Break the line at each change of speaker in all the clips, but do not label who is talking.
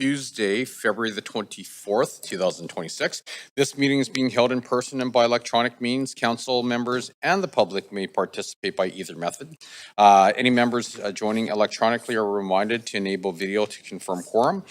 Tuesday, February the 24th, 2026. This meeting is being held in person and by electronic means. Council members and the public may participate by either method. Any members joining electronically are reminded to enable video to confirm quorum.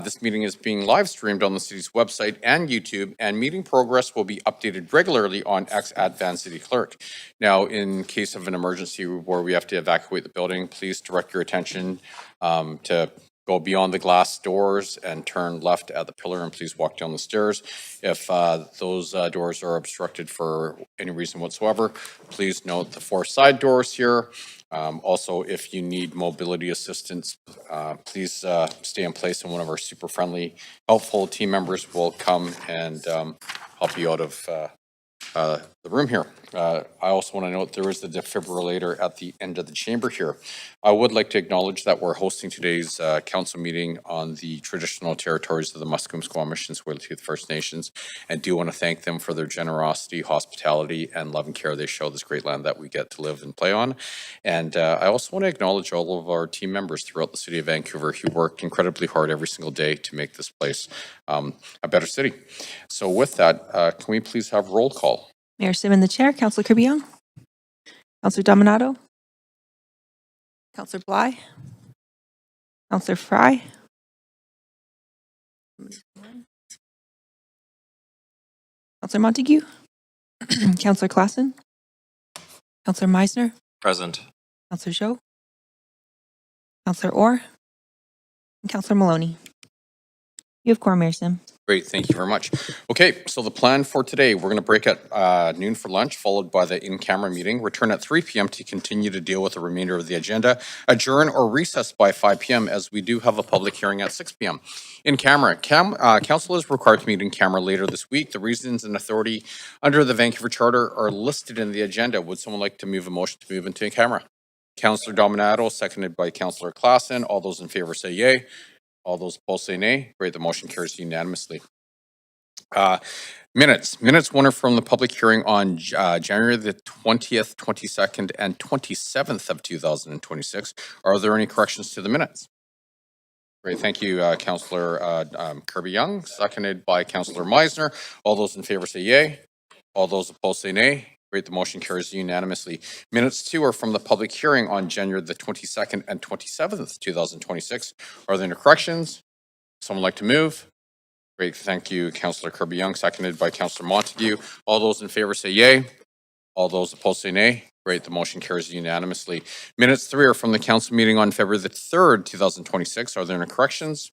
This meeting is being live streamed on the city's website and YouTube, and meeting progress will be updated regularly on X at VanCityClerk. Now, in case of an emergency where we have to evacuate the building, please direct your attention to go beyond the glass doors and turn left at the pillar, and please walk down the stairs. If those doors are obstructed for any reason whatsoever, please note the 4 side doors here. Also, if you need mobility assistance, please stay in place, and one of our super friendly, helpful team members will come and help you out of the room here. I also want to note there is the defibrillator at the end of the chamber here. I would like to acknowledge that we're hosting today's council meeting on the traditional territories of the Musqueam, Squamish, and Tsleil-Waututh First Nations, and do want to thank them for their generosity, hospitality, and love and care they show this great land that we get to live and play on. And I also want to acknowledge all of our team members throughout the city of Vancouver who work incredibly hard every single day to make this place a better city. So with that, can we please have roll call?
Mayor Sim in the chair, Councillor Kirby-Young, Councillor Dominato, Councillor Bly, Councillor Fry, Councillor Montague, Councillor Klassen, Councillor Meisner,
Present.
Councillor Joe, Councillor Orr, and Councillor Maloney. You have quorum, Mayor Sim.
Great, thank you very much. Okay, so the plan for today, we're going to break at noon for lunch, followed by the in-camera meeting, return at 3 p.m. to continue to deal with the remainder of the agenda, adjourn or recess by 5 p.m. as we do have a public hearing at 6 p.m. In camera, council is required to meet in camera later this week. The reasons and authority under the Vancouver Charter are listed in the agenda. Would someone like to move a motion to move into camera? Councillor Dominato, seconded by Councillor Klassen. All those in favor say yay. All those opposed say nay. Great, the motion carries unanimously. Minutes one are from the public hearing on January the 20th, 22nd, and 27th of 2026. Are there any corrections to the minutes? Great, thank you, Councillor Kirby-Young, seconded by Councillor Meisner. All those in favor say yay. All those opposed say nay. Great, the motion carries unanimously. Minutes 2 are from the public hearing on January the 22nd and 27th, 2026. Are there any corrections? Someone like to move? Great, thank you, Councillor Kirby-Young, seconded by Councillor Montague. All those in favor say yay. All those opposed say nay. Great, the motion carries unanimously. Minutes 3 are from the council meeting on February the 3rd, 2026. Are there any corrections?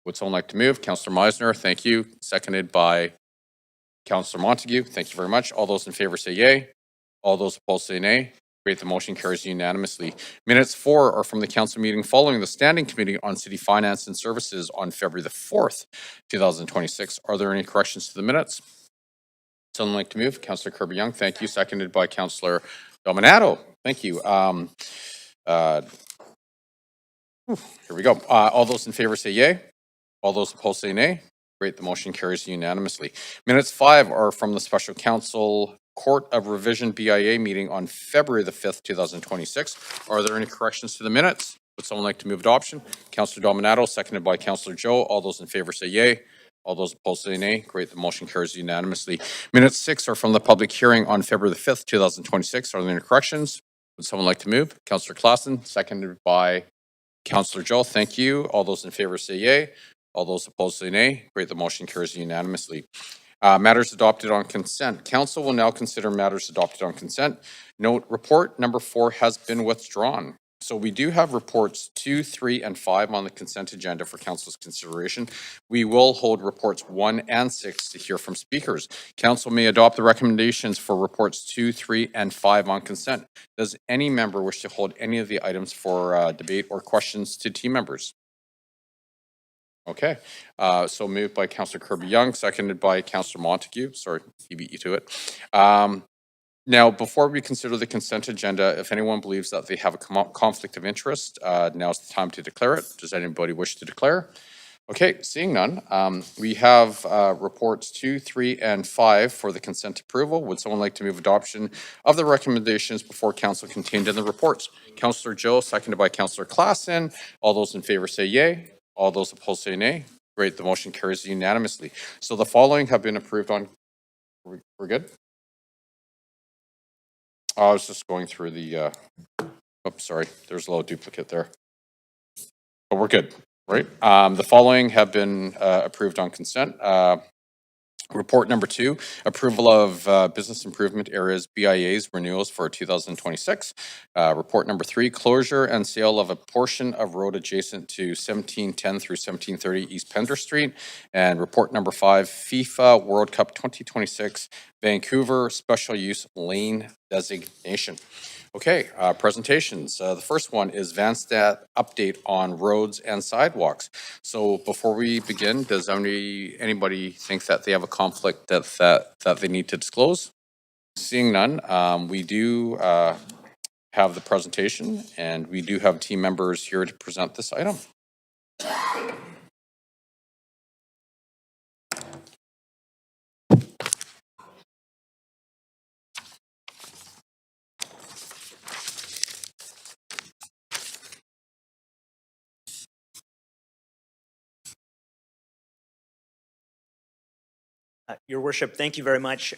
Would someone like to move? Councillor Meisner, thank you, seconded by Councillor Montague. Thank you very much. All those in favor say yay. All those opposed say nay. Great, the motion carries unanimously. Minutes 4 are from the council meeting following the Standing Committee on City Finance and Services on February the 4th, 2026. Are there any corrections to the minutes? Someone like to move? Councillor Kirby-Young, thank you. Seconded by Councillor Dominato. Thank you. Here we go. All those in favor say yay. All those opposed say nay. Great, the motion carries unanimously. Minutes 5 are from the Special Council Court of Revision BIA meeting on February the 5th, 2026. Are there any corrections to the minutes? Would someone like to move adoption? Councillor Dominato, seconded by Councillor Joe. All those in favor say yay. All those opposed say nay. Great, the motion carries unanimously. Minutes 6 are from the public hearing on February the 5th, 2026. Are there any corrections? Would someone like to move? Councillor Klassen, seconded by Councillor Joe. Thank you. All those in favor say yay. All those opposed say nay. Great, the motion carries unanimously. Matters adopted on consent. Council will now consider matters adopted on consent. Note, report number 4 has been withdrawn. So we do have reports 2, 3, and 5 on the consent agenda for council's consideration. We will hold reports 1 and 6 to hear from speakers. Council may adopt the recommendations for reports 2, 3, and 5 on consent. Does any member wish to hold any of the items for debate or questions to team members? Okay, so moved by Councillor Kirby-Young, seconded by Councillor Montague. Sorry, he beat you to it. Now, before we consider the consent agenda, if anyone believes that they have a conflict of interest, now's the time to declare it. Does anybody wish to declare? Okay, seeing none, we have reports 2, 3, and 5 for the consent approval. Would someone like to move adoption of the recommendations before council contained in the reports? Councillor Joe, seconded by Councillor Klassen. All those in favor say yay. All those opposed say nay. Great, the motion carries unanimously. So the following have been approved on, we're good? I was just going through the, oops, sorry, there's a little duplicate there. But we're good, right? The following have been approved on consent. Report number 2, approval of business improvement areas BIA's renewals for 2026. Report number 3, closure and sale of a portion of road adjacent to 1710 through 1730 East Pender Street. And report number 5, FIFA World Cup 2026 Vancouver special use lane designation. Okay, presentations. The first one is VanStat update on roads and sidewalks. So before we begin, does anybody think that they have a conflict that they need to disclose? Seeing none, we do have the presentation, and we do have team members here to present this item.
Your Worship, thank you very much.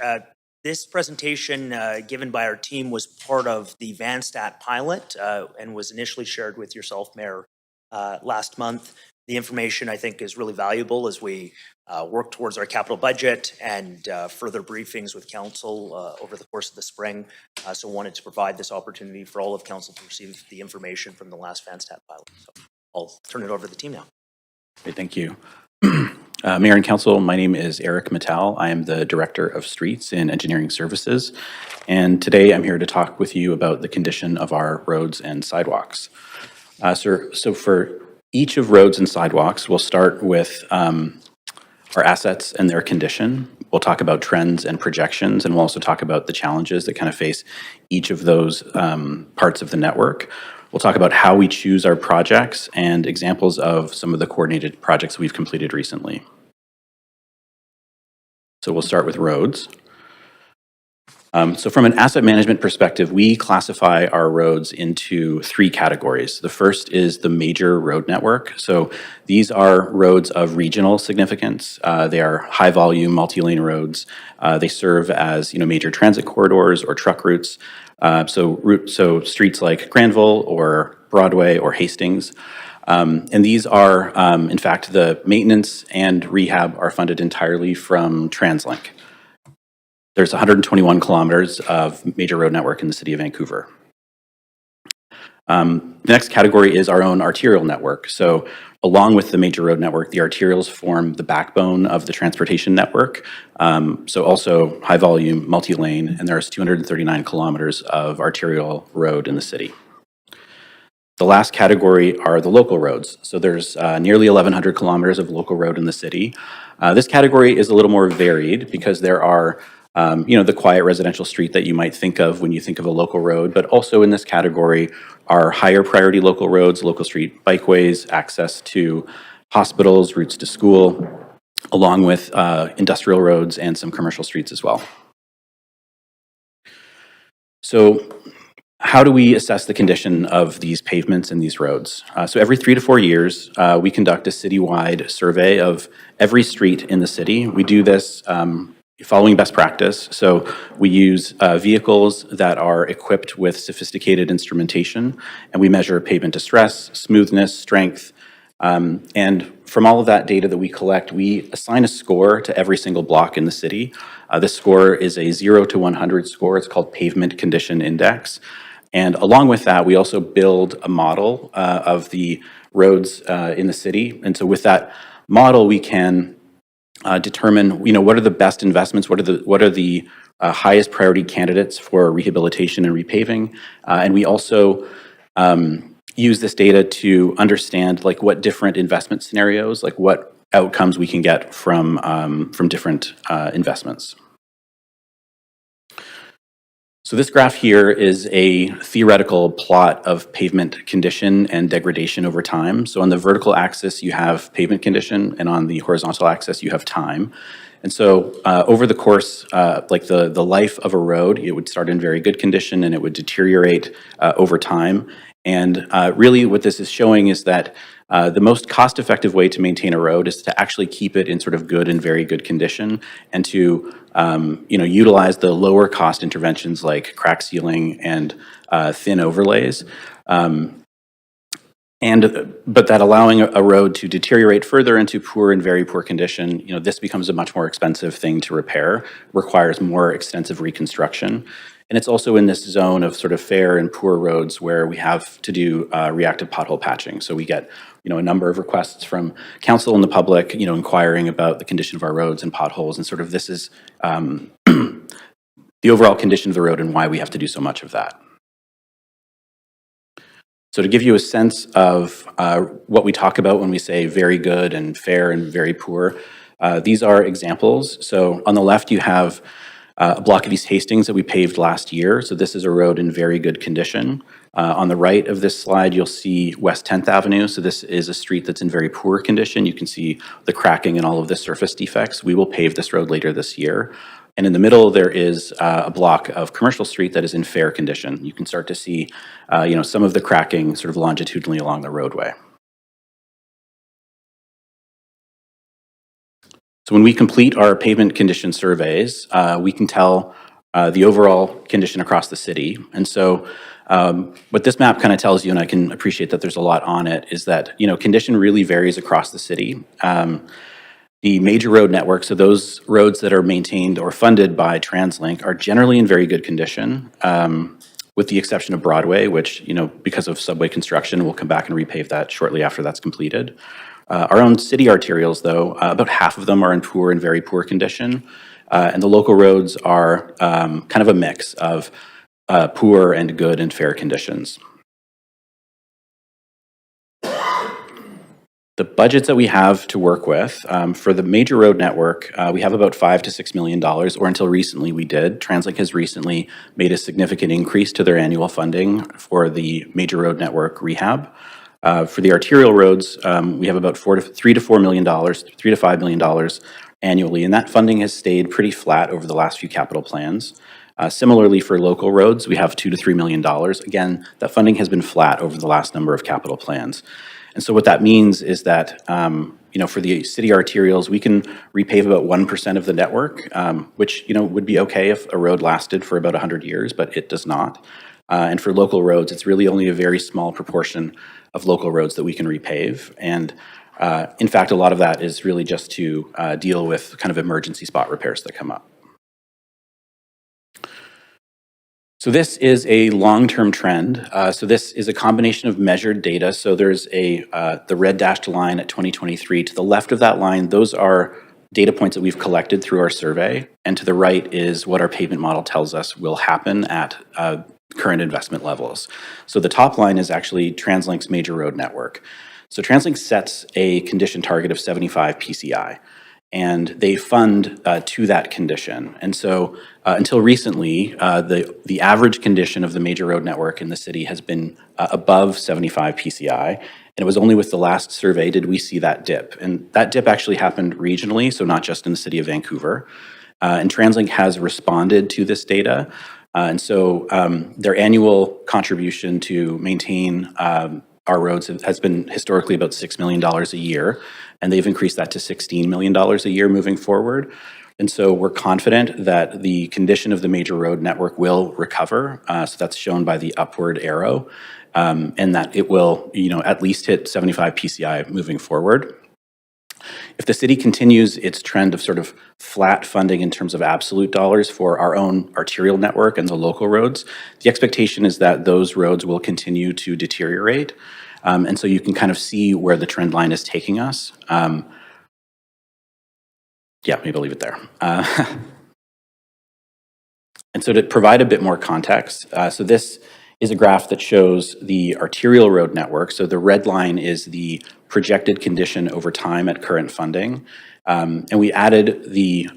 This presentation given by our team was part of the VanStat pilot and was initially shared with yourself, Mayor, last month. The information, I think, is really valuable as we work towards our capital budget and further briefings with Council over the course of the spring. So wanted to provide this opportunity for all of Council to receive the information from the last VanStat pilot. So I'll turn it over to the team now.
Great, thank you. Mayor and Council, my name is Eric Mattel. I am the Director of Streets in Engineering Services, and today I'm here to talk with you about the condition of our roads and sidewalks. So for each of roads and sidewalks, we'll start with our assets and their condition. We'll talk about trends and projections, and we'll also talk about the challenges that kind of face each of those parts of the network. We'll talk about how we choose our projects and examples of some of the coordinated projects we've completed recently. So we'll start with roads. So from an asset management perspective, we classify our roads into 3 categories. The first is the major road network. So these are roads of regional significance. They are high-volume, multi-lane roads. They serve as major transit corridors or truck routes. So streets like Granville or Broadway or Hastings. And these are, in fact, the maintenance and rehab are funded entirely from TransLink. There's 121 kilometers of major road network in the city of Vancouver. The next category is our own arterial network. So along with the major road network, the arterials form the backbone of the transportation network. So also high volume, multi-lane, and there's 239 kilometers of arterial road in the city. The last category are the local roads. So there's nearly 1,100 kilometers of local road in the city. This category is a little more varied because there are the quiet residential street that you might think of when you think of a local road, but also in this category are higher priority local roads, local street bikeways, access to hospitals, routes to school, along with industrial roads and some commercial streets as well. So how do we assess the condition of these pavements and these roads? So every 3 to 4 years, we conduct a citywide survey of every street in the city. We do this following best practice. So we use vehicles that are equipped with sophisticated instrumentation, and we measure pavement distress, smoothness, strength, and from all of that data that we collect, we assign a score to every single block in the city. This score is a 0 to 100 score. It's called Pavement Condition Index. And along with that, we also build a model of the roads in the city. And so with that model, we can determine, what are the best investments, what are the highest priority candidates for rehabilitation and repaving, and we also use this data to understand what different investment scenarios, what outcomes we can get from different investments. So this graph here is a theoretical plot of pavement condition and degradation over time. So on the vertical axis, you have pavement condition, and on the horizontal axis, you have time. And so over the course, like the life of a road, it would start in very good condition and it would deteriorate over time. And really what this is showing is that the most cost-effective way to maintain a road is to actually keep it in sort of good and very good condition, and to utilize the lower cost interventions like crack sealing and thin overlays. But that allowing a road to deteriorate further into poor and very poor condition, this becomes a much more expensive thing to repair, requires more extensive reconstruction. And it's also in this zone of sort of fair and poor roads where we have to do reactive pothole patching. So we get, a number of requests from council and the public, inquiring about the condition of our roads and potholes. And sort of this is the overall condition of the road and why we have to do so much of that. So to give you a sense of what we talk about when we say very good and fair and very poor, these are examples. So on the left, you have a block of East Hastings that we paved last year. So this is a road in very good condition. On the right of this slide, you'll see West 10th Avenue. So this is a street that's in very poor condition. You can see the cracking and all of the surface defects. We will pave this road later this year. And in the middle, there is a block of Commercial Street that is in fair condition. You can start to see, some of the cracking sort of longitudinally along the roadway. So when we complete our pavement condition surveys, we can tell the overall condition across the city. And so what this map kind of tells you, and I can appreciate that there's a lot on it, is that, condition really varies across the city. The major road network, so those roads that are maintained or funded by TransLink, are generally in very good condition, with the exception of Broadway, which, because of subway construction, we'll come back and repave that shortly after that's completed. Our own city arterials, though, about half of them are in poor and very poor condition, and the local roads are kind of a mix of poor and good and fair conditions. The budgets that we have to work with for the major road network, we have about $5 to $6 million, or until recently we did. TransLink has recently made a significant increase to their annual funding for the major road network rehab. For the arterial roads, we have about $3 to $5 million annually, and that funding has stayed pretty flat over the last few capital plans. Similarly, for local roads, we have $2 to $3 million. Again, that funding has been flat over the last number of capital plans. And so what that means is that, for the city arterials, we can repave about 1% of the network, which, would be okay if a road lasted for about 100 years, but it does not. And for local roads, it's really only a very small proportion of local roads that we can repave. And in fact, a lot of that is really just to deal with kind of emergency spot repairs that come up. So this is a long-term trend. So this is a combination of measured data. So there's the red dashed line at 2023. To the left of that line, those are data points that we've collected through our survey. And to the right is what our pavement model tells us will happen at current investment levels. So the top line is actually TransLink's major road network. So TransLink sets a condition target of 75 PCI. And they fund to that condition. And so until recently, the average condition of the major road network in the city has been above 75 PCI. And it was only with the last survey did we see that dip. And that dip actually happened regionally, so not just in the city of Vancouver. And TransLink has responded to this data. And so their annual contribution to maintain our roads has been historically about $6 million a year, and they've increased that to $16 million a year moving forward. And so we're confident that the condition of the major road network will recover. So that's shown by the upward arrow, and that it will, at least hit 75 PCI moving forward. If the city continues its trend of sort of flat funding in terms of absolute dollars for our own arterial network and the local roads, the expectation is that those roads will continue to deteriorate. And so you can kind of see where the trend line is taking us. Maybe I'll leave it there. And so to provide a bit more context, so this is a graph that shows the arterial road network. So the red line is the projected condition over time at current funding. And we added the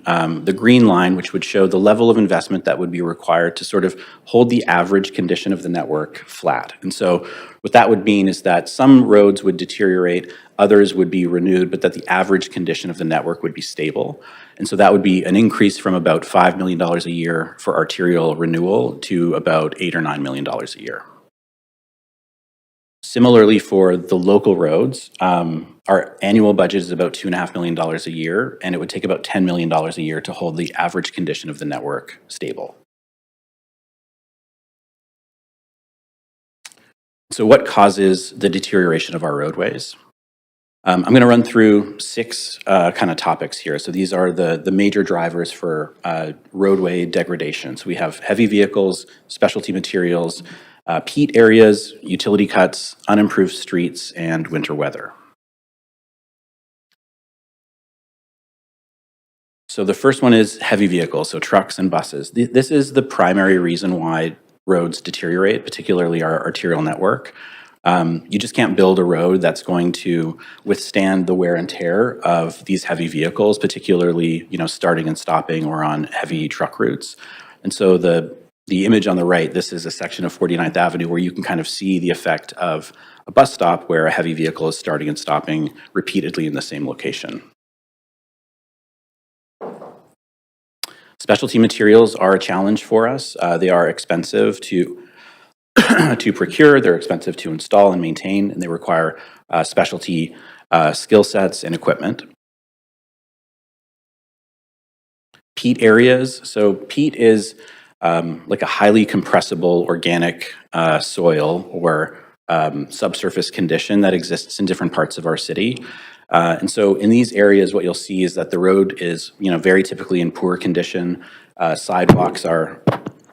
green line, which would show the level of investment that would be required to sort of hold the average condition of the network flat. And so what that would mean is that some roads would deteriorate, others would be renewed, but that the average condition of the network would be stable. And so that would be an increase from about $5 million a year for arterial renewal to about $8 or $9 million a year. Similarly, for the local roads, our annual budget is about $2.5 million a year, and it would take about $10 million a year to hold the average condition of the network stable. So what causes the deterioration of our roadways? I'm going to run through 6 kind of topics here. So these are the major drivers for roadway degradation. So we have heavy vehicles, specialty materials, peat areas, utility cuts, unimproved streets, and winter weather. So the first one is heavy vehicles, so trucks and buses. This is the primary reason why roads deteriorate, particularly our arterial network. You just can't build a road that's going to withstand the wear and tear of these heavy vehicles, particularly, starting and stopping or on heavy truck routes. And so the image on the right, this is a section of 49th Avenue where you can kind of see the effect of a bus stop where a heavy vehicle is starting and stopping repeatedly in the same location. Specialty materials are a challenge for us. They are expensive to procure, they're expensive to install and maintain, and they require specialty skill sets and equipment. Peat areas. So peat is like a highly compressible organic soil or subsurface condition that exists in different parts of our city. And so in these areas, what you'll see is that the road is, very typically in poor condition. Sidewalks are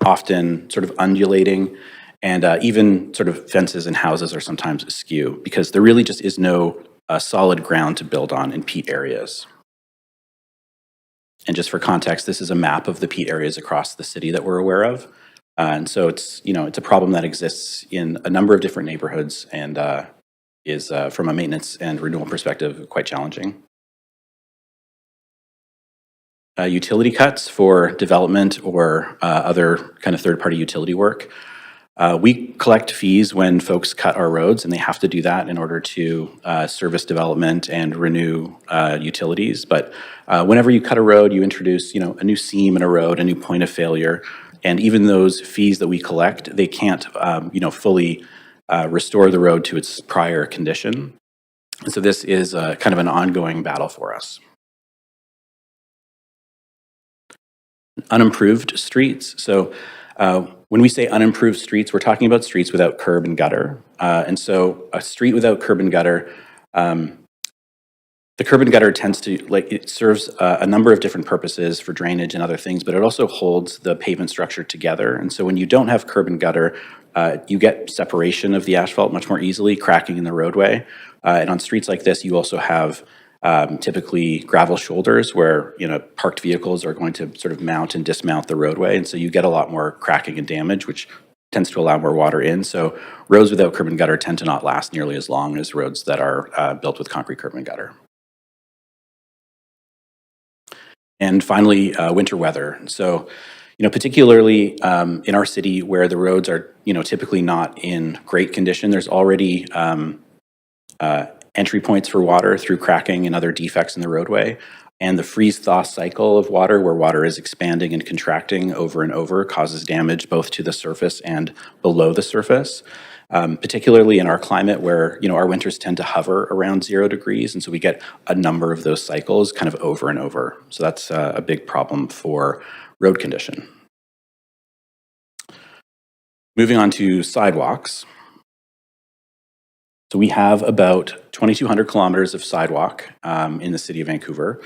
often sort of undulating, and even sort of fences and houses are sometimes askew because there really just is no solid ground to build on in peat areas. And just for context, this is a map of the peat areas across the city that we're aware of. And so it's a problem that exists in a number of different neighborhoods and is, from a maintenance and renewal perspective, quite challenging. Utility cuts for development or other kind of third-party utility work. We collect fees when folks cut our roads, and they have to do that in order to service development and renew utilities. But whenever you cut a road, you introduce, a new seam in a road, a new point of failure, and even those fees that we collect, they can't, fully restore the road to its prior condition. And so this is kind of an ongoing battle for us. Unimproved streets. So when we say unimproved streets, we're talking about streets without curb and gutter. And so a street without curb and gutter, the curb and gutter tends to, it serves a number of different purposes for drainage and other things, but it also holds the pavement structure together. And so when you don't have curb and gutter, you get separation of the asphalt much more easily, cracking in the roadway. And on streets like this, you also have typically gravel shoulders where parked vehicles are going to sort of mount and dismount the roadway, and so you get a lot more cracking and damage, which tends to allow more water in. So roads without curb and gutter tend to not last nearly as long as roads that are built with concrete curb and gutter. And finally, winter weather. So particularly in our city where the roads are typically not in great condition, there's already entry points for water through cracking and other defects in the roadway. And the freeze-thaw cycle of water, where water is expanding and contracting over and over, causes damage both to the surface and below the surface, particularly in our climate where our winters tend to hover around 0 degrees. And so we get a number of those cycles kind of over and over. So that's a big problem for road condition. Moving on to sidewalks. So we have about 2,200 kilometers of sidewalk in the city of Vancouver.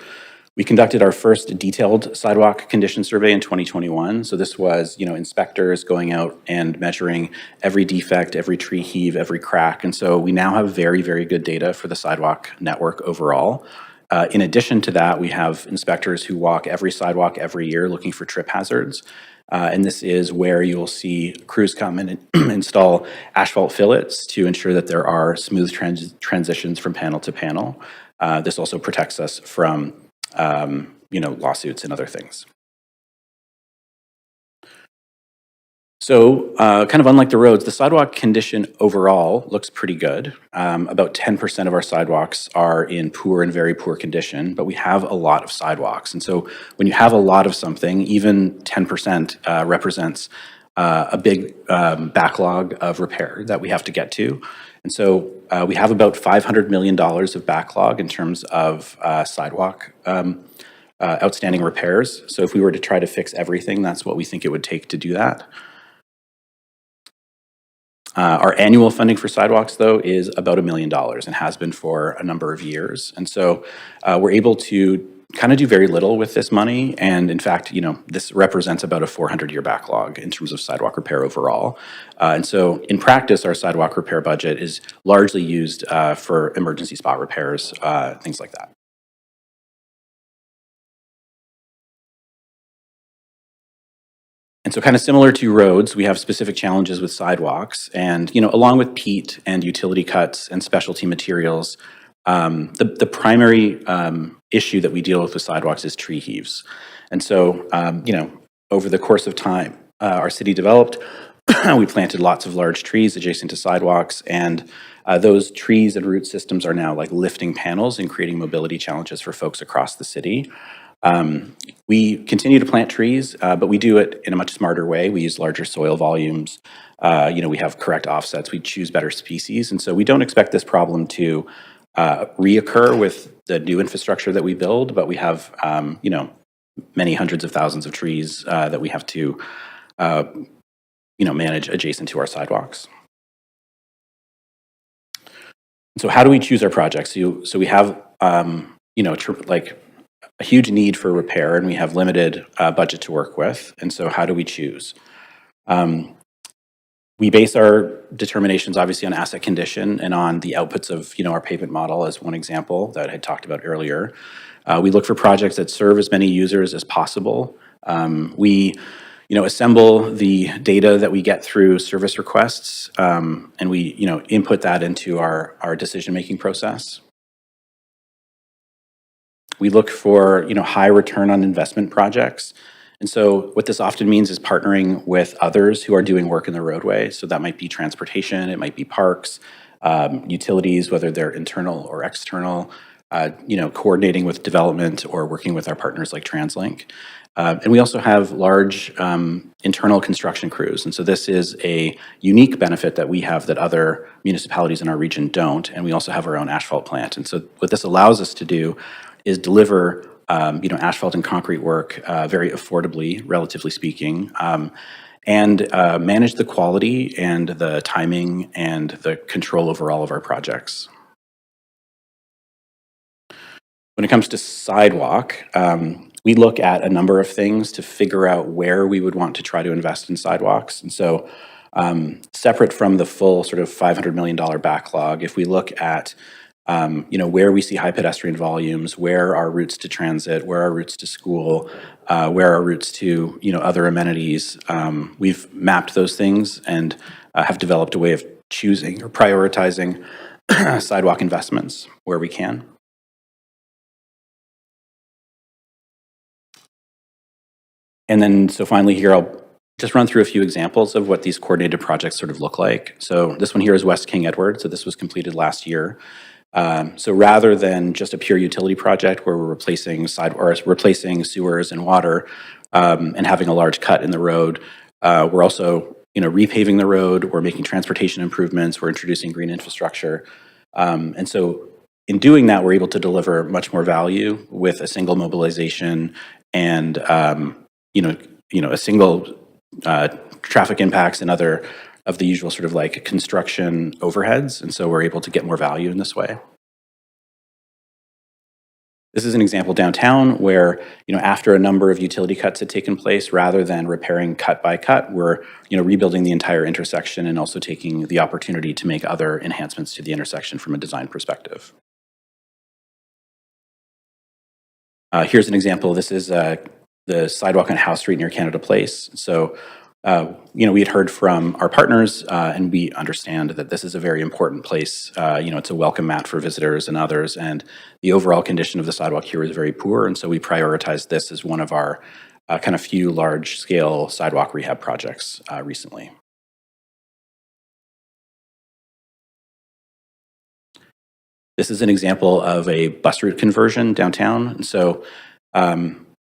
We conducted our first detailed sidewalk condition survey in 2021. So this was, inspectors going out and measuring every defect, every tree heave, every crack. And so we now have very, very good data for the sidewalk network overall. In addition to that, we have inspectors who walk every sidewalk every year looking for trip hazards. And this is where you'll see crews come and install asphalt fillets to ensure that there are smooth transitions from panel to panel. This also protects us from lawsuits and other things. So kind of unlike the roads, the sidewalk condition overall looks pretty good. About 10% of our sidewalks are in poor and very poor condition, but we have a lot of sidewalks. And so when you have a lot of something, even 10% represents a big backlog of repair that we have to get to. And so we have about $500 million of backlog in terms of sidewalk outstanding repairs. So if we were to try to fix everything, that's what we think it would take to do that. Our annual funding for sidewalks, though, is about $1 million and has been for a number of years. And so we're able to kind of do very little with this money. And in fact, this represents about a 400-year backlog in terms of sidewalk repair overall. And so in practice, our sidewalk repair budget is largely used for emergency spot repairs, things like that. And so kind of similar to roads, we have specific challenges with sidewalks. And, along with peat and utility cuts and specialty materials, the primary issue that we deal with sidewalks is tree heaves. And so, over the course of time, our city developed, we planted lots of large trees adjacent to sidewalks, and those trees and root systems are now like lifting panels and creating mobility challenges for folks across the city. We continue to plant trees, but we do it in a much smarter way. We use larger soil volumes. We have correct offsets. We choose better species. And so we don't expect this problem to reoccur with the new infrastructure that we build, but we have, many hundreds of thousands of trees that we have to, manage adjacent to our sidewalks. So how do we choose our projects? So we have, a huge need for repair, and we have limited budget to work with. And so how do we choose? We base our determinations obviously on asset condition and on the outputs of our pavement model as one example that I had talked about earlier. We look for projects that serve as many users as possible. We assemble the data that we get through service requests, and we input that into our decision-making process. We look for high return on investment projects. And so what this often means is partnering with others who are doing work in the roadway. So that might be transportation, it might be parks, utilities, whether they're internal or external, coordinating with development or working with our partners like TransLink. And we also have large internal construction crews. And so this is a unique benefit that we have that other municipalities in our region don't. And we also have our own asphalt plant. And so what this allows us to do is deliver asphalt and concrete work very affordably, relatively speaking, and manage the quality and the timing and the control over all of our projects. When it comes to sidewalk, we look at a number of things to figure out where we would want to try to invest in sidewalks. And so separate from the full sort of $500 million backlog, if we look at where we see high pedestrian volumes, where are routes to transit, where are routes to school, where are routes to other amenities. We've mapped those things and have developed a way of choosing or prioritizing sidewalk investments where we can. And then, so finally here, I'll just run through a few examples of what these coordinated projects sort of look like. So this one here is West King Edward. So this was completed last year. So rather than just a pure utility project where we're replacing sewers and water and having a large cut in the road, we're also repaving the road. We're making transportation improvements. We're introducing green infrastructure, and so in doing that, we're able to deliver much more value with a single mobilization and a single traffic impacts and other of the usual sort of like construction overheads. And so we're able to get more value in this way. This is an example downtown where, after a number of utility cuts had taken place, rather than repairing cut by cut, we're, rebuilding the entire intersection and also taking the opportunity to make other enhancements to the intersection from a design perspective. Here's an example. This is the sidewalk on House Street near Canada Place. So, we had heard from our partners, and we understand that this is a very important place. It's a welcome mat for visitors and others, and the overall condition of the sidewalk here is very poor, and so we prioritized this as one of our kind of few large-scale sidewalk rehab projects recently. This is an example of a bus route conversion downtown. And so,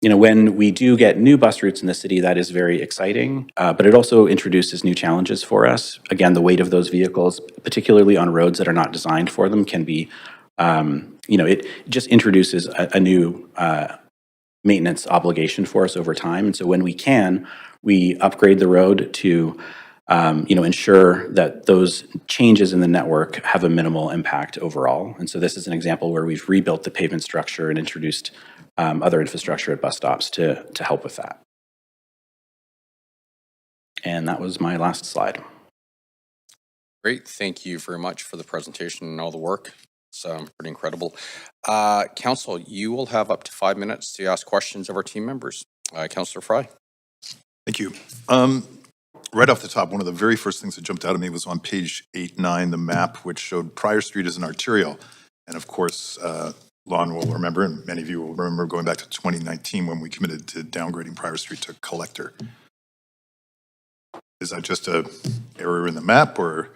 when we do get new bus routes in the city, that is very exciting, but it also introduces new challenges for us. Again, the weight of those vehicles, particularly on roads that are not designed for them, can be, it just introduces a new maintenance obligation for us over time. And so when we can, we upgrade the road to ensure that those changes in the network have a minimal impact overall. And so this is an example where we've rebuilt the pavement structure and introduced other infrastructure at bus stops to help with that. And that was my last slide.
Great. Thank you very much for the presentation and all the work. It's pretty incredible. Council, you will have up to 5 minutes to ask questions of our team members. Councillor Fry.
Thank you. Right off the top, one of the very first things that jumped out at me was on page 8-9, the map, which showed Pryor Street as an arterial. And of course, Lon will remember, and many of you will remember going back to 2019 when we committed to downgrading Pryor Street to collector. Is that just an error in the map, or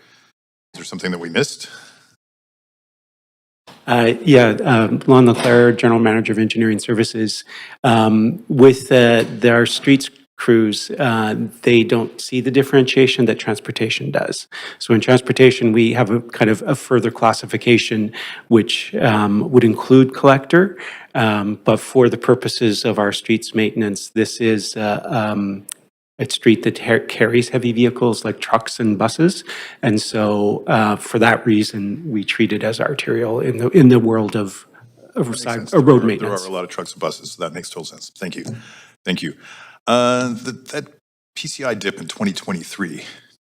is there something that we missed?
Lon LeClaire, General Manager of Engineering Services. With our streets crews, they don't see the differentiation that transportation does. So in transportation, we have a kind of a further classification which would include collector, but for the purposes of our streets maintenance, this is a street that carries heavy vehicles like trucks and buses, and so for that reason, we treat it as arterial in the world of road maintenance.
There are a lot of trucks and buses, so that makes total sense. Thank you. Thank you. That PCI dip in 2023,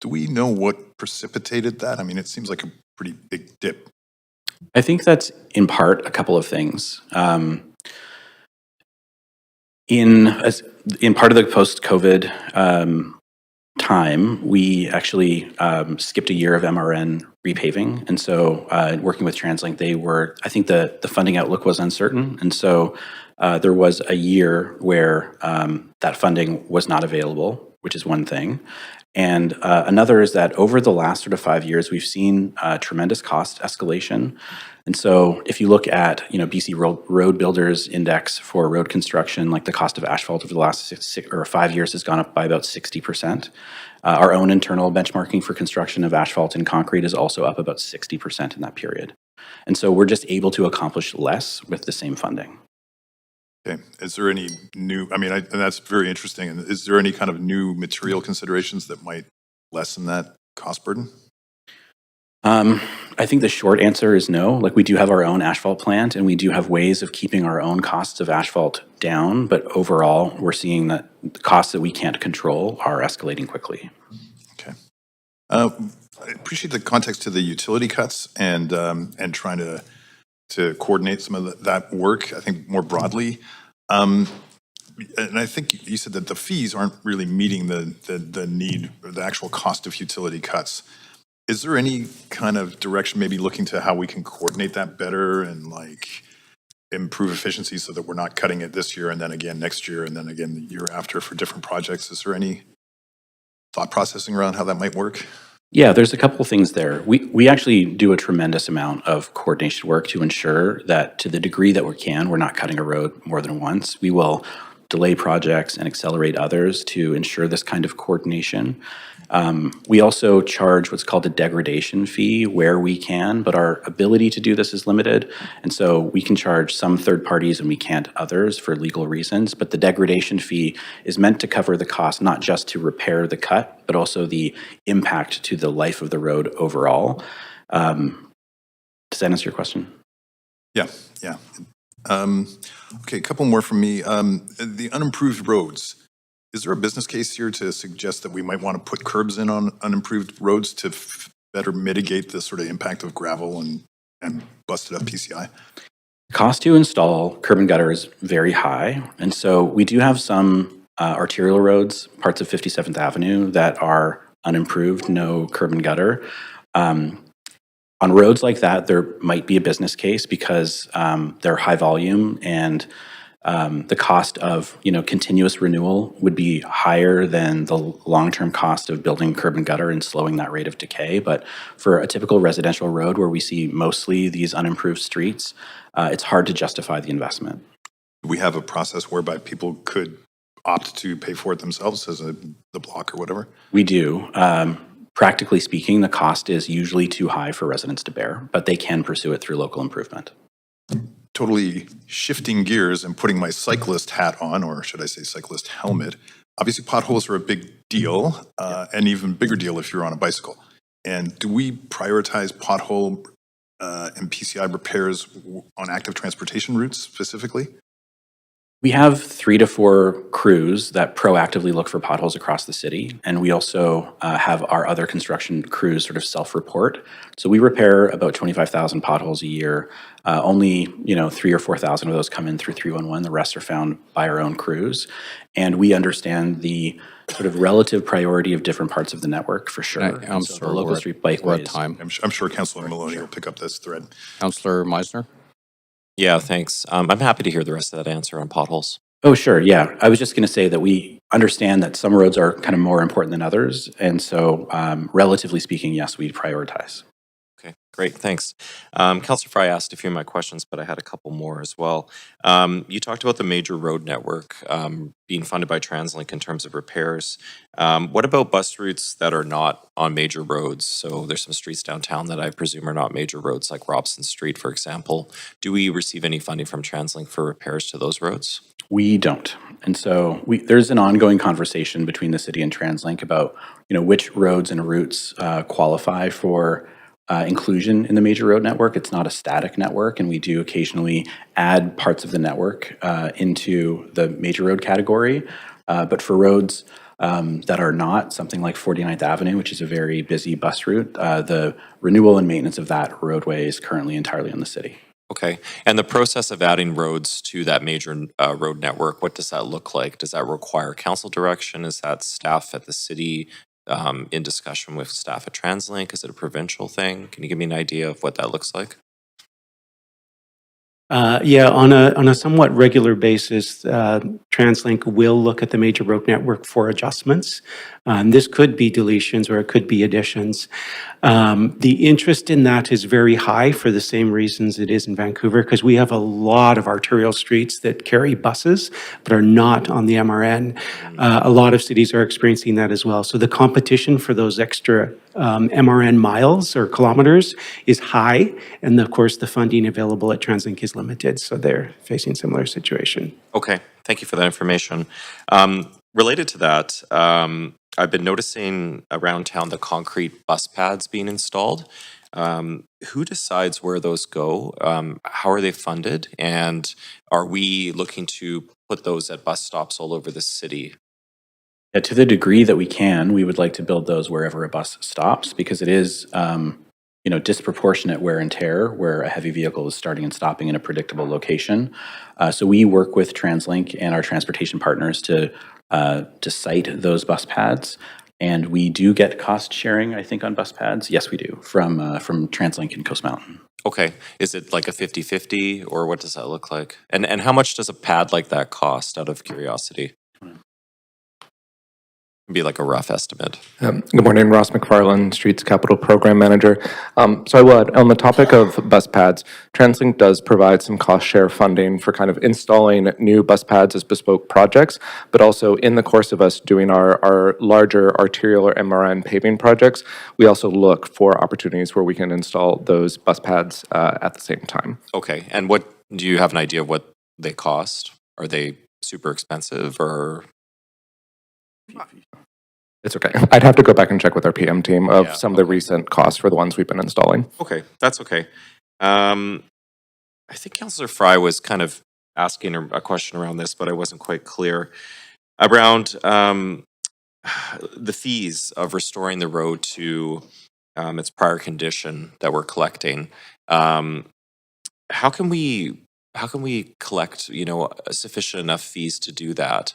do we know what precipitated that? I mean, it seems like a pretty big dip.
I think that's in part a couple of things. In part of the post-COVID time, we actually skipped a year of MRN repaving. And so working with TransLink, I think the funding outlook was uncertain. And so there was a year where that funding was not available, which is one thing. And another is that over the last sort of 5 years, we've seen tremendous cost escalation. And so if you look at, BC Road Builders Index for road construction, like the cost of asphalt over the last 5 years has gone up by about 60%. Our own internal benchmarking for construction of asphalt and concrete is also up about 60% in that period. And so we're just able to accomplish less with the same funding.
Okay. Is there any new, and that's very interesting. And is there any kind of new material considerations that might lessen that cost burden?
I think the short answer is no. Like, we do have our own asphalt plant and we do have ways of keeping our own costs of asphalt down, but overall we're seeing that the costs that we can't control are escalating quickly.
Okay. I appreciate the context to the utility cuts and trying to coordinate some of that work, I think more broadly. And I think you said that the fees aren't really meeting the need or the actual cost of utility cuts. Is there any kind of direction maybe looking to how we can coordinate that better and like improve efficiency so that we're not cutting it this year and then again next year and then again the year after for different projects? Is there any thought processing around how that might work?
Yeah, there's a couple of things there. We actually do a tremendous amount of coordination work to ensure that to the degree that we can, we're not cutting a road more than once. We will delay projects and accelerate others to ensure this kind of coordination. We also charge what's called a degradation fee where we can, but our ability to do this is limited. And so we can charge some third parties and we can't others for legal reasons. But the degradation fee is meant to cover the cost, not just to repair the cut, but also the impact to the life of the road overall. Does that answer your question?
Yeah. Okay, a couple more from me. The unimproved roads. Is there a business case here to suggest that we might want to put curbs in on unimproved roads to better mitigate the sort of impact of gravel and busted up PCI?
Cost to install curb and gutter is very high, and so we do have some arterial roads, parts of 57th Avenue, that are unimproved, no curb and gutter. On roads like that, there might be a business case because they're high volume, and the cost of continuous renewal would be higher than the long-term cost of building curb and gutter and slowing that rate of decay. But for a typical residential road where we see mostly these unimproved streets, it's hard to justify the investment.
We have a process whereby people could opt to pay for it themselves as the block or whatever.
We do. Practically speaking, the cost is usually too high for residents to bear, but they can pursue it through local improvement.
Totally shifting gears and putting my cyclist hat on, or should I say cyclist helmet. Obviously, potholes are a big deal, and even bigger deal if you're on a bicycle. And do we prioritize pothole and PCI repairs on active transportation routes specifically?
We have 3 to 4 crews that proactively look for potholes across the city, and we also have our other construction crews sort of self-report. So we repair about 25,000 potholes a year. Only 3,000 or 4,000 of those come in through 311. The rest are found by our own crews, and we understand the sort of relative priority of different parts of the network for sure.
I'm
And so
sorry,
the local street bikeways.
time.
I'm sure Councillor Maloney will pick up this thread.
Councillor Meisner?
Yeah, thanks. I'm happy to hear the rest of that answer on potholes.
Oh, sure. Yeah. I was just going to say that we understand that some roads are kind of more important than others. And so, relatively speaking, yes, we prioritize.
Okay, great, thanks. Councillor Fry asked a few of my questions, but I had a couple more as well. You talked about the major road network being funded by TransLink in terms of repairs. What about bus routes that are not on major roads? So there's some streets downtown that I presume are not major roads, like Robson Street, for example. Do we receive any funding from TransLink for repairs to those roads?
We don't. And so there's an ongoing conversation between the city and TransLink about, which roads and routes qualify for inclusion in the major road network. It's not a static network, and we do occasionally add parts of the network into the major road category. But for roads that are not, something like 49th Avenue, which is a very busy bus route, the renewal and maintenance of that roadway is currently entirely on the city.
Okay, and the process of adding roads to that major road network, what does that look like? Does that require council direction? Is that staff at the city in discussion with staff at TransLink? Is it a provincial thing? Can you give me an idea of what that looks like?
Yeah, on a somewhat regular basis, TransLink will look at the major road network for adjustments. This could be deletions or it could be additions. The interest in that is very high for the same reasons it is in Vancouver, because we have a lot of arterial streets that carry buses but are not on the MRN. A lot of cities are experiencing that as well. So the competition for those extra MRN miles or kilometers is high, and of course the funding available at TransLink is limited, so they're facing similar situation.
Okay, thank you for that information. Related to that, I've been noticing around town the concrete bus pads being installed. Who decides where those go? How are they funded? And are we looking to put those at bus stops all over the city?
Yeah, to the degree that we can, we would like to build those wherever a bus stops, because it is, disproportionate wear and tear where a heavy vehicle is starting and stopping in a predictable location. So we work with TransLink and our transportation partners to site those bus pads, and we do get cost sharing, I think, on bus pads. Yes, we do, from TransLink and Coast Mountain.
Okay, is it like a 50-50 or what does that look like? And how much does a pad like that cost, out of curiosity? Be like a rough estimate.
Good morning, Ross McFarland, Streets Capital Program Manager. So I would, on the topic of bus pads, TransLink does provide some cost share funding for kind of installing new bus pads as bespoke projects, but also in the course of us doing our larger arterial or MRN paving projects, we also look for opportunities where we can install those bus pads at the same time.
Okay, and what, do you have an idea of what they cost? Are they super expensive or?
It's okay. I'd have to go back and check with our PM team of
Yeah,
some of the recent costs for the ones we've been installing.
Okay, that's okay. I think Councillor Fry was kind of asking a question around this, but I wasn't quite clear around the fees of restoring the road to its prior condition that we're collecting. How can we we collect, sufficient enough fees to do that?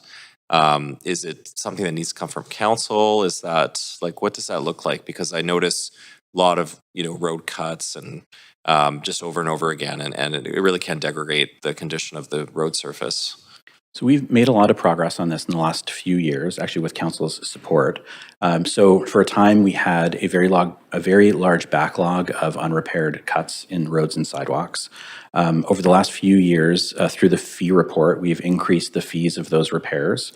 Is it something that needs to come from council? Is that, what does that look like? Because I notice a lot of, road cuts and just over and over again, and it really can degrade the condition of the road surface.
So we've made a lot of progress on this in the last few years, actually with council's support. So for a time, we had a very large backlog of unrepaired cuts in roads and sidewalks. Over the last few years, through the fee report, we've increased the fees of those repairs.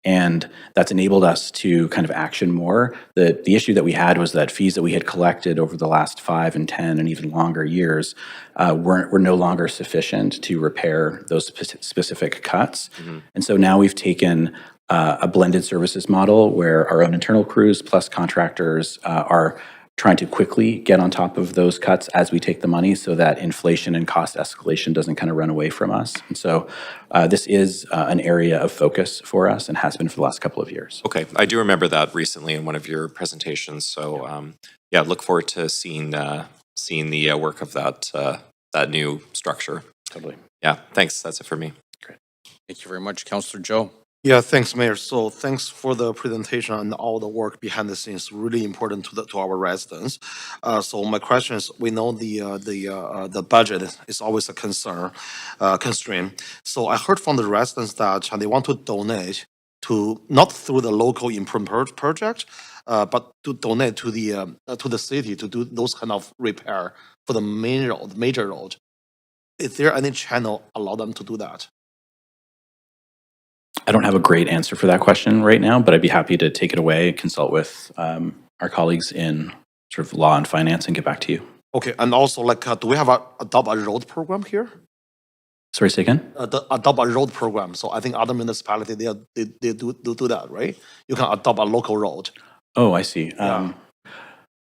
And that's enabled us to kind of action more. The issue that we had was that fees that we had collected over the last 5 and 10 and even longer years were no longer sufficient to repair those specific cuts. And so now we've taken a blended services model where our own internal crews plus contractors are trying to quickly get on top of those cuts as we take the money so that inflation and cost escalation doesn't kind of run away from us. And so this is an area of focus for us and has been for the last couple of years.
Okay, I do remember that recently in one of your presentations. So look forward to seeing the work of that new structure.
Totally.
Yeah, thanks. That's it for me.
Thank you very much, Councillor Joe.
Yeah, thanks, Mayor. So thanks for the presentation and all the work behind the scenes. Really important to our residents. So my question is, we know the budget is always a constraint. So I heard from the residents that they want to donate to not through the local improvement project, but to donate to the city to do those kind of repair for the major road. Is there any channel allow them to do that?
I don't have a great answer for that question right now, but I'd be happy to take it away, consult with our colleagues in sort of law and finance and get back to you.
Okay, and also do we have a adopt a road program here?
Sorry, say again?
The adopt a road program. So I think other municipalities they do that, right? You can adopt a local road.
Oh, I see.
Yeah.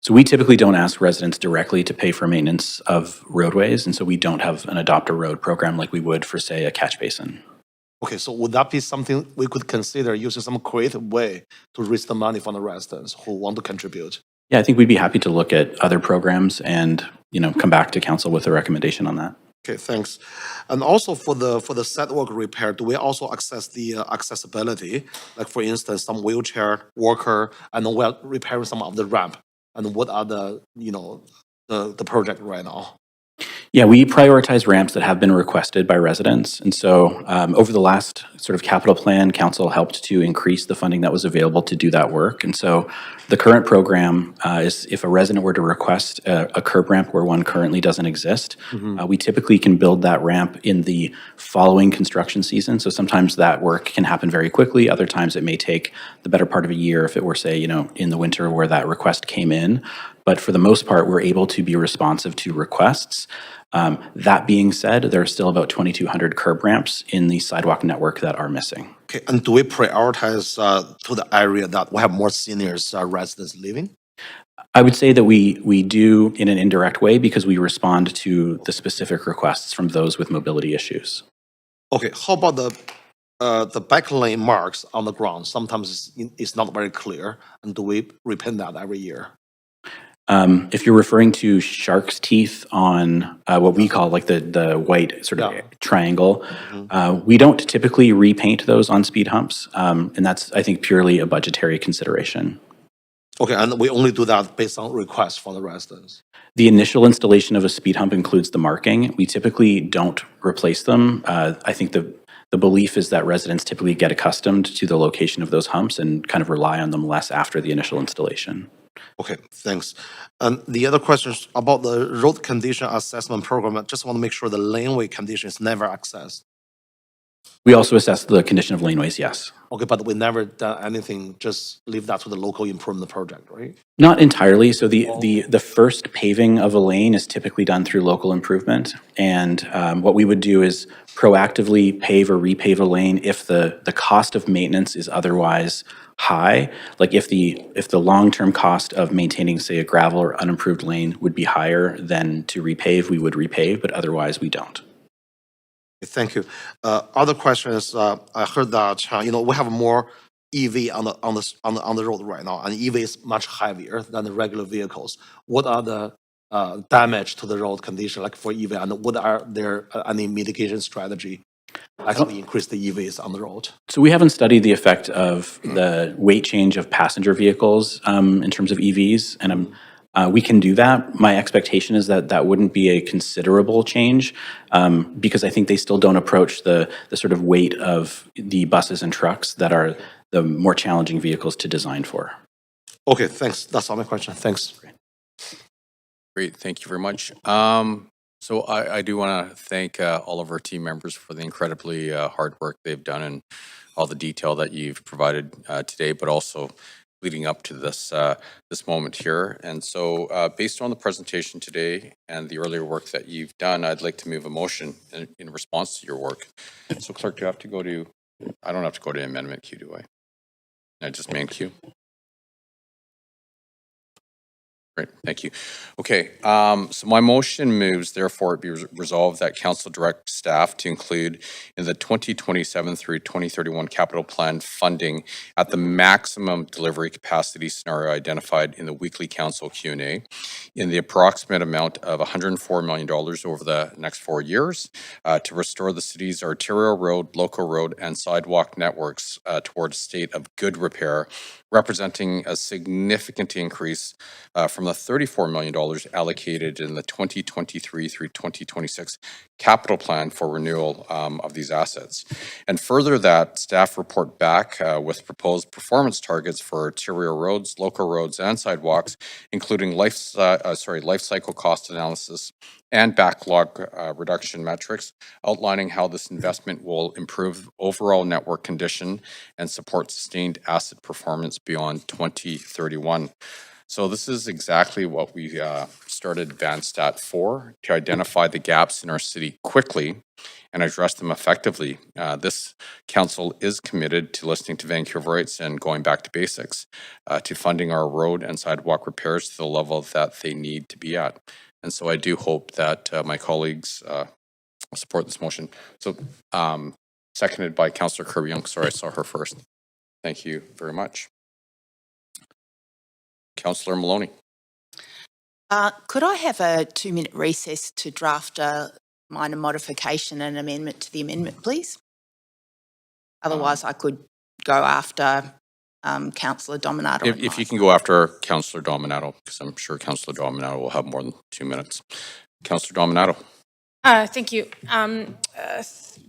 So we typically don't ask residents directly to pay for maintenance of roadways, and so we don't have an adopt a road program like we would for, say, a catch basin.
Okay, so would that be something we could consider using some creative way to raise the money from the residents who want to contribute?
Yeah, I think we'd be happy to look at other programs and, come back to council with a recommendation on that.
Okay, thanks. And also for the sidewalk repair, do we also access the accessibility? Like for instance, some wheelchair worker, and we're repairing some of the ramp. And what are the project right now?
Yeah, we prioritize ramps that have been requested by residents. And so over the last sort of capital plan, council helped to increase the funding that was available to do that work. And so the current program is if a resident were to request a curb ramp where one currently doesn't exist, we typically can build that ramp in the following construction season. So sometimes that work can happen very quickly. Other times it may take the better part of a year if it were, say, in the winter where that request came in. But for the most part, we're able to be responsive to requests. That being said, there are still about 2,200 curb ramps in the sidewalk network that are missing.
Okay, and do we prioritize to the area that we have more seniors residents living?
I would say that we do in an indirect way because we respond to the specific requests from those with mobility issues.
Okay, how about the back lane marks on the ground? Sometimes it's not very clear, and do we repaint that every year?
If you're referring to shark's teeth on what we call like the white sort of triangle, we don't typically repaint those on speed humps, and that's, I think, purely a budgetary consideration.
Okay, and we only do that based on requests from the residents?
The initial installation of a speed hump includes the marking. We typically don't replace them. I think the belief is that residents typically get accustomed to the location of those humps and kind of rely on them less after the initial installation.
Okay, thanks. And the other question is about the road condition assessment program. I just want to make sure the laneway condition is never accessed.
We also assess the condition of laneways, yes.
Okay, but we never done anything, just leave that to the local improvement project, right?
Not entirely. So the first paving of a lane is typically done through local improvement. And what we would do is proactively pave or repave a lane if the cost of maintenance is otherwise high. Like if the long-term cost of maintaining, say, a gravel or unimproved lane would be higher than to repave, we would repave, but otherwise we don't.
Thank you. Other questions, I heard that, we have more EV on the road right now, and EV is much heavier than the regular vehicles. What are the damage to the road condition, like for EV, and what are there any mitigation strategy as we increase the EVs on the road?
So we haven't studied the effect of the weight change of passenger vehicles in terms of EVs, and we can do that. My expectation is that that wouldn't be a considerable change because I think they still don't approach the sort of weight of the buses and trucks that are the more challenging vehicles to design for.
Okay, thanks. That's all my question. Thanks.
Great, thank you very much. So I do want to thank all of our team members for the incredibly hard work they've done and all the detail that you've provided today, but also leading up to this this moment here. And so based on the presentation today and the earlier work that you've done, I'd like to move a motion in response to your work. So clerk, do you have to go to, I don't have to go to amendment queue, do I? I just main queue? Great, thank you. Okay, so my motion moves, therefore, it be resolved that council direct staff to include in the 2027 through 2031 capital plan funding at the maximum delivery capacity scenario identified in the weekly council Q&A in the approximate amount of $104 million over the next 4 years to restore the city's arterial road, local road, and sidewalk networks towards a state of good repair, representing a significant increase from the $34 million allocated in the 2023 through 2026 capital plan for renewal of these assets. And further, that staff report back with proposed performance targets for arterial roads, local roads, and sidewalks, including life cycle cost analysis and backlog reduction metrics, outlining how this investment will improve overall network condition and support sustained asset performance beyond 2031. So this is exactly what we started VanStat for, to identify the gaps in our city quickly and address them effectively. This council is committed to listening to Vancouverites and going back to basics, to funding our road and sidewalk repairs to the level that they need to be at. And so I do hope that my colleagues support this motion. So seconded by Councillor Kirby-Young. Sorry, I saw her first. Thank you very much. Councillor Maloney.
Could I have a 2-minute recess to draft a minor modification and amendment to the amendment, please? Otherwise, I could go after Councillor Dominato.
If you can go after Councillor Dominato, because I'm sure Councillor Dominato will have more than 2 minutes. Councillor Dominato.
Thank you.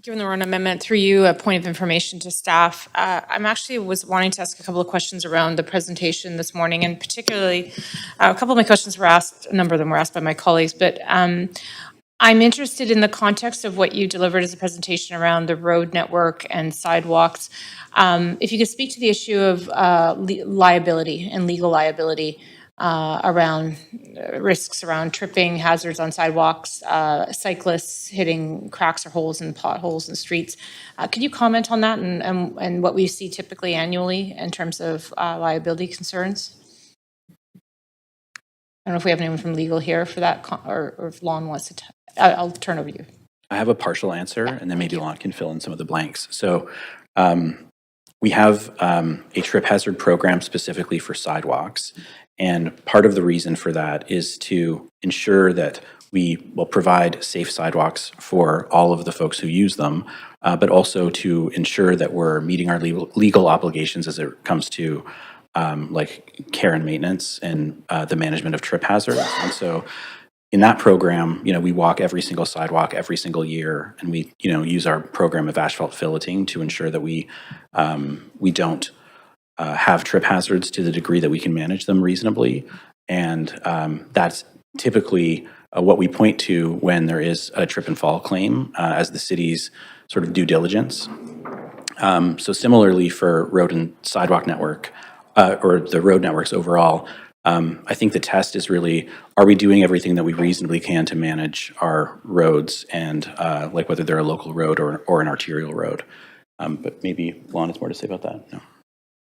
Given the Rona amendment, through you, a point of information to staff. I'm actually was wanting to ask a couple of questions around the presentation this morning, and particularly a couple of my questions were asked, a number of them were asked by my colleagues, but I'm interested in the context of what you delivered as a presentation around the road network and sidewalks. If you could speak to the issue of liability and legal liability around risks around tripping, hazards on sidewalks, cyclists hitting cracks or holes in potholes in streets. Could you comment on that and what we see typically annually in terms of liability concerns? I don't know if we have anyone from legal here for that, or if Lon wants to. I'll turn over to you.
I have a partial answer, and then maybe Lon can fill in some of the blanks. So we have a trip hazard program specifically for sidewalks. And part of the reason for that is to ensure that we will provide safe sidewalks for all of the folks who use them, but also to ensure that we're meeting our legal obligations as it comes to like care and maintenance and the management of trip hazards. And so in that program, we walk every single sidewalk every single year, and we, use our program of asphalt filleting to ensure that we don't have trip hazards to the degree that we can manage them reasonably. And that's typically what we point to when there is a trip and fall claim as the city's sort of due diligence. So similarly for road and sidewalk network, or the road networks overall, I think the test is really, are we doing everything that we reasonably can to manage our roads and like whether they're a local road or an arterial road? But maybe Lon has more to say about that. No.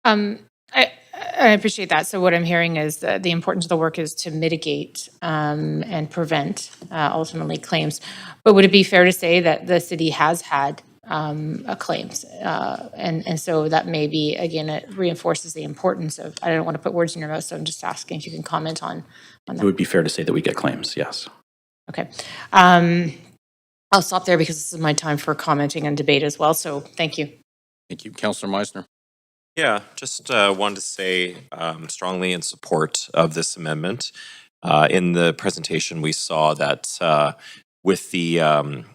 I appreciate that. So what I'm hearing is that the importance of the work is to mitigate and prevent ultimately claims. But would it be fair to say that the city has had claims. And so that may be, again, it reinforces the importance of, I don't want to put words in your mouth, so I'm just asking if you can comment on
It
that.
would be fair to say that we get claims, yes.
Okay. I'll stop there because this is my time for commenting and debate as well, so thank you.
Thank you. Councillor Meisner.
Yeah, just wanted to say strongly in support of this amendment. In the presentation, we saw that with the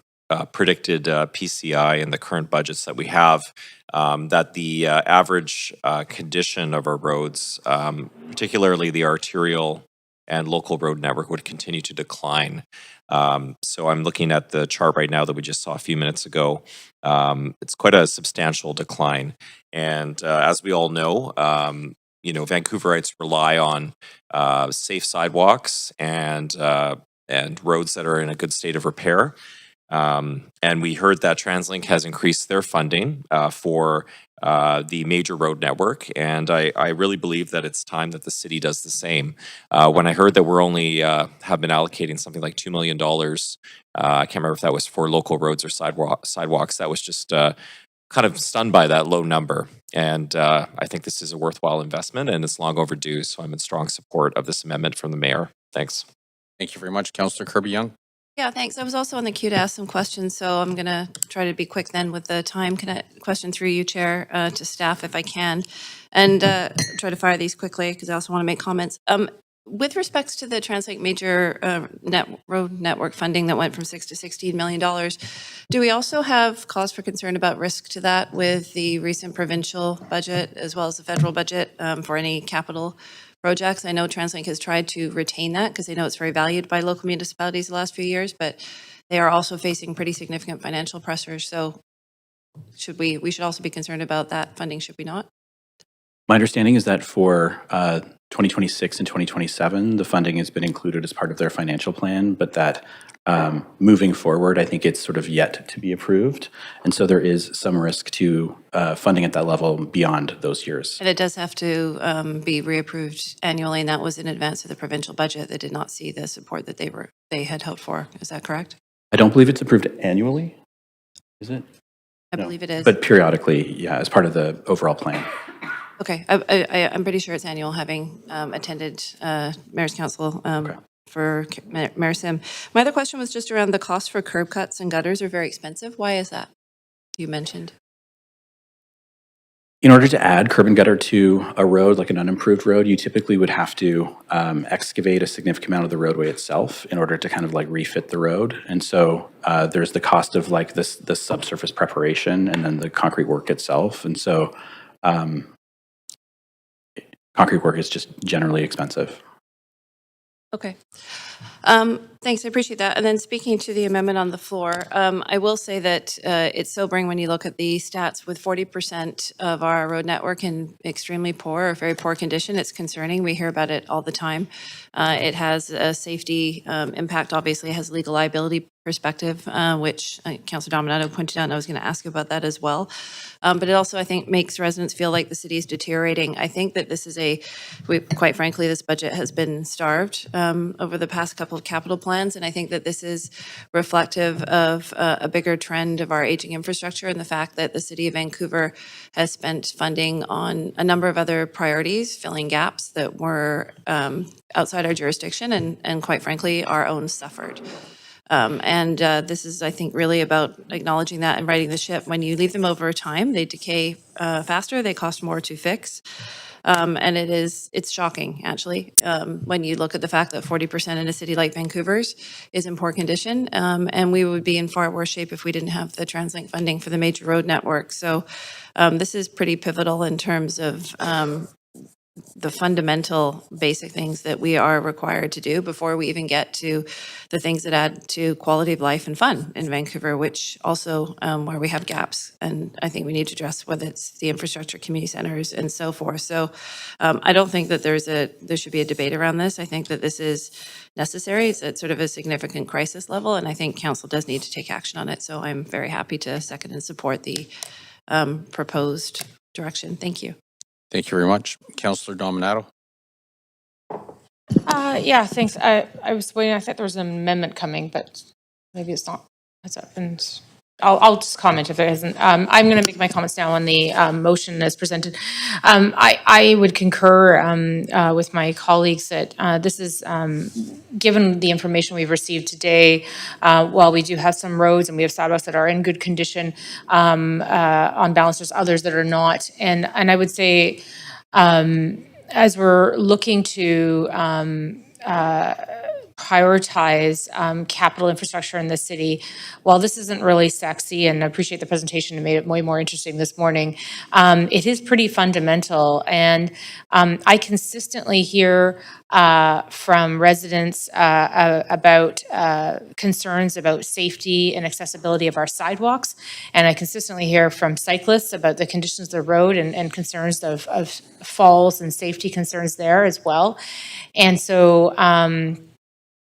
predicted PCI and the current budgets that we have, that the average condition of our roads, particularly the arterial and local road network, would continue to decline. So I'm looking at the chart right now that we just saw a few minutes ago. It's quite a substantial decline. And as we all know, Vancouverites rely on safe sidewalks and roads that are in a good state of repair. And we heard that TransLink has increased their funding for the major road network, and I really believe that it's time that the city does the same. When I heard that we're only have been allocating something like $2 million, I can't remember if that was for local roads or sidewalks. That was just kind of stunned by that low number. And I think this is a worthwhile investment, and it's long overdue. So I'm in strong support of this amendment from the mayor. Thanks.
Thank you very much. Councillor Kirby-Young.
Yeah, thanks. I was also on the queue to ask some questions, so I'm going to try to be quick then with the time. Can I question through you, Chair, to staff if I can, and try to fire these quickly because I also want to make comments. With respects to the TransLink major road network funding that went from $6 to $16 million, do we also have cause for concern about risk to that with the recent provincial budget as well as the federal budget for any capital projects? I know TransLink has tried to retain that because they know it's very valued by local municipalities the last few years, but they are also facing pretty significant financial pressures. So we should also be concerned about that funding, should we not?
My understanding is that for 2026 and 2027, the funding has been included as part of their financial plan, but that moving forward, I think it's sort of yet to be approved. And so there is some risk to funding at that level beyond those years.
And it does have to be reapproved annually, and that was in advance of the provincial budget that did not see the support that they had hoped for. Is that correct?
I don't believe it's approved annually, is it?
I
No.
believe it is.
But periodically, yeah, as part of the overall plan.
Okay, I'm pretty sure it's annual, having attended Mayor's Council for Mayor Sim. My other question was just around the cost for curb cuts and gutters are very expensive. Why is that? You mentioned.
In order to add curb and gutter to a road, like an unimproved road, you typically would have to excavate a significant amount of the roadway itself in order to kind of like refit the road. And so there's the cost of like the subsurface preparation and then the concrete work itself. And so concrete work is just generally expensive.
Okay. Thanks, I appreciate that. And then speaking to the amendment on the floor, I will say that it's sobering when you look at the stats with 40% of our road network in extremely poor or very poor condition. It's concerning. We hear about it all the time. It has a safety impact, obviously, it has legal liability perspective, which Councillor Dominato pointed out, and I was going to ask about that as well. But it also, I think, makes residents feel like the city is deteriorating. I think that this is quite frankly, this budget has been starved over the past couple of capital plans, and I think that this is reflective of a bigger trend of our aging infrastructure and the fact that the city of Vancouver has spent funding on a number of other priorities, filling gaps that were outside our jurisdiction and quite frankly, our own suffered. This is, I think, really about acknowledging that and righting the ship. When you leave them over time, they decay faster, they cost more to fix. And it's shocking, actually, when you look at the fact that 40% in a city like Vancouver's is in poor condition. And we would be in far worse shape if we didn't have the TransLink funding for the major road network. So this is pretty pivotal in terms of the fundamental basic things that we are required to do before we even get to the things that add to quality of life and fun in Vancouver, which also where we have gaps. And I think we need to address whether it's the infrastructure, community centers, and so forth. So I don't think that there should be a debate around this. I think that this is necessary. It's at sort of a significant crisis level, and I think council does need to take action on it. So I'm very happy to second and support the proposed direction. Thank you.
Thank you very much. Councillor Dominato.
Yeah, thanks. I was waiting. I thought there was an amendment coming, but maybe it's not. Has that been I'll just comment if there isn't. I'm going to make my comments now on the motion as presented. I would concur with my colleagues that this is, given the information we've received today, while we do have some roads and we have sidewalks that are in good condition, on balance, there's others that are not. And I would say, as we're looking to prioritize capital infrastructure in the city. While this isn't really sexy, and I appreciate the presentation and made it way more interesting this morning, it is pretty fundamental. And I consistently hear from residents about concerns about safety and accessibility of our sidewalks. And I consistently hear from cyclists about the conditions of the road and concerns of falls and safety concerns there as well. And so,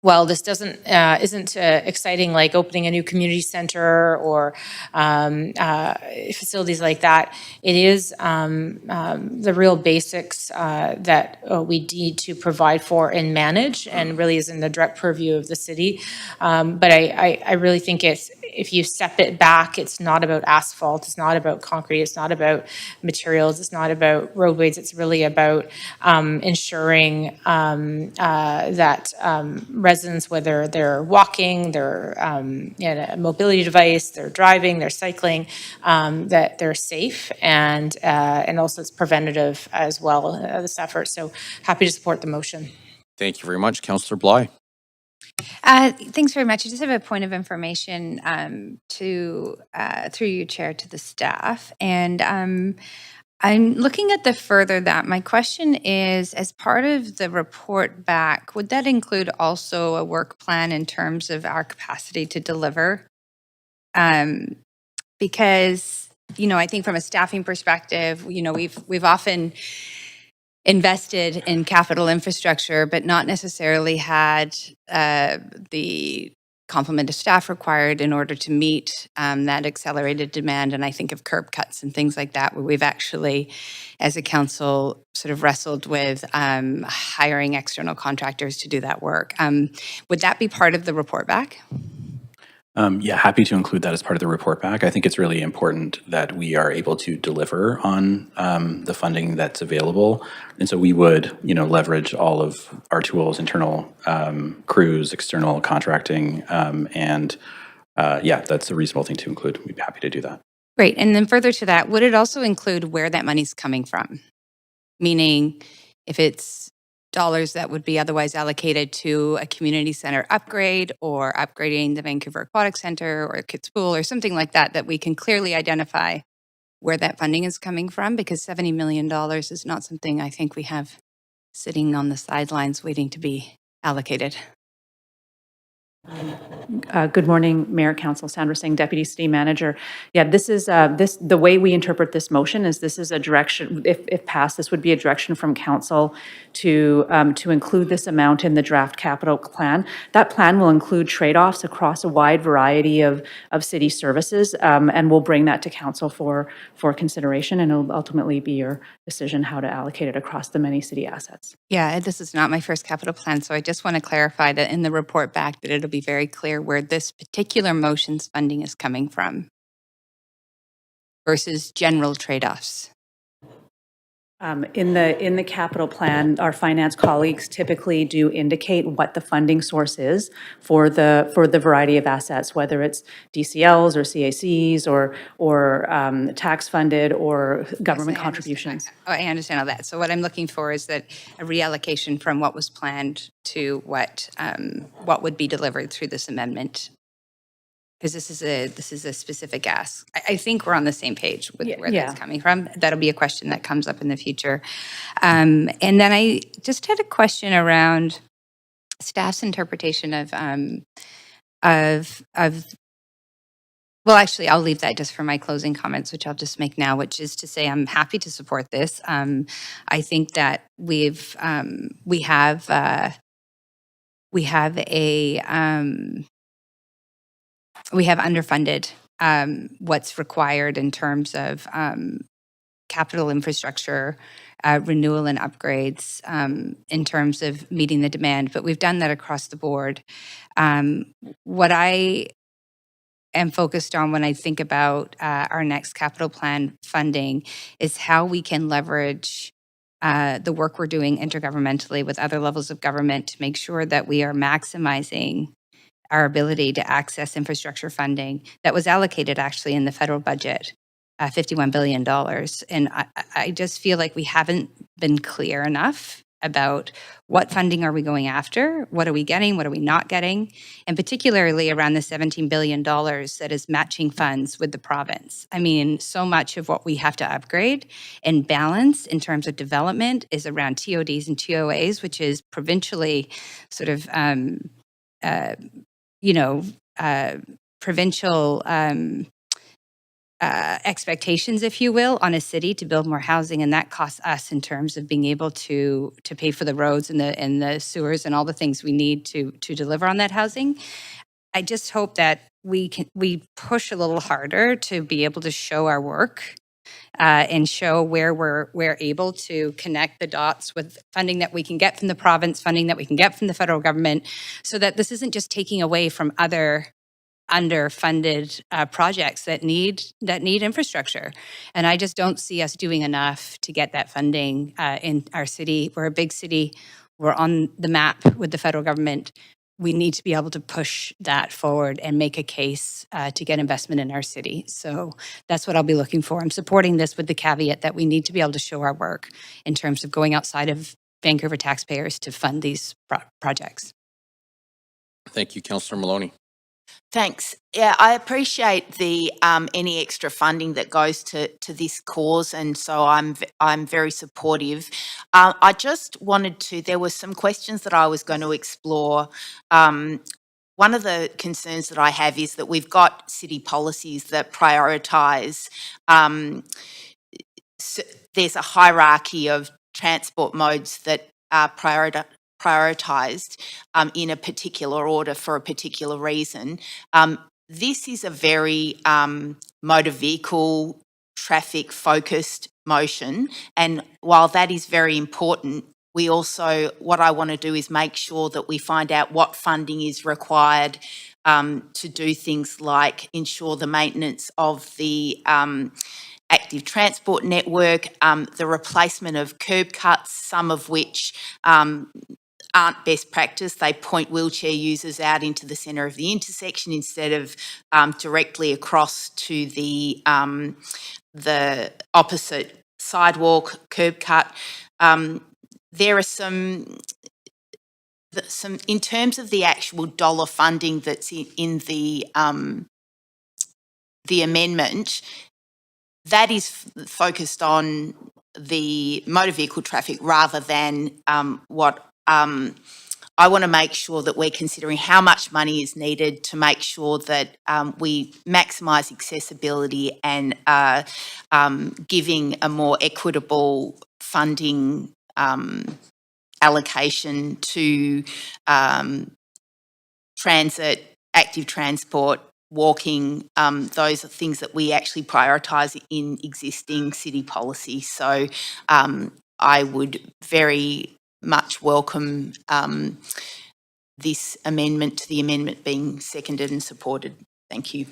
while this isn't exciting like opening a new community center or facilities like that, it is the real basics that we need to provide for and manage, and really is in the direct purview of the city. But I really think if you step it back, it's not about asphalt, it's not about concrete, it's not about materials, it's not about roadways, it's really about ensuring that residents, whether they're walking, they're in a mobility device, they're driving, they're cycling, that they're safe, and also it's preventative as well, this effort. So happy to support the motion.
Thank you very much. Councillor Bly.
Thanks very much. I just have a point of information through you, Chair, to the staff. And I'm looking at the further that. My question is, as part of the report back, would that include also a work plan in terms of our capacity to deliver? Because, I think from a staffing perspective, we've often invested in capital infrastructure, but not necessarily had the complement of staff required in order to meet that accelerated demand. And I think of curb cuts and things like that, where we've actually, as a council, sort of wrestled with hiring external contractors to do that work. Would that be part of the report back?
Yeah, happy to include that as part of the report back. I think it's really important that we are able to deliver on the funding that's available. And so we would, leverage all of our tools, internal crews, external contracting, and that's a reasonable thing to include. We'd be happy to do that.
Great. And then further to that, would it also include where that money's coming from? Meaning, if it's dollars that would be otherwise allocated to a community center upgrade or upgrading the Vancouver Aquatic Center or a kids pool or something like that, that we can clearly identify where that funding is coming from, because $70 million is not something I think we have sitting on the sidelines waiting to be allocated.
Good morning, Mayor, Council. Sandra Singh, Deputy City Manager. Yeah, this is the way we interpret this motion is this is a direction. If passed, this would be a direction from Council to include this amount in the draft capital plan. That plan will include trade-offs across a wide variety of city services, and we'll bring that to Council for consideration, and it'll ultimately be your decision how to allocate it across the many city assets.
Yeah, this is not my first capital plan, so I just want to clarify that in the report back that it'll be very clear where this particular motion's funding is coming from versus general trade-offs.
In the capital plan, our finance colleagues typically do indicate what the funding source is for the variety of assets, whether it's DCLs or CACs or tax funded or government contributions.
I understand all that. So what I'm looking for is that a reallocation from what was planned to what would be delivered through this amendment. Because this is a specific ask. I think we're on the same page with where that's coming from. That'll be a question that comes up in the future. And then I just had a question around staff's interpretation of well, actually, I'll leave that just for my closing comments, which I'll just make now, which is to say I'm happy to support this. I think that we have underfunded what's required in terms of capital infrastructure, renewal and upgrades in terms of meeting the demand, but we've done that across the board. What I am focused on when I think about our next capital plan funding is how we can leverage the work we're doing intergovernmentally with other levels of government to make sure that we are maximizing our ability to access infrastructure funding that was allocated actually in the federal budget, $51 billion. And I just feel like we haven't been clear enough about what funding are we going after, what are we getting, what are we not getting, and particularly around the $17 billion that is matching funds with the province. I mean, so much of what we have to upgrade and balance in terms of development is around TODs and TOAs, which is provincially sort of, provincial expectations, if you will, on a city to build more housing, and that costs us in terms of being able to pay for the roads and the sewers and all the things we need to deliver on that housing. I just hope that we push a little harder to be able to show our work and show where we're able to connect the dots with funding that we can get from the province, funding that we can get from the federal government, so that this isn't just taking away from other underfunded projects that need infrastructure. And I just don't see us doing enough to get that funding in our city. We're a big city. We're on the map with the federal government. We need to be able to push that forward and make a case to get investment in our city. So that's what I'll be looking for. I'm supporting this with the caveat that we need to be able to show our work in terms of going outside of Vancouver taxpayers to fund these projects.
Thank you, Councillor Maloney.
Thanks. Yeah, I appreciate the any extra funding that goes to this cause, and so I'm very supportive. I just wanted to. There were some questions that I was going to explore. One of the concerns that I have is that we've got city policies that prioritise. There's a hierarchy of transport modes that are prioritised in a particular order for a particular reason. This is a very motor vehicle traffic focused motion, and while that is very important, we also, what I want to do is make sure that we find out what funding is required to do things like ensure the maintenance of the active transport network, the replacement of curb cuts, some of which aren't best practice. They point wheelchair users out into the centre of the intersection instead of directly across to the opposite sidewalk, curb cut. There are some in terms of the actual dollar funding that's in the amendment, that is focused on the motor vehicle traffic rather than what I want to make sure that we're considering how much money is needed to make sure that we maximise accessibility and giving a more equitable funding allocation to transit, active transport, walking, those are things that we actually prioritise in existing city policy. So I would very much welcome this amendment to the amendment being seconded and supported. Thank you.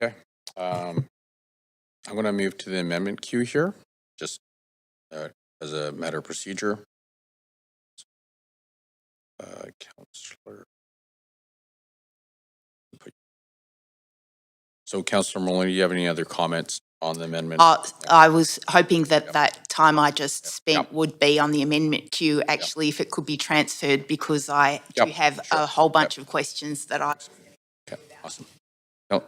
Okay. I'm going to move to the amendment queue here, just as a matter of procedure. Councillor. So, Councillor Maloney, do you have any other comments on the amendment?
I was hoping that that time I just spent would be on the amendment queue, actually, if it could be transferred, because I do have a whole bunch of questions that I...
Okay, awesome. No,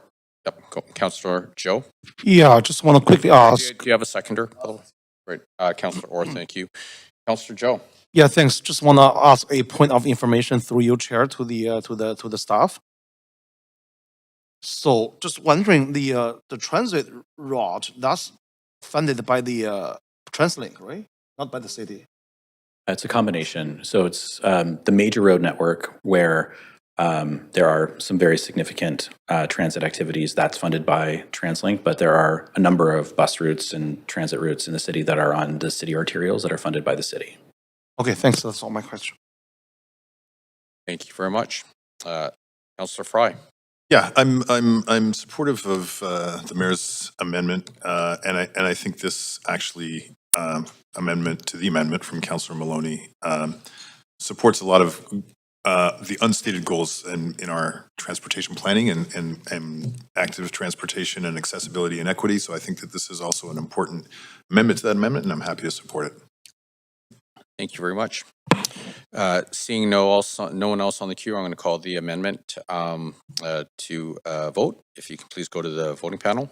Councillor Joe?
Yeah, I just want to quickly ask.
Do you have a seconder? Right, Councillor Orr, thank you. Councillor Joe?
Yeah, thanks. Just want to ask a point of information through your chair to the staff. So, just wondering, the transit route that's funded by the TransLink, right? Not by the city.
It's a combination. So it's the major road network where there are some very significant transit activities that's funded by TransLink, but there are a number of bus routes and transit routes in the city that are on the city arterials that are funded by the city.
Okay, thanks. That's all my question.
Thank you very much. Councillor Fry.
Yeah, I'm supportive of the mayor's amendment, and I think this actually amendment to the amendment from Councillor Maloney supports a lot of the unstated goals in our transportation planning and active transportation and accessibility and equity. So I think that this is also an important amendment to that amendment, and I'm happy to support it.
Thank you very much. Seeing no one else on the queue, I'm going to call the amendment to vote. If you can please go to the voting panel.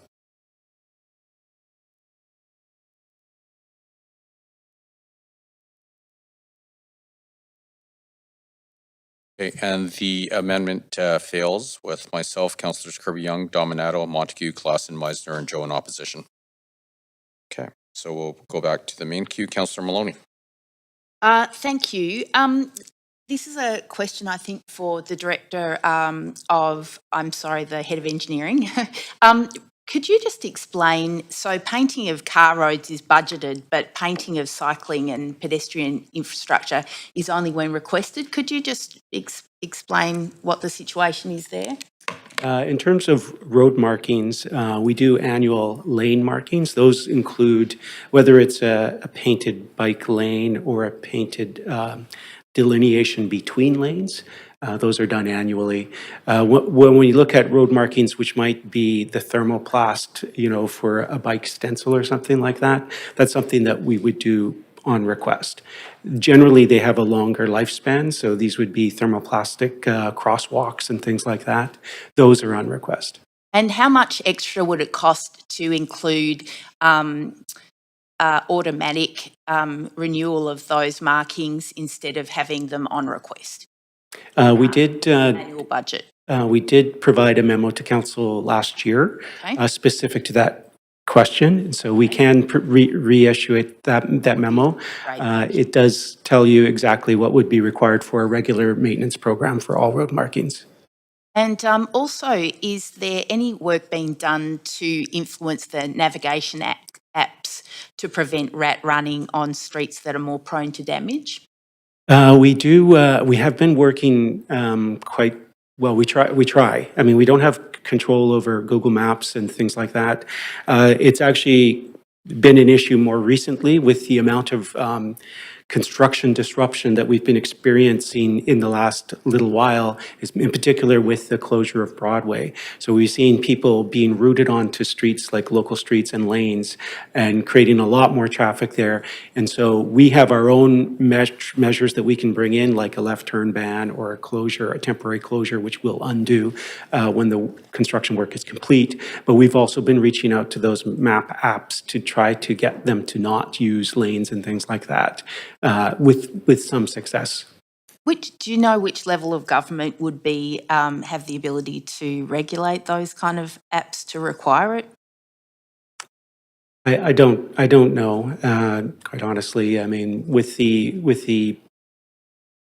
Okay, and the amendment fails with myself, Councillors Kirby-Young, Dominato, Montague, Clausen, Meisner, and Joe in opposition. Okay, so we'll go back to the main queue. Councillor Maloney.
Thank you. This is a question, I think, for the director the head of engineering. Could you just explain, so painting of car roads is budgeted, but painting of cycling and pedestrian infrastructure is only when requested. Could you just explain what the situation is there?
In terms of road markings, we do annual lane markings. Those include whether it's a painted bike lane or a painted delineation between lanes. Those are done annually. When we look at road markings, which might be the thermoplast, for a bike stencil or something like that, that's something that we would do on request. Generally, they have a longer lifespan, so these would be thermoplastic crosswalks and things like that. Those are on request.
And how much extra would it cost to include automatic renewal of those markings instead of having them on request?
We did
Annual budget.
We did provide a memo to council last year
Okay.
specific to that question, and so we can reissue it, that memo.
Right.
It does tell you exactly what would be required for a regular maintenance program for all road markings.
And also, is there any work being done to influence the navigation apps to prevent rat running on streets that are more prone to damage?
We do. We have been working quite well. We try. I mean, we don't have control over Google Maps and things like that. It's actually been an issue more recently with the amount of construction disruption that we've been experiencing in the last little while, is in particular with the closure of Broadway. So we've seen people being routed onto streets like local streets and lanes and creating a lot more traffic there. And so we have our own measures that we can bring in, like a left turn ban or a closure, a temporary closure, which will undo when the construction work is complete. But we've also been reaching out to those map apps to try to get them to not use lanes and things like that. With some success.
Do you know which level of government would be have the ability to regulate those kind of apps to require it?
I don't know, quite honestly. I mean, with the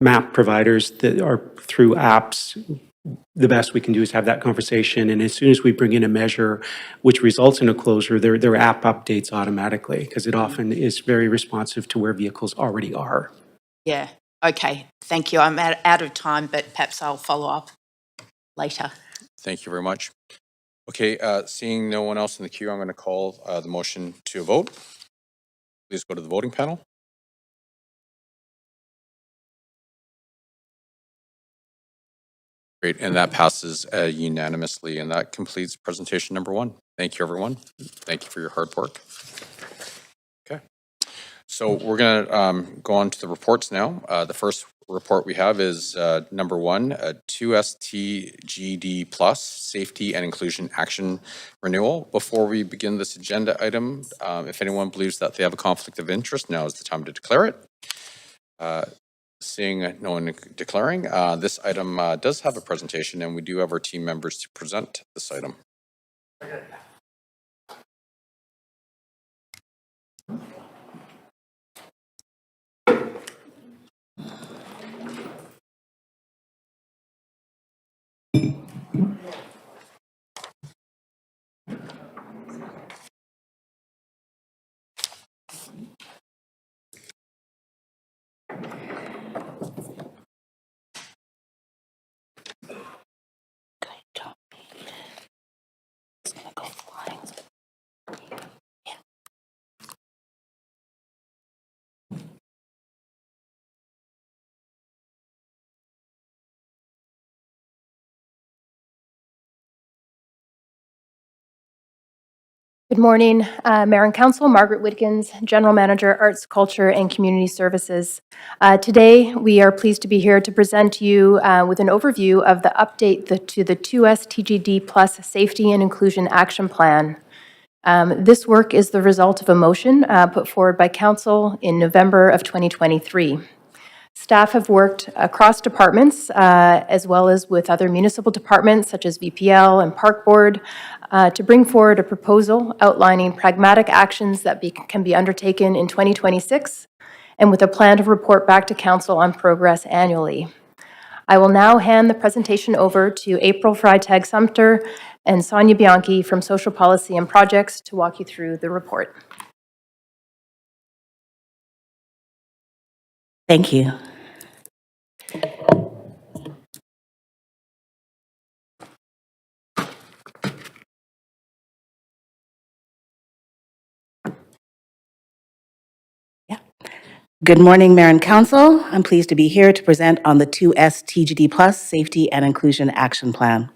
map providers that are through apps, the best we can do is have that conversation. And as soon as we bring in a measure which results in a closure, their app updates automatically because it often is very responsive to where vehicles already are.
Yeah. Okay. Thank you. I'm out of time, but perhaps I'll follow up later.
Thank you very much. Okay, seeing no one else in the queue, I'm going to call the motion to a vote. Please go to the voting panel. Great, and that passes unanimously, and that completes presentation number 1. Thank you, everyone. Thank you for your hard work. Okay, so we're going to go on to the reports now. The first report we have is number 1, 2STGD Plus Safety and Inclusion Action Renewal. Before we begin this agenda item, if anyone believes that they have a conflict of interest, now is the time to declare it. Seeing no one declaring, this item does have a presentation, and we do have our team members to present this item.
Good morning, Mayor and Council. Margaret Whitkins, General Manager, Arts, Culture, and Community Services. Today, we are pleased to be here to present to you with an overview of the update to the 2S TGD Plus Safety and Inclusion Action Plan. This work is the result of a motion put forward by Council in November of 2023. Staff have worked across departments as well as with other municipal departments such as VPL and Park Board to bring forward a proposal outlining pragmatic actions that can be undertaken in 2026 and with a plan to report back to Council on progress annually. I will now hand the presentation over to April Freitag Sumter and Sonia Bianchi from Social Policy and Projects to walk you through the report.
Thank you. Good morning, Mayor and Council. I'm pleased to be here to present on the 2S TGD Plus Safety and Inclusion Action Plan.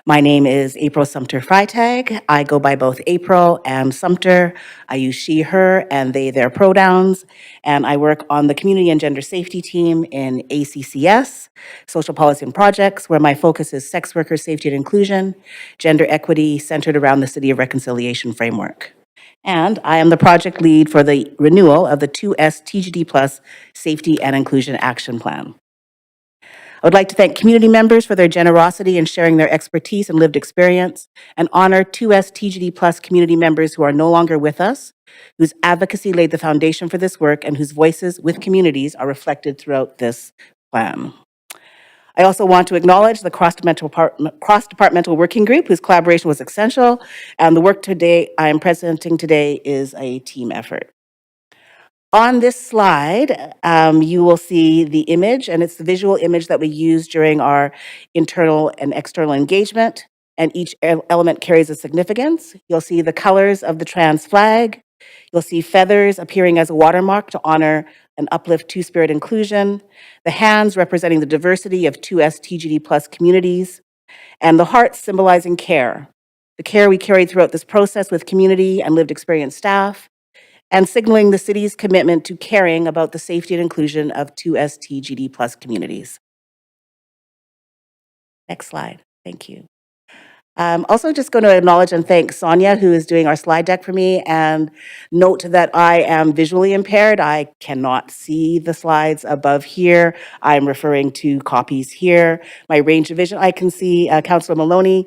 My name is April Sumter Freitag. I go by both April and Sumter. I use she, her, and they, their pronouns. And I work on the Community and Gender Safety team in ACCS, Social Policy and Projects, where my focus is sex worker safety and inclusion, gender equity centered around the City of Reconciliation framework. And I am the project lead for the renewal of the 2S TGD Plus Safety and Inclusion Action Plan. I would like to thank community members for their generosity in sharing their expertise and lived experience, and honor 2S TGD Plus community members who are no longer with us, whose advocacy laid the foundation for this work, and whose voices with communities are reflected throughout this plan. I also want to acknowledge the cross-departmental working group whose collaboration was essential, and the work today I am presenting today is a team effort. On this slide, you will see the image, and it's the visual image that we use during our internal and external engagement, and each element carries a significance. You'll see the colors of the trans flag. You'll see feathers appearing as a watermark to honor and uplift Two-Spirit inclusion, the hands representing the diversity of 2S TGD Plus communities, and the hearts symbolizing care, the care we carried throughout this process with community and lived experience staff, and signaling the city's commitment to caring about the safety and inclusion of 2S TGD Plus communities. Next slide, thank you. I'm also just going to acknowledge and thank Sonia, who is doing our slide deck for me, and note that I am visually impaired. I cannot see the slides above here. I'm referring to copies here. My range of vision, I can see Councillor Maloney,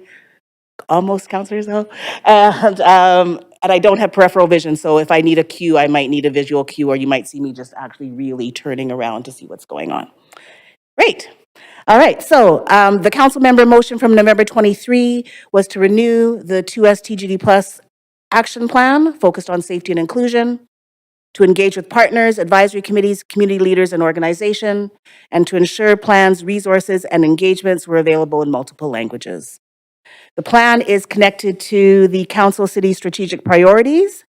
almost Councillor Zoe, and I don't have peripheral vision, so if I need a cue, I might need a visual cue, or you might see me just actually really turning around to see what's going on. Great. All right, so the council member motion from November 23 was to renew the 2S TGD Plus action plan focused on safety and inclusion, to engage with partners, advisory committees, community leaders, and organization, and to ensure plans, resources, and engagements were available in multiple languages. The plan is connected to the Council City strategic priorities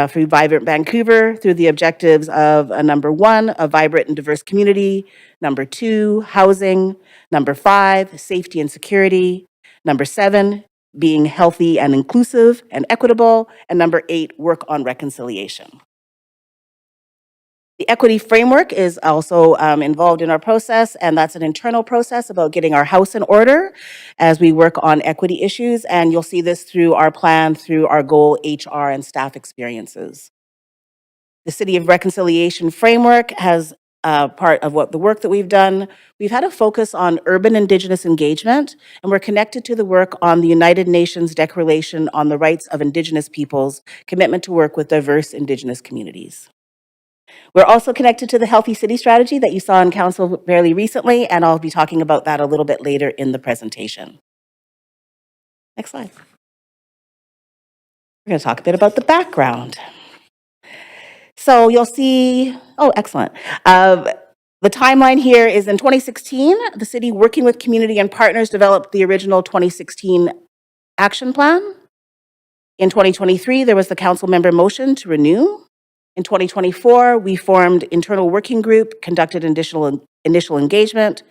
through Vibrant Vancouver, through the objectives of number 1, a vibrant and diverse community, number 2, housing, number 5, safety and security, number 7, being healthy and inclusive and equitable, and number 8, work on reconciliation. The equity framework is also involved in our process, and that's an internal process about getting our house in order as we work on equity issues, and you'll see this through our plan, through our goal, HR, and staff experiences. The City of Reconciliation framework has part of what the work that we've done. We've had a focus on urban Indigenous engagement, and we're connected to the work on the United Nations Declaration on the Rights of Indigenous Peoples, commitment to work with diverse Indigenous communities. We're also connected to the Healthy City Strategy that you saw in Council fairly recently, and I'll be talking about that a little bit later in the presentation. Next slide. We're going to talk a bit about the background. So you'll see, oh, excellent. The timeline here is in 2016, the city working with community and partners developed the original 2016 action plan. In 2023, there was the council member motion to renew. In 2024, we formed internal working group, conducted initial engagement.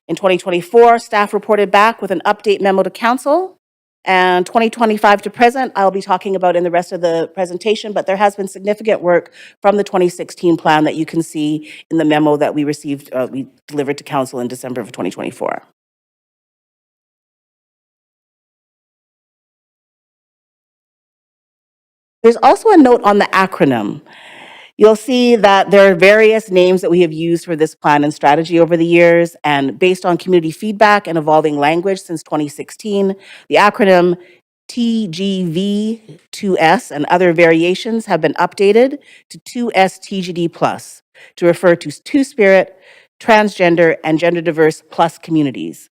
In 2024, staff reported back with an update memo to council. And 2025 to present, I'll be talking about in the rest of the presentation, but there has been significant work from the 2016 plan that you can see in the memo that we received, we delivered to council in December of 2024. There's also a note on the acronym. You'll see that there are various names that we have used for this plan and strategy over the years, and based on community feedback and evolving language since 2016, the acronym TGV2S and other variations have been updated to 2STGD+ to refer to Two-Spirit, transgender, and gender diverse plus communities.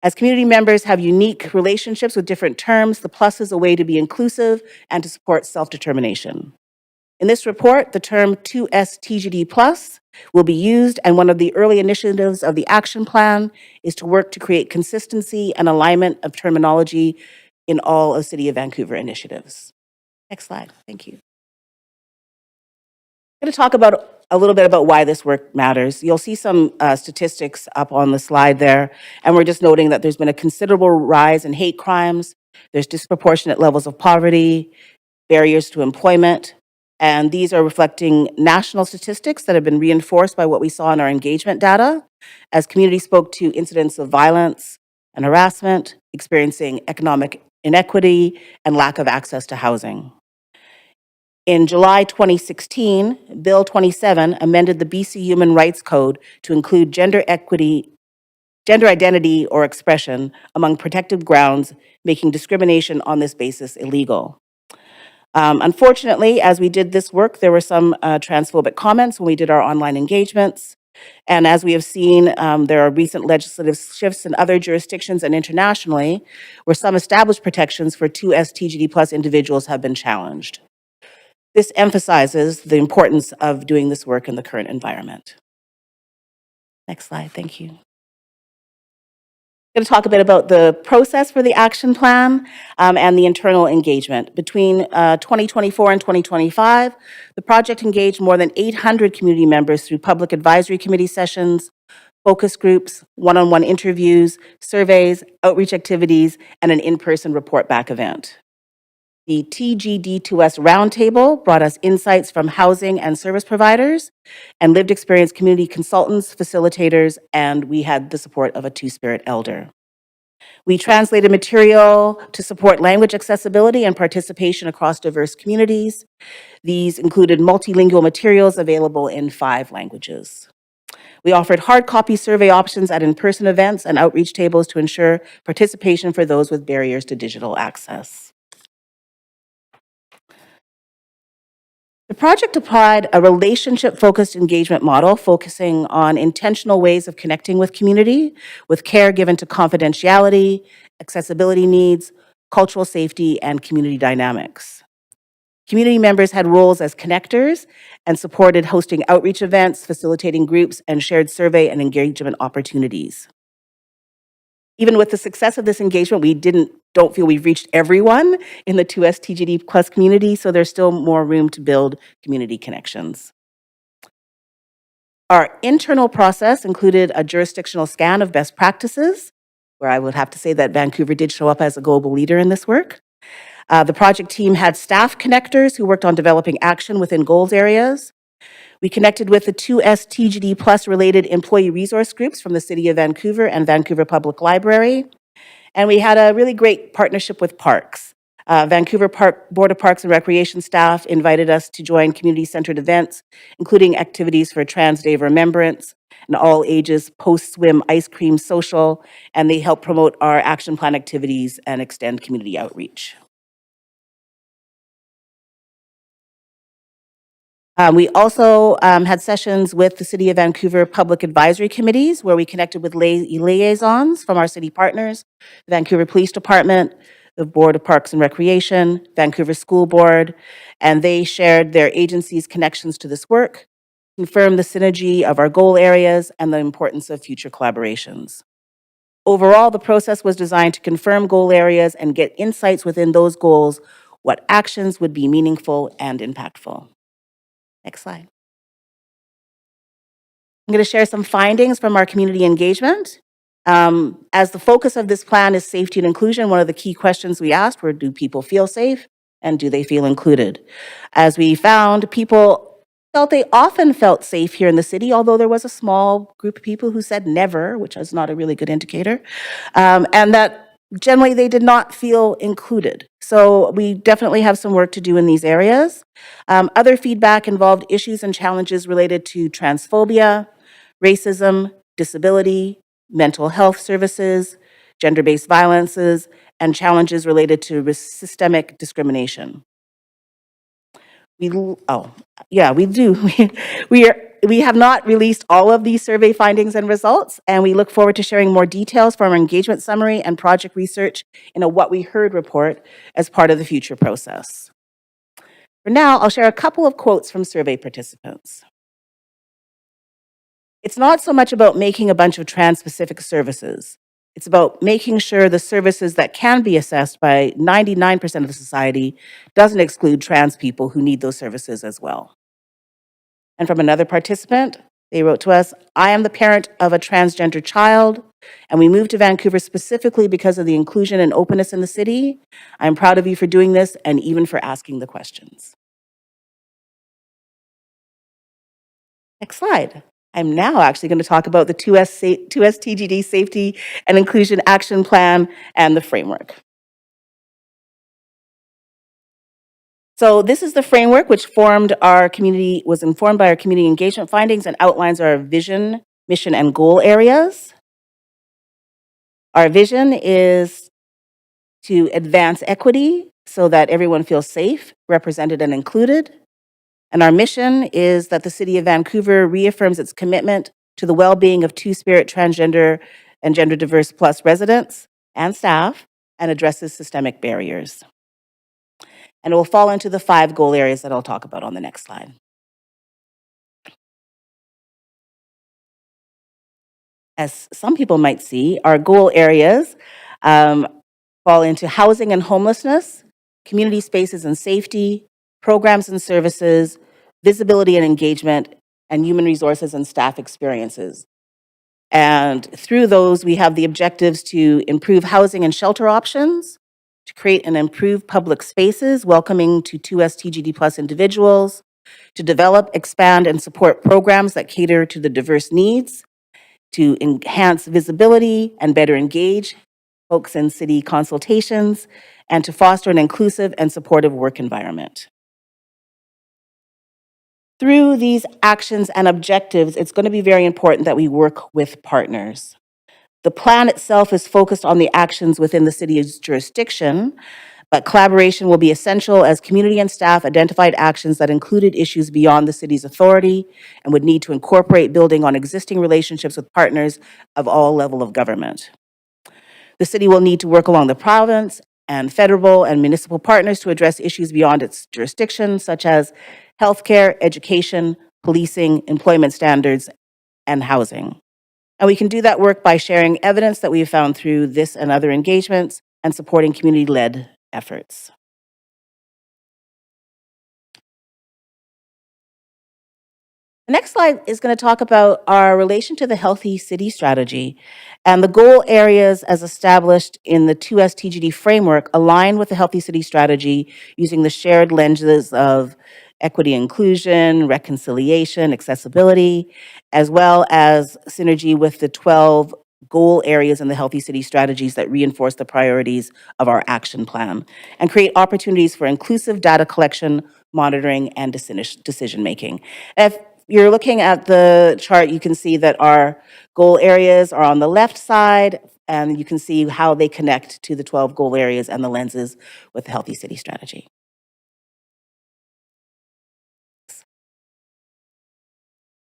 As community members have unique relationships with different terms, the plus is a way to be inclusive and to support self-determination. In this report, the term 2STGD+ will be used, and one of the early initiatives of the action plan is to work to create consistency and alignment of terminology in all of City of Vancouver initiatives. Next slide, thank you. I'm going to talk about a little bit about why this work matters. You'll see some statistics up on the slide there, and we're just noting that there's been a considerable rise in hate crimes, there's disproportionate levels of poverty, barriers to employment, and these are reflecting national statistics that have been reinforced by what we saw in our engagement data as communities spoke to incidents of violence and harassment, experiencing economic inequity, and lack of access to housing. In July 2016, Bill 27 amended the BC Human Rights Code to include gender equity, gender identity or expression among protected grounds, making discrimination on this basis illegal. Unfortunately, as we did this work, there were some transphobic comments when we did our online engagements. And as we have seen, there are recent legislative shifts in other jurisdictions and internationally, where some established protections for 2STGD+ individuals have been challenged. This emphasizes the importance of doing this work in the current environment. Next slide, thank you. I'm going to talk a bit about the process for the action plan and the internal engagement. Between 2024 and 2025, the project engaged more than 800 community members through public advisory committee sessions, focus groups, one-on-one interviews, surveys, outreach activities, and an in-person report back event. The TGD2S Roundtable brought us insights from housing and service providers and lived experience community consultants, facilitators, and we had the support of a Two-Spirit elder. We translated material to support language accessibility and participation across diverse communities. These included multilingual materials available in 5 languages. We offered hard copy survey options at in-person events and outreach tables to ensure participation for those with barriers to digital access. The project applied a relationship-focused engagement model focusing on intentional ways of connecting with community, with care given to confidentiality, accessibility needs, cultural safety, and community dynamics. Community members had roles as connectors and supported hosting outreach events, facilitating groups, and shared survey and engagement opportunities. Even with the success of this engagement, we don't feel we've reached everyone in the 2STGD+ community, so there's still more room to build community connections. Our internal process included a jurisdictional scan of best practices, where I would have to say that Vancouver did show up as a global leader in this work. The project team had staff connectors who worked on developing action within goals areas. We connected with the 2STGD+ related employee resource groups from the City of Vancouver and Vancouver Public Library. And we had a really great partnership with parks. Vancouver Board of Parks and Recreation staff invited us to join community-centered events, including activities for Trans Day of Remembrance, an all-ages post-swim ice cream social, and they helped promote our action plan activities and extend community outreach. We also had sessions with the City of Vancouver Public Advisory Committees, where we connected with liaisons from our city partners, the Vancouver Police Department, the Board of Parks and Recreation, Vancouver School Board, and they shared their agencies' connections to this work, confirmed the synergy of our goal areas, and the importance of future collaborations. Overall, the process was designed to confirm goal areas and get insights within those goals, what actions would be meaningful and impactful. Next slide. I'm going to share some findings from our community engagement. As the focus of this plan is safety and inclusion, one of the key questions we asked were, do people feel safe and do they feel included? As we found, people felt they often felt safe here in the city, although there was a small group of people who said never, which is not a really good indicator, and that generally they did not feel included. So we definitely have some work to do in these areas. Other feedback involved issues and challenges related to transphobia, racism, disability, mental health services, gender-based violences, and challenges related to systemic discrimination. We do. We have not released all of these survey findings and results, and we look forward to sharing more details from our engagement summary and project research in a What We Heard report as part of the future process. For now, I'll share a couple of quotes from survey participants. It's not so much about making a bunch of trans-specific services. It's about making sure the services that can be assessed by 99% of the society doesn't exclude trans people who need those services as well. And from another participant, they wrote to us, I am the parent of a transgender child, and we moved to Vancouver specifically because of the inclusion and openness in the city. I'm proud of you for doing this and even for asking the questions. Next slide. I'm now actually going to talk about the 2S TGD Safety and Inclusion Action Plan and the framework. So this is the framework which was informed by our community engagement findings and outlines our vision, mission, and goal areas. Our vision is to advance equity so that everyone feels safe, represented, and included. And our mission is that the City of Vancouver reaffirms its commitment to the well-being of Two-Spirit, transgender, and gender diverse plus residents and staff, and addresses systemic barriers. And it will fall into the 5 goal areas that I'll talk about on the next slide. As some people might see, our goal areas fall into housing and homelessness, community spaces and safety, programs and services, visibility and engagement, and human resources and staff experiences. And through those, we have the objectives to improve housing and shelter options, to create and improve public spaces welcoming to 2S TGD plus individuals, to develop, expand, and support programs that cater to the diverse needs, to enhance visibility and better engage folks in city consultations, and to foster an inclusive and supportive work environment. Through these actions and objectives, it's going to be very important that we work with partners. The plan itself is focused on the actions within the city's jurisdiction, but collaboration will be essential as community and staff identified actions that included issues beyond the city's authority and would need to incorporate building on existing relationships with partners of all levels of government. The city will need to work along the province and federal and municipal partners to address issues beyond its jurisdiction, such as healthcare, education, policing, employment standards, and housing. And we can do that work by sharing evidence that we've found through this and other engagements and supporting community-led efforts. The next slide is going to talk about our relation to the Healthy City Strategy. And the goal areas as established in the 2S TGD framework align with the Healthy City Strategy using the shared lenses of equity, inclusion, reconciliation, accessibility, as well as synergy with the 12 goal areas in the Healthy City Strategies that reinforce the priorities of our action plan and create opportunities for inclusive data collection, monitoring, and decision-making. If you're looking at the chart, you can see that our goal areas are on the left side, and you can see how they connect to the 12 goal areas and the lenses with the Healthy City Strategy.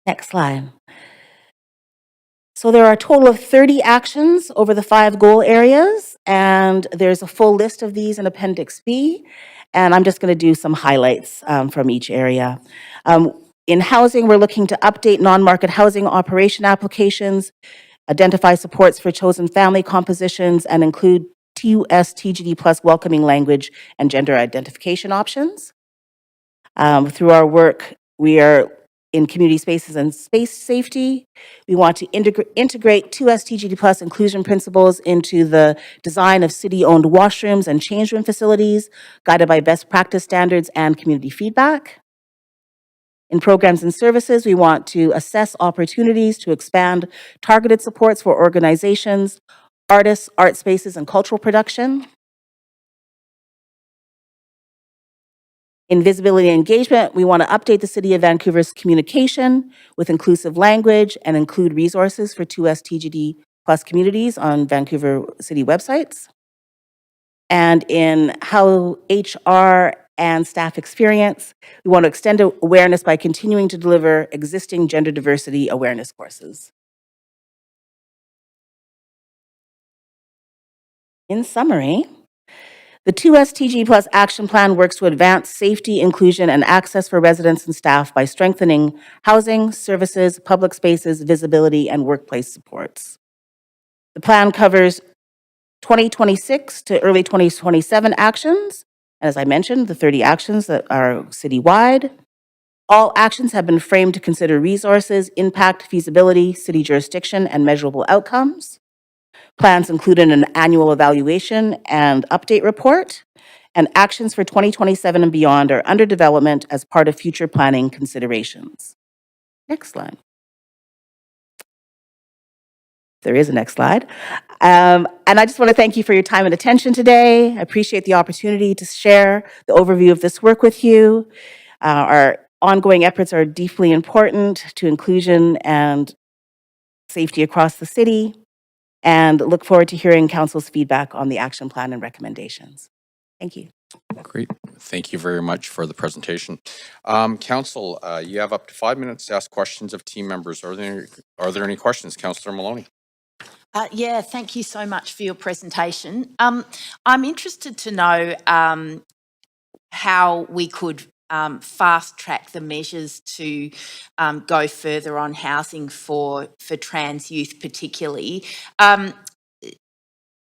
Next slide. So there are a total of 30 actions over the 5 goal areas, and there's a full list of these in Appendix B, and I'm just going to do some highlights from each area. In housing, we're looking to update non-market housing operation applications, identify supports for chosen family compositions, and include 2S TGD plus welcoming language and gender identification options. Through our work, we are in community spaces and space safety. We want to integrate 2STGD Plus inclusion principles into the design of city-owned washrooms and change room facilities, guided by best practice standards and community feedback. In programs and services, we want to assess opportunities to expand targeted supports for organizations, artists, art spaces, and cultural production. In visibility and engagement, we want to update the City of Vancouver's communication with inclusive language and include resources for 2STGD Plus communities on Vancouver City websites. And in how HR and staff experience, we want to extend awareness by continuing to deliver existing gender diversity awareness courses. In summary, the 2STG Plus Action Plan works to advance safety, inclusion, and access for residents and staff by strengthening housing, services, public spaces, visibility, and workplace supports. The plan covers 2026 to early 2027 actions, and as I mentioned, the 30 actions that are citywide. All actions have been framed to consider resources, impact, feasibility, city jurisdiction, and measurable outcomes. Plans included an annual evaluation and update report, and actions for 2027 and beyond are under development as part of future planning considerations. Next slide. There is a next slide. And I just want to thank you for your time and attention today. I appreciate the opportunity to share the overview of this work with you. Our ongoing efforts are deeply important to inclusion and safety across the city, and look forward to hearing Council's feedback on the action plan and recommendations. Thank you.
Great. Thank you very much for the presentation. Council, you have up to 5 minutes to ask questions of team members. Are there any questions? Councillor Maloney.
Yeah, thank you so much for your presentation. I'm interested to know how we could fast track the measures to go further on housing for trans youth particularly.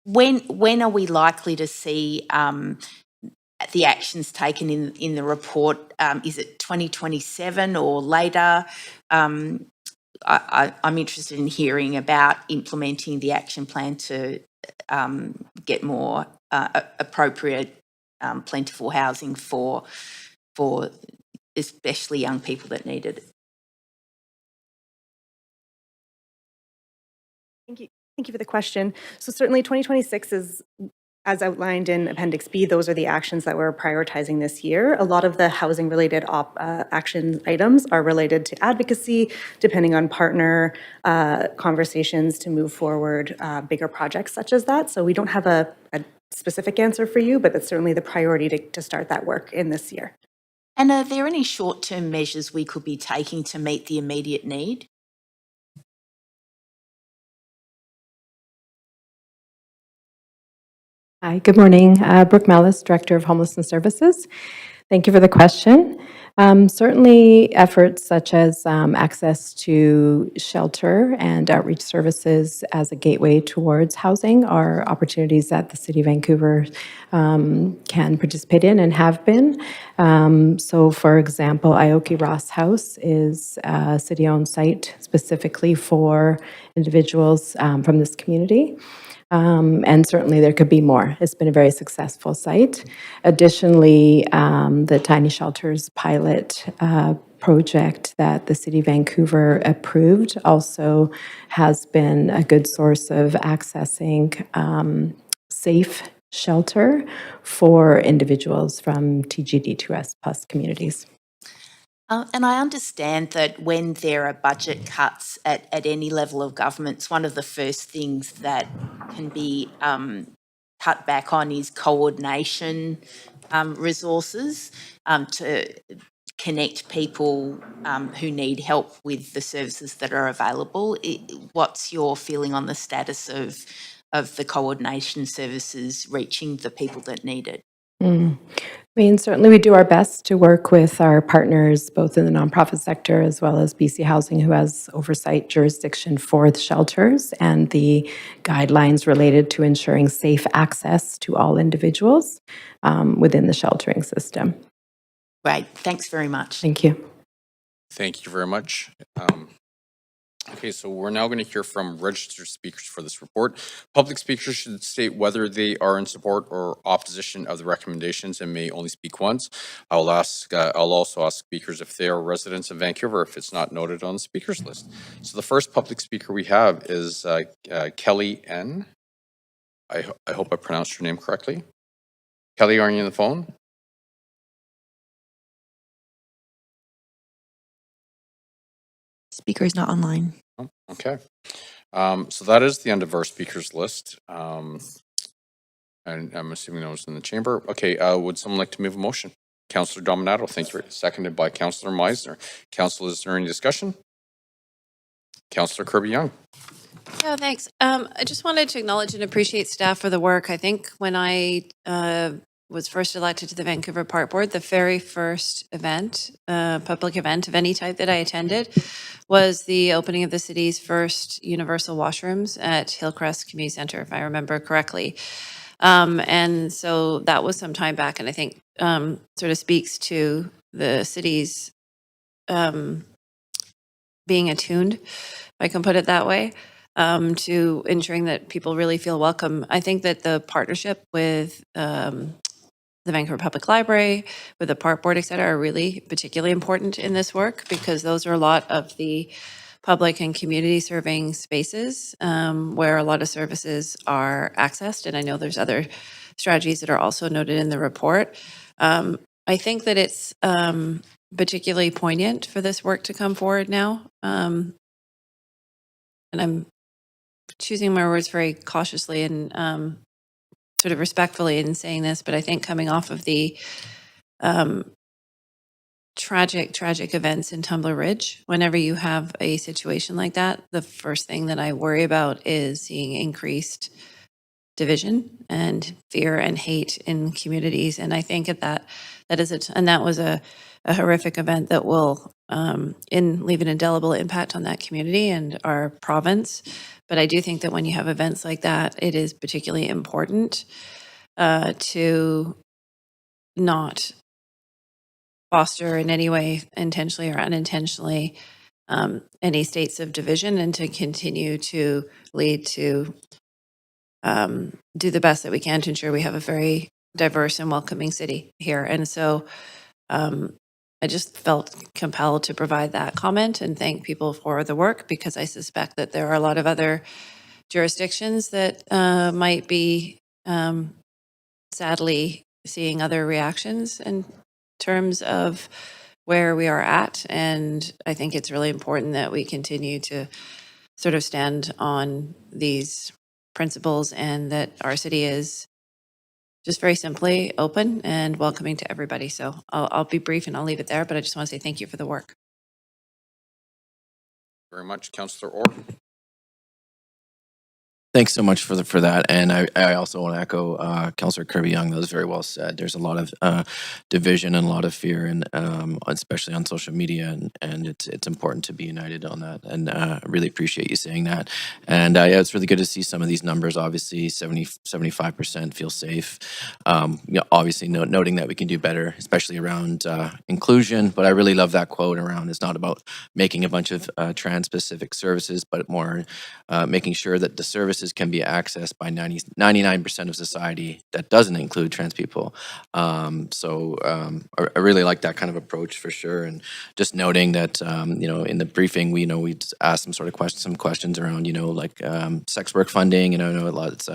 When are we likely to see the actions taken in the report? Is it 2027 or later? I'm interested in hearing about implementing the action plan to get more appropriate, plentiful housing for especially young people that need it.
Thank you for the question. So certainly 2026 is, as outlined in Appendix B, those are the actions that we're prioritizing this year. A lot of the housing-related action items are related to advocacy, depending on partner conversations to move forward bigger projects such as that. So we don't have a specific answer for you, but that's certainly the priority to start that work in this year.
And are there any short-term measures we could be taking to meet the immediate need?
Hi, good morning. Brooke Mellis, Director of Homelessness Services. Thank you for the question. Certainly efforts such as access to shelter and outreach services as a gateway towards housing are opportunities that the City of Vancouver can participate in and have been. So for example, Ioki Ross House is a city-owned site specifically for individuals from this community. And certainly there could be more. It's been a very successful site. Additionally, the Tiny Shelters pilot project that the City of Vancouver approved also has been a good source of accessing safe shelter for individuals from TGD2S plus communities.
And I understand that when there are budget cuts at any level of government, it's one of the first things that can be cut back on is coordination resources to connect people who need help with the services that are available. What's your feeling on the status of the coordination services reaching the people that need it?
I mean, certainly we do our best to work with our partners, both in the nonprofit sector as well as BC Housing, who has oversight jurisdiction for the shelters and the guidelines related to ensuring safe access to all individuals within the sheltering system.
Great, thanks very much.
Thank you.
Thank you very much. Okay, so we're now going to hear from registered speakers for this report. Public speakers should state whether they are in support or opposition of the recommendations and may only speak once. I'll also ask speakers if they are residents of Vancouver, if it's not noted on the speakers list. So the first public speaker we have is Kelly N. I hope I pronounced your name correctly. Kelly, are you on the phone?
Speaker is not online.
Oh, okay. So that is the end of our speakers list. And I'm assuming those in the chamber. Okay, would someone like to move a motion? Councillor Dominato, thank you. Seconded by Councillor Meisner. Council, is there any discussion? Councillor Kirby-Young.
Yeah, thanks. I just wanted to acknowledge and appreciate staff for the work. I think when I was first elected to the Vancouver Park Board, the very first event, public event of any type that I attended was the opening of the city's first universal washrooms at Hillcrest Community Centre, if I remember correctly. And so that was some time back, and I think sort of speaks to the city's being attuned, if I can put it that way, to ensuring that people really feel welcome. I think that the partnership with the Vancouver Public Library, with the Park Board, et cetera, are really particularly important in this work, because those are a lot of the public and community serving spaces where a lot of services are accessed. And I know there's other strategies that are also noted in the report. I think that it's particularly poignant for this work to come forward now. And I'm choosing my words very cautiously and sort of respectfully in saying this, but I think coming off of the tragic events in Tumbler Ridge, whenever you have a situation like that, the first thing that I worry about is seeing increased division and fear and hate in communities. And I think that was a horrific event that will leave an indelible impact on that community and our province. But I do think that when you have events like that, it is particularly important to not foster in any way, intentionally or unintentionally, any states of division, and to continue to lead to do the best that we can to ensure we have a very diverse and welcoming city here. And so I just felt compelled to provide that comment and thank people for the work, because I suspect that there are a lot of other jurisdictions that might be sadly seeing other reactions in terms of where we are at. And I think it's really important that we continue to sort of stand on these principles, and that our city is just very simply open and welcoming to everybody. So I'll be brief and I'll leave it there, but I just want to say thank you for the work.
Very much, Councillor Orr.
Thanks so much for that, and I also want to echo Councillor Kirby-Young. That was very well said. There's a lot of division and a lot of fear, and especially on social media, and it's important to be united on that. And I really appreciate you saying that. And yeah, it's really good to see some of these numbers. Obviously, 75% feel safe. Obviously, noting that we can do better, especially around inclusion. But I really love that quote around it's not about making a bunch of trans-specific services, but more making sure that the services can be accessed by 99% of society that doesn't include trans people. So I really like that kind of approach for sure. And just noting that, in the briefing, we asked some questions around, like sex work funding, and I know a lot,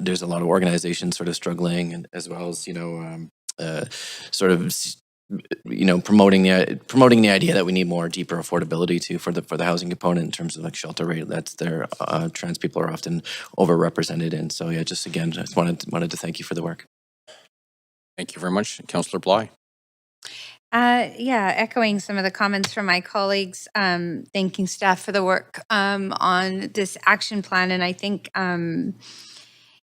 there's a lot of organizations sort of struggling, and as well as, sort of promoting the idea that we need more deeper affordability for the housing component in terms of like shelter rate. That's trans people are often overrepresented in. So yeah, just wanted to thank you for the work.
Thank you very much, Councillor Bly.
Yeah, echoing some of the comments from my colleagues, thanking staff for the work on this action plan. And I think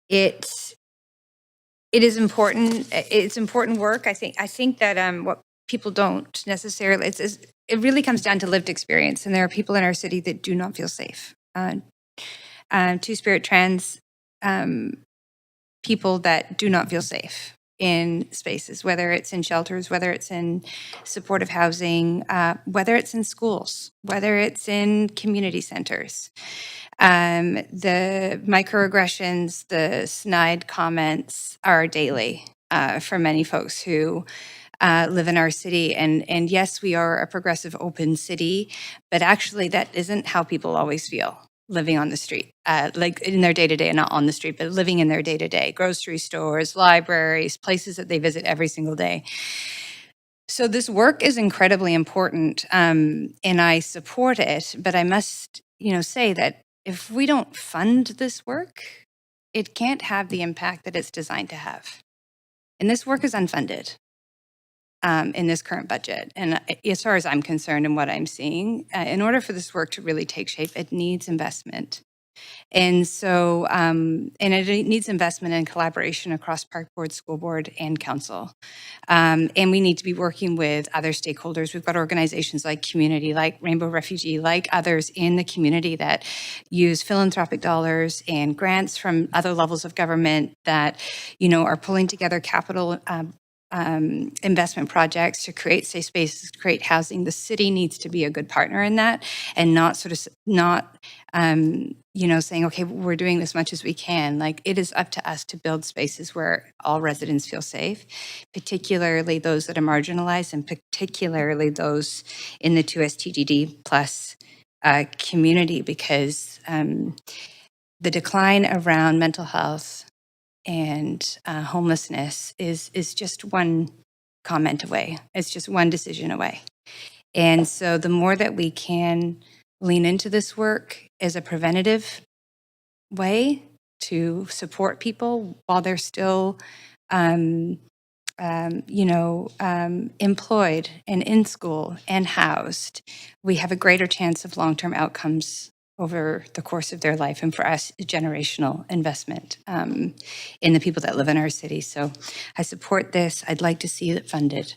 it is important. It's important work. I think that what people don't necessarily, it really comes down to lived experience. And there are people in our city that do not feel safe. Two-spirit trans people that do not feel safe. in spaces, whether it's in shelters, whether it's in supportive housing, whether it's in schools, whether it's in community centers. The microaggressions, the snide comments are daily for many folks who live in our city. And yes, we are a progressive, open city, but actually that isn't how people always feel living on the street, like in their day-to-day, not on the street, but living in their day-to-day, grocery stores, libraries, places that they visit every single day. So this work is incredibly important, and I support it, but I must, say that if we don't fund this work, it can't have the impact that it's designed to have. And this work is unfunded in this current budget. And as far as I'm concerned and what I'm seeing, in order for this work to really take shape, it needs investment. And so, and it needs investment and collaboration across Park Board, School Board, and Council. And we need to be working with other stakeholders. We've got organizations like Community, like Rainbow Refugee, like others in the community that use philanthropic dollars and grants from other levels of government that, are pulling together capital investment projects to create safe spaces, to create housing. The city needs to be a good partner in that, and not saying, okay, we're doing as much as we can. Like, it is up to us to build spaces where all residents feel safe, particularly those that are marginalized, and particularly those in the 2STGD plus community, because the decline around mental health and homelessness is just one comment away. It's just one decision away. And so the more that we can lean into this work as a preventative way to support people while they're still, employed and in school and housed, we have a greater chance of long-term outcomes over the course of their life, and for us, a generational investment in the people that live in our city. So I support this. I'd like to see it funded,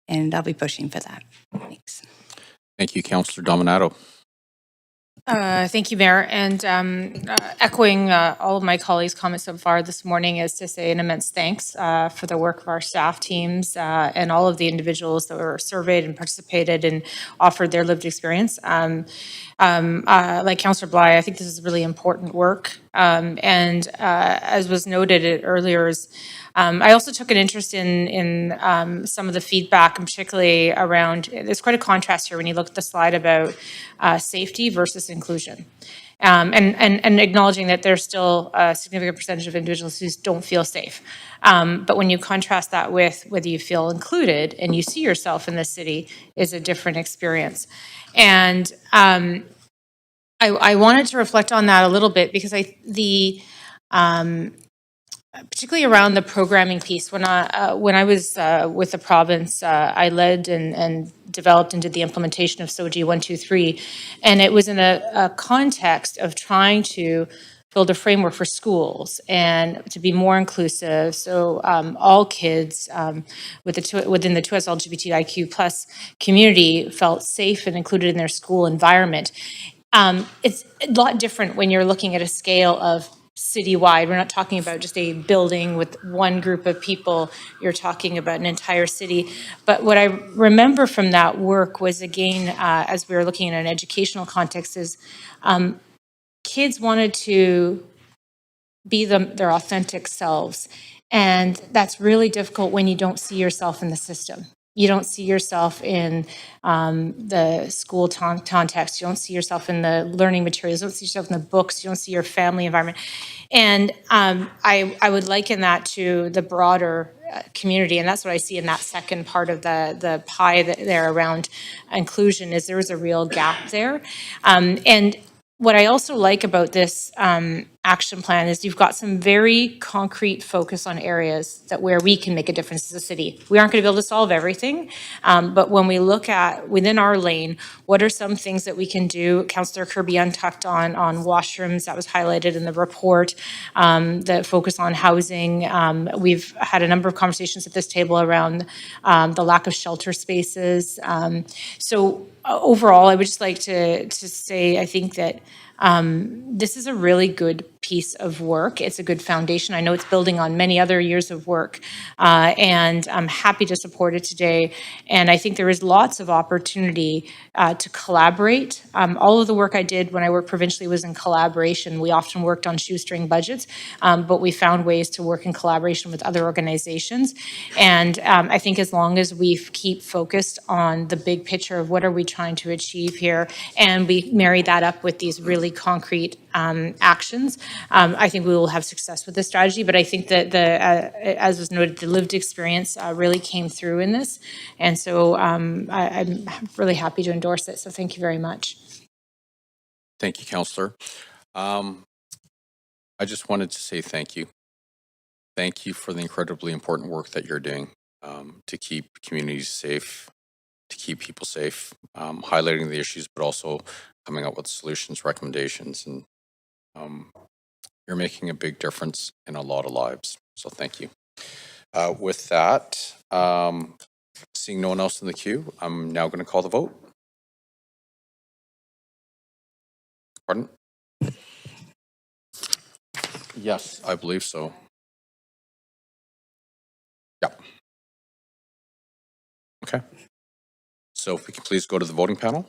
and I'll be pushing for that. Thanks.
Thank you, Councillor Dominato.
Thank you, Mayor. And echoing all of my colleagues' comments so far this morning is to say an immense thanks for the work of our staff teams and all of the individuals that were surveyed and participated and offered their lived experience. Like Councillor Bly, I think this is really important work. And as was noted earlier, I also took an interest in some of the feedback, and particularly around, there's quite a contrast here when you look at the slide about safety versus inclusion. And acknowledging that there's still a significant percentage of individuals who don't feel safe. But when you contrast that with whether you feel included and you see yourself in the city, is a different experience. And I wanted to reflect on that a little bit, because particularly around the programming piece, when I was with the province, I led and developed and did the implementation of SOGI 123, and it was in a context of trying to build a framework for schools and to be more inclusive, so all kids within the 2S LGBTIQ plus community felt safe and included in their school environment. It's a lot different when you're looking at a scale of citywide. We're not talking about just a building with one group of people. You're talking about an entire city. But what I remember from that work was, again, as we were looking at an educational context, is kids wanted to be their authentic selves. And that's really difficult when you don't see yourself in the system. You don't see yourself in the school context. You don't see yourself in the learning materials. You don't see yourself in the books. You don't see your family environment. And I would liken that to the broader community. And that's what I see in that second part of the pie there around inclusion, is there is a real gap there. And what I also like about this action plan is you've got some very concrete focus on areas where we can make a difference as a city. We aren't going to be able to solve everything, but when we look at within our lane, what are some things that we can do? Councillor Kirby-Young talked on washrooms, that was highlighted in the report, the focus on housing. We've had a number of conversations at this table around the lack of shelter spaces. So overall, I would just like to say, I think that this is a really good piece of work. It's a good foundation. I know it's building on many other years of work, and I'm happy to support it today. And I think there is lots of opportunity to collaborate. All of the work I did when I worked provincially was in collaboration. We often worked on shoestring budgets, but we found ways to work in collaboration with other organizations. And I think as long as we keep focused on the big picture of what are we trying to achieve here, and we marry that up with these really concrete actions, I think we will have success with this strategy. But I think that as was noted, the lived experience really came through in this. And so I'm really happy to endorse it. So thank you very much.
Thank you, Councillor. I just wanted to say thank you. Thank you for the incredibly important work that you're doing to keep communities safe, to keep people safe, highlighting the issues, but also coming up with solutions, recommendations, and you're making a big difference in a lot of lives. So thank you. With that, seeing no one else in the queue, I'm now going to call the vote. Pardon? Yes, I believe so. Yep. Okay. So if we can please go to the voting panel.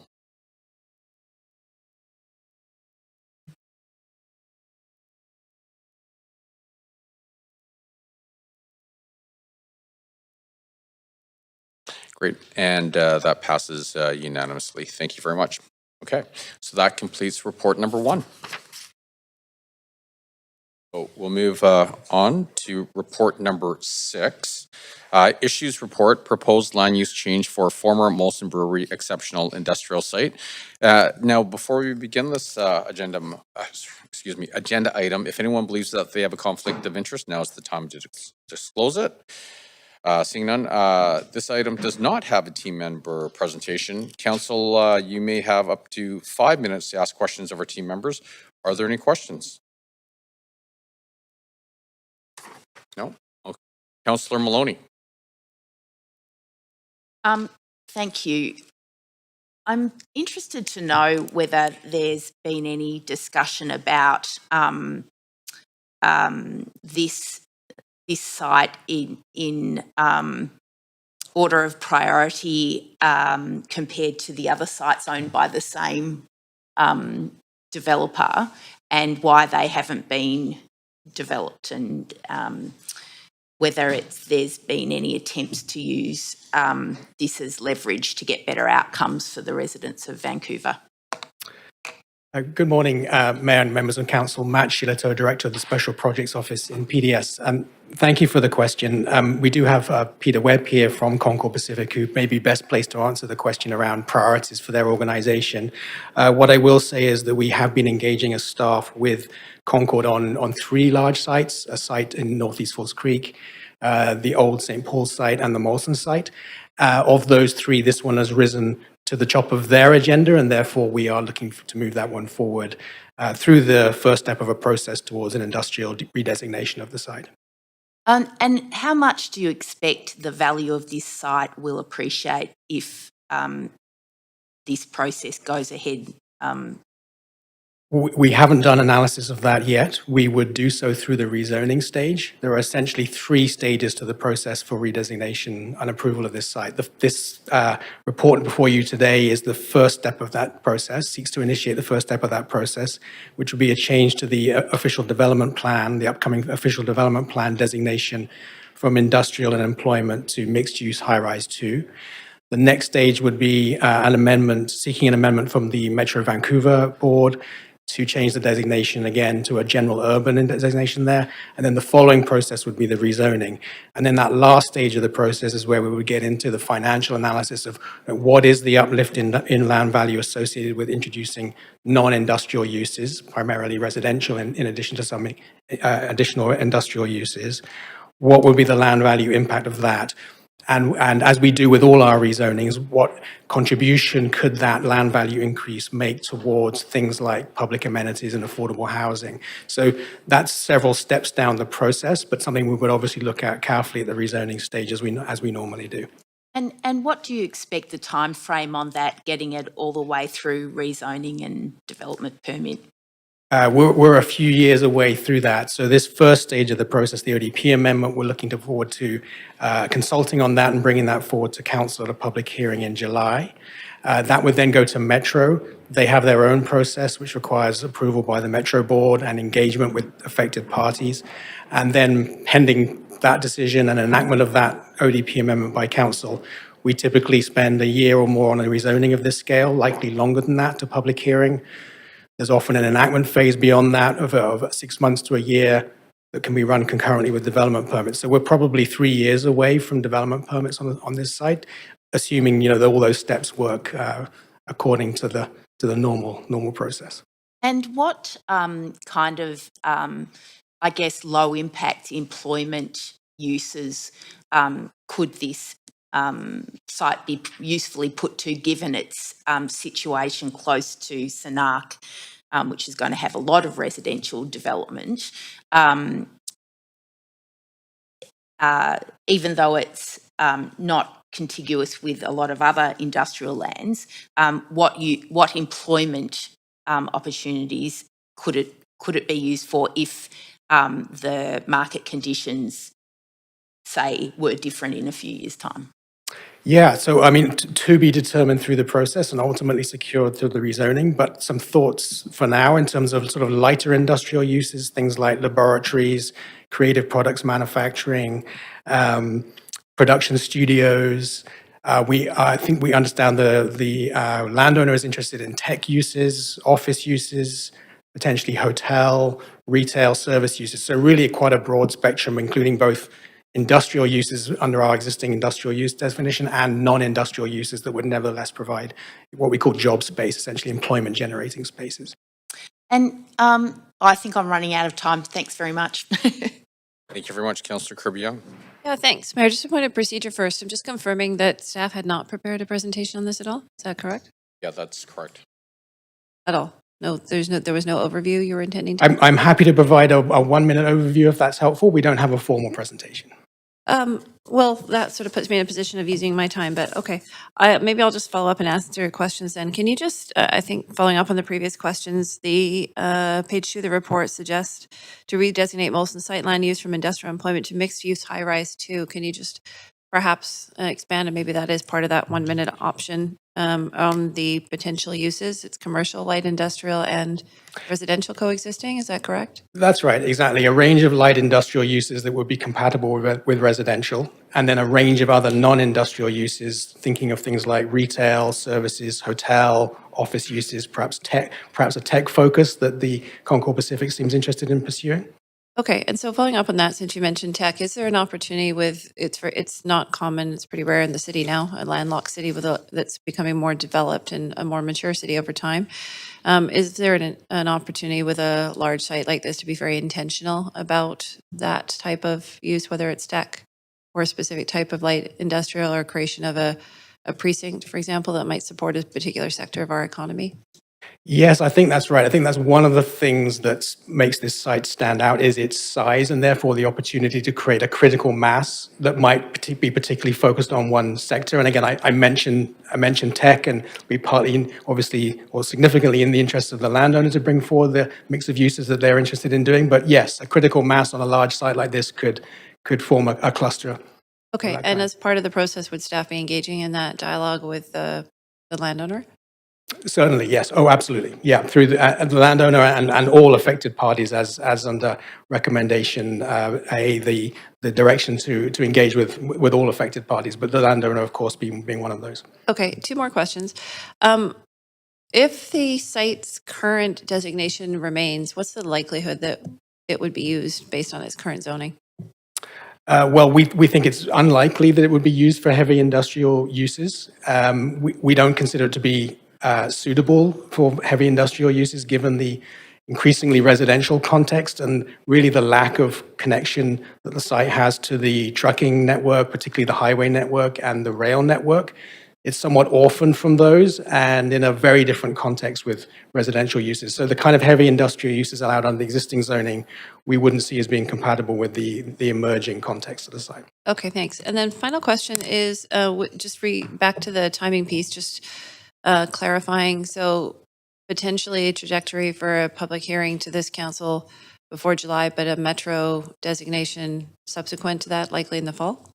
Great. And that passes unanimously. Thank you very much. Okay. So that completes report number 1. So we'll move on to report number 6. Issues report, proposed land use change for former Molson Brewery exceptional industrial site. Now, before we begin this agenda item, if anyone believes that they have a conflict of interest, now is the time to disclose it. Seeing none, this item does not have a team member presentation. Council, you may have up to 5 minutes to ask questions of our team members. Are there any questions? No? Okay. Councillor Maloney.
Thank you. I'm interested to know whether there's been any discussion about this site in order of priority compared to the other sites owned by the same developer, and why they haven't been developed, and whether there's been any attempts to use this as leverage to get better outcomes for the residents of Vancouver.
Good morning, Mayor and members of Council. Matt Shilato, Director of the Special Projects Office in PDS. Thank you for the question. We do have Peter Webb here from Concord Pacific, who may be best placed to answer the question around priorities for their organization. What I will say is that we have been engaging as staff with Concord on 3 large sites, a site in Northeast Falls Creek, the old St. Paul's site, and the Molson site. Of those 3, this one has risen to the top of their agenda, and therefore we are looking to move that one forward through the first step of a process towards an industrial redesignation of the site.
And how much do you expect the value of this site will appreciate if this process goes ahead?
We haven't done analysis of that yet. We would do so through the rezoning stage. There are essentially 3 stages to the process for redesignation and approval of this site. This report before you today is the first step of that process, seeks to initiate the first step of that process, which would be a change to the official development plan, the upcoming official development plan designation from industrial and employment to mixed-use high-rise 2. The next stage would be an amendment, seeking an amendment from the Metro Vancouver board to change the designation again to a general urban designation there. And then the following process would be the rezoning. And then that last stage of the process is where we would get into the financial analysis of what is the uplift in land value associated with introducing non-industrial uses, primarily residential, in addition to some additional industrial uses. What would be the land value impact of that? And as we do with all our rezonings, what contribution could that land value increase make towards things like public amenities and affordable housing? So that's several steps down the process, but something we would obviously look at carefully at the rezoning stage as we normally do.
And what do you expect the time frame on that, getting it all the way through rezoning and development permit?
We're a few years away through that. So this first stage of the process, the ODP amendment, we're looking forward to consulting on that and bringing that forward to council at a public hearing in July. That would then go to Metro. They have their own process, which requires approval by the Metro board and engagement with affected parties. And then pending that decision and enactment of that ODP amendment by council, we typically spend a year or more on a rezoning of this scale, likely longer than that, to public hearing. There's often an enactment phase beyond that of 6 months to a year that can be run concurrently with development permits. So we're probably 3 years away from development permits on this site, assuming that all those steps work according to the normal process.
And what kind of, I guess, low impact employment uses could this site be usefully put to, given its situation close to Sanark, which is going to have a lot of residential development, even though it's not contiguous with a lot of other industrial lands. What employment opportunities could it be used for if the market conditions, say, were different in a few years' time?
Yeah, so I mean, to be determined through the process and ultimately secured through the rezoning, but some thoughts for now in terms of sort of lighter industrial uses, things like laboratories, creative products manufacturing, production studios. I think we understand the landowner is interested in tech uses, office uses, potentially hotel, retail service uses. So really quite a broad spectrum, including both industrial uses under our existing industrial use definition and non-industrial uses that would nevertheless provide what we call job space, essentially employment generating spaces.
And I think I'm running out of time. Thanks very much.
Thank you very much, Councillor Kirby-Young.
Yeah, thanks. Mayor, just a point of procedure first. I'm just confirming that staff had not prepared a presentation on this at all. Is that correct?
Yeah, that's correct.
At all? No, there was no overview you were intending to?
I'm happy to provide a 1 minute overview if that's helpful. We don't have a formal presentation.
Well, that sort of puts me in a position of using my time, but okay. Maybe I'll just follow up and answer questions then. Can you just, I think following up on the previous questions, the page 2 of the report suggests to redesignate Molson site land use from industrial employment to mixed use high rise 2. Can you just perhaps expand, and maybe that is part of that 1 minute option on the potential uses? It's commercial, light industrial, and residential coexisting, is that correct?
That's right, exactly. A range of light industrial uses that would be compatible with residential, and then a range of other non-industrial uses, thinking of things like retail, services, hotel, office uses, perhaps a tech focus that the Concord Pacific seems interested in pursuing.
Okay, and so following up on that, since you mentioned tech, is there an opportunity it's not common, it's pretty rare in the city now, a landlocked city that's becoming more developed and a more mature city over time. Is there an opportunity with a large site like this to be very intentional about that type of use, whether it's tech or a specific type of light industrial or creation of a precinct, for example, that might support a particular sector of our economy?
Yes, I think that's right. I think that's one of the things that makes this site stand out is its size and therefore the opportunity to create a critical mass that might be particularly focused on one sector. And again, I mentioned tech, and we partly, obviously, or significantly in the interest of the landowner to bring forward the mix of uses that they're interested in doing. But yes, a critical mass on a large site like this could form a cluster.
Okay, and as part of the process, would staff be engaging in that dialogue with the landowner?
Certainly, yes. Oh, absolutely. Yeah, through the landowner and all affected parties as under recommendation A, the direction to engage with all affected parties, but the landowner, of course, being one of those.
Okay, 2 more questions. If the site's current designation remains, what's the likelihood that it would be used based on its current zoning?
Well, we think it's unlikely that it would be used for heavy industrial uses. We don't consider it to be suitable for heavy industrial uses given the increasingly residential context and really the lack of connection that the site has to the trucking network, particularly the highway network and the rail network. It's somewhat orphaned from those and in a very different context with residential uses. So the kind of heavy industrial uses allowed under the existing zoning, we wouldn't see as being compatible with the emerging context of the site.
Okay, thanks. And then final question is back to the timing piece, just clarifying. So potentially a trajectory for a public hearing to this council before July, but a metro designation subsequent to that, likely in the fall?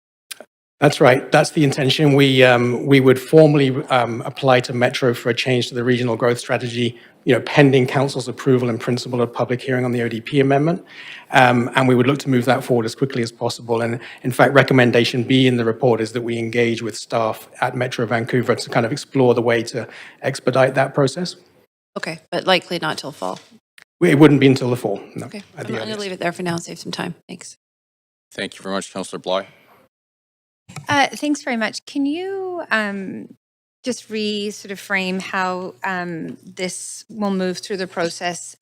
That's right. That's the intention. We would formally apply to Metro for a change to the regional growth strategy, pending council's approval and principle of public hearing on the ODP amendment. And we would look to move that forward as quickly as possible. And in fact, recommendation B in the report is that we engage with staff at Metro Vancouver to kind of explore the way to expedite that process.
Okay, but likely not till fall.
It wouldn't be until the fall. No,
Okay,
at
I'm
the
going to leave it there for now and save some time. Thanks.
Thank you very much, Councillor Bly.
Thanks very much. Can you just sort of frame how this will move through the process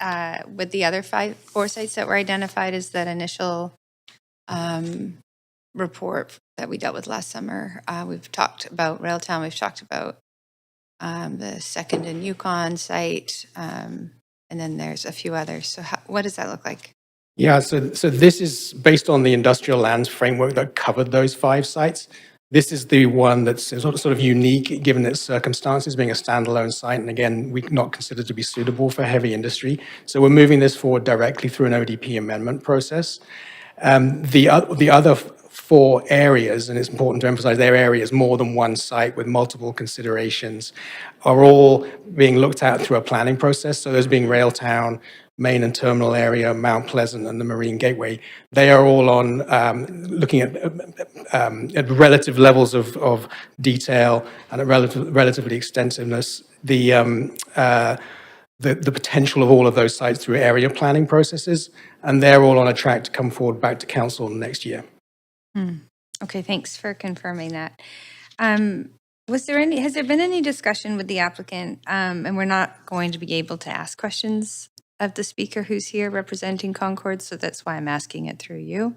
with the other four sites that were identified as that initial report that we dealt with last summer? We've talked about Railtown. We've talked about the second and Yukon site, and then there's a few others. So what does that look like?
Yeah, so this is based on the industrial lands framework that covered those 5 sites. This is the one that's sort of unique given its circumstances, being a standalone site, and again, we not considered to be suitable for heavy industry. So we're moving this forward directly through an ODP amendment process. The other 4 areas, and it's important to emphasize their areas, more than one site with multiple considerations, are all being looked at through a planning process. So those being Railtown, Main and Terminal Area, Mount Pleasant, and the Marine Gateway. They are all on looking at relative levels of detail and at relatively extensiveness. The potential of all of those sites through area planning processes, and they're all on a track to come forward back to council next year.
Okay, thanks for confirming that. Has there been any discussion with the applicant, and we're not going to be able to ask questions of the speaker who's here representing Concord, so that's why I'm asking it through you,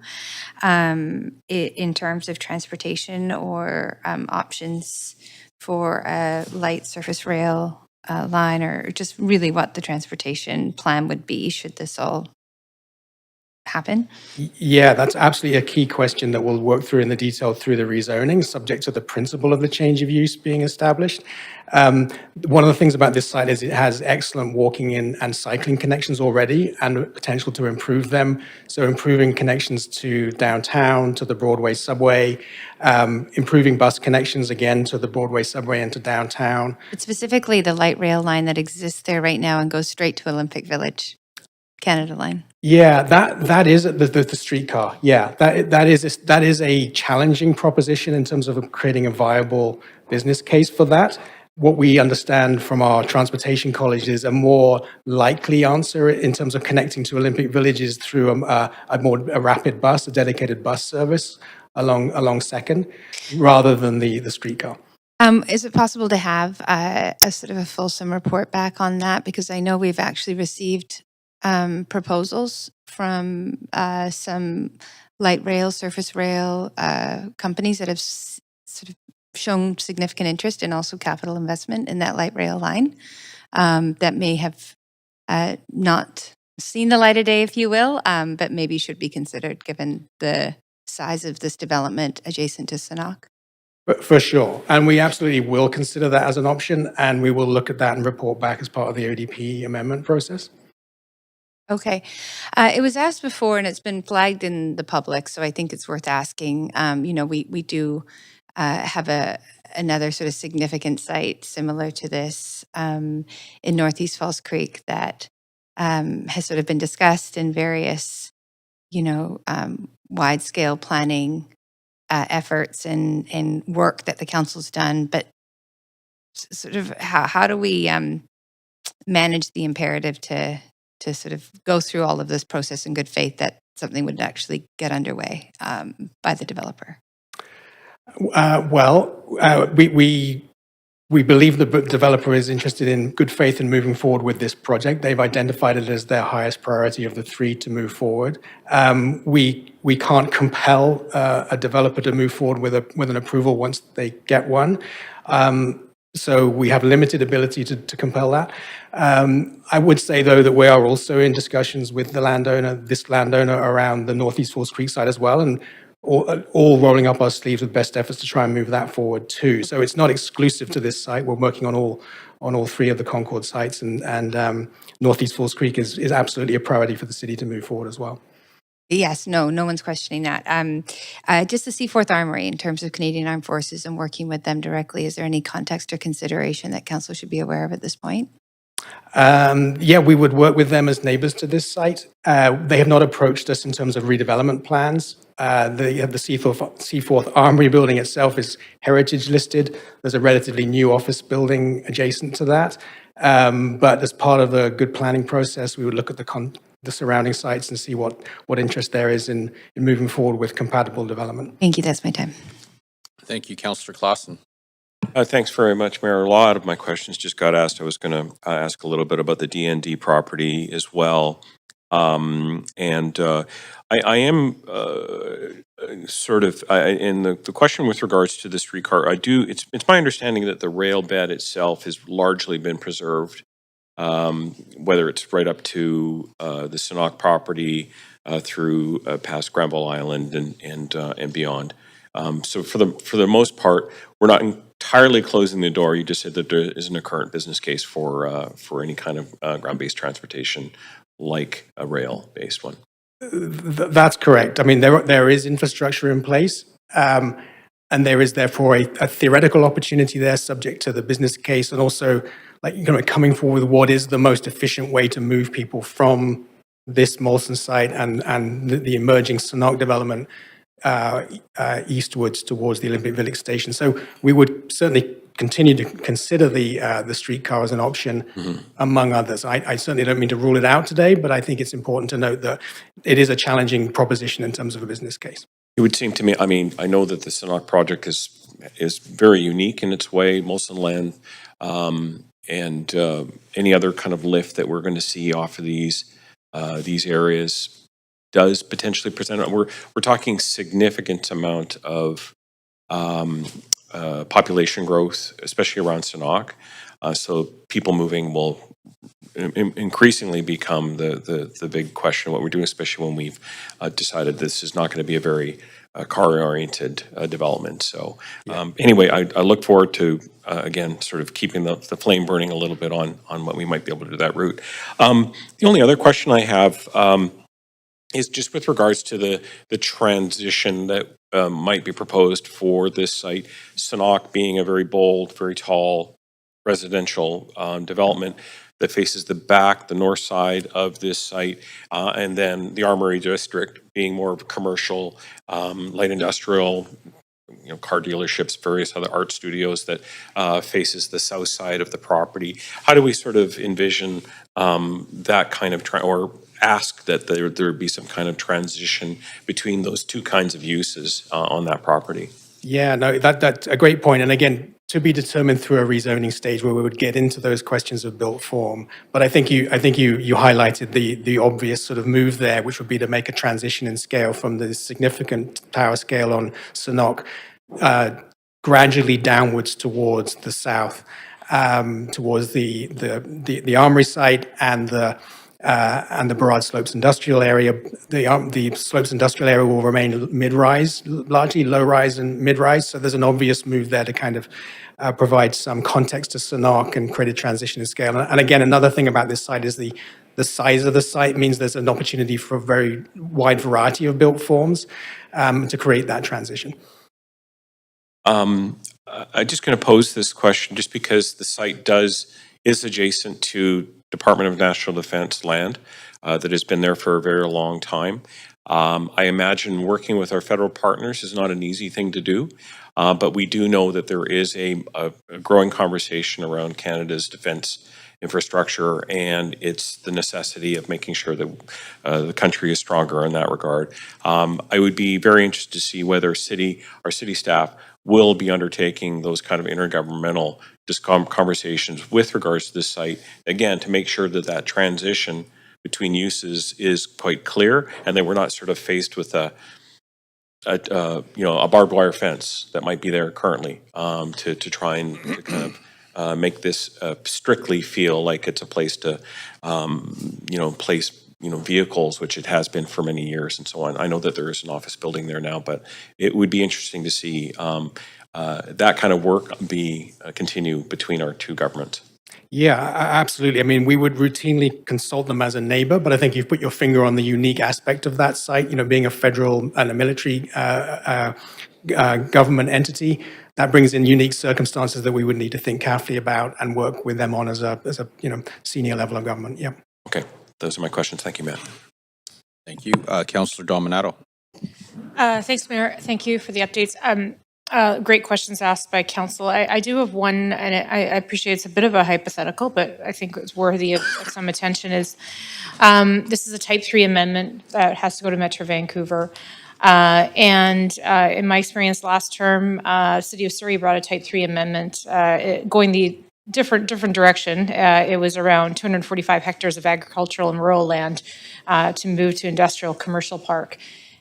in terms of transportation or options for a light surface rail line, or just really what the transportation plan would be should this all happen?
Yeah, that's absolutely a key question that we'll work through in the detail through the rezoning, subject to the principle of the change of use being established. One of the things about this site is it has excellent walking in and cycling connections already and potential to improve them. So improving connections to downtown, to the Broadway subway, improving bus connections again to the Broadway subway and to downtown.
But specifically the light rail line that exists there right now and goes straight to Olympic Village, Canada Line.
Yeah, that is the streetcar. Yeah, that is a challenging proposition in terms of creating a viable business case for that. What we understand from our transportation college is a more likely answer in terms of connecting to Olympic Village is through a rapid bus, a dedicated bus service along Second, rather than the streetcar.
Is it possible to have a sort of a fulsome report back on that? Because I know we've actually received proposals from some light rail, surface rail companies that have sort of shown significant interest and also capital investment in that light rail line that may have not seen the light of day, if you will, but maybe should be considered given the size of this development adjacent to Sanok.
For sure. And we absolutely will consider that as an option, and we will look at that and report back as part of the ODP amendment process.
Okay. It was asked before and it's been flagged in the public, so I think it's worth asking. We do have another sort of significant site similar to this in Northeast Falls Creek that has sort of been discussed in various, wide-scale planning efforts and work that the council's done. But sort of how do we manage the imperative to sort of go through all of this process in good faith that something would actually get underway by the developer?
We believe the developer is interested in good faith in moving forward with this project. They've identified it as their highest priority of the 3 to move forward. We can't compel a developer to move forward with an approval once they get one. So we have limited ability to compel that. I would say, though, that we are also in discussions with this landowner around the Northeast Falls Creek site as well, and all rolling up our sleeves with best efforts to try and move that forward too. So it's not exclusive to this site. We're working on on all three of the Concord sites, and Northeast Falls Creek is absolutely a priority for the city to move forward as well.
Yes, no one's questioning that. Just the Seaforth Armory, in terms of Canadian Armed Forces and working with them directly, is there any context or consideration that council should be aware of at this point?
Yeah, we would work with them as neighbors to this site. They have not approached us in terms of redevelopment plans. The Seaforth Armory building itself is heritage listed. There's a relatively new office building adjacent to that. But as part of a good planning process, we would look at the surrounding sites and see what interest there is in moving forward with compatible development.
Thank you, that's my time.
Thank you, Councillor Clausen.
Thanks very much, Mayor. A lot of my questions just got asked. I was going to ask a little bit about the DND property as well. I am sort of, in the question with regards to the streetcar, it's my understanding that the rail bed itself has largely been preserved, whether it's right up to the Sinnock property, through past Granville Island and beyond. So for the most part, we're not entirely closing the door. You just said that there isn't a current business case for any kind of ground-based transportation like a rail-based one.
That's correct. I mean, there is infrastructure in place, and there is therefore a theoretical opportunity there, subject to the business case, and also coming forward with what is the most efficient way to move people from this Molson site and the emerging Sinnock development eastwards towards the Olympic Village station. So we would certainly continue to consider the streetcar as an option, among others. I certainly don't mean to rule it out today, but I think it's important to note that it is a challenging proposition in terms of a business case.
It would seem to me, I mean, I know that the Sinnock project is very unique in its way, Molson land, and any other kind of lift that we're going to see off of these areas does potentially present. We're talking significant amount of population growth, especially around Sinnock. So people moving will increasingly become the big question, what we're doing, especially when we've decided this is not going to be a very car-oriented development. So anyway, I look forward to, again, sort of keeping the flame burning a little bit on what we might be able to do that route. The only other question I have is just with regards to the transition that might be proposed for this site, Sinnock being a very bold, very tall residential development that faces the north side of this site, and then the Armory District being more of a commercial, light industrial, car dealerships, various other art studios that faces the south side of the property. How do we sort of envision that kind of or ask that there be some kind of transition between those two kinds of uses on that property?
Yeah, no, that's a great point. And again, to be determined through a rezoning stage where we would get into those questions of built form. But I think you highlighted the obvious sort of move there, which would be to make a transition in scale from the significant tower scale on Sinnock gradually downwards towards the south, towards the Armory site and the Burrard Slopes industrial area. The Slopes industrial area will remain mid-rise, largely low-rise and mid-rise. So there's an obvious move there to kind of provide some context to Sinnock and create a transition in scale. And again, another thing about this site is the size of the site means there's an opportunity for a very wide variety of built forms to create that transition.
I'm just going to pose this question just because the site is adjacent to Department of National Defense land that has been there for a very long time. I imagine working with our federal partners is not an easy thing to do, but we do know that there is a growing conversation around Canada's defense infrastructure, and it's the necessity of making sure that the country is stronger in that regard. I would be very interested to see whether our city staff will be undertaking those kind of intergovernmental conversations with regards to this site, again, to make sure that that transition between uses is quite clear and that we're not sort of faced with a barbed wire fence that might be there currently to try and to kind of make this strictly feel like it's a place to place vehicles, which it has been for many years and so on. I know that there is an office building there now, but it would be interesting to see that kind of work continue between our two governments.
Yeah, absolutely. I mean, we would routinely consult them as a neighbor, but I think you've put your finger on the unique aspect of that site, being a federal and a military government entity. That brings in unique circumstances that we would need to think carefully about and work with them on as a senior level of government. Yeah.
Okay, those are my questions. Thank you, Matt.
Thank you. Councillor Dominato.
Thanks, Mayor. Thank you for the updates. Great questions asked by council. I do have one, and I appreciate it's a bit of a hypothetical, but I think it's worthy of some attention. This is a Type 3 amendment that has to go to Metro Vancouver. In my experience last term, City of Surrey brought a Type 3 amendment going the different direction. It was around 245 hectares of agricultural and rural land to move to industrial commercial park.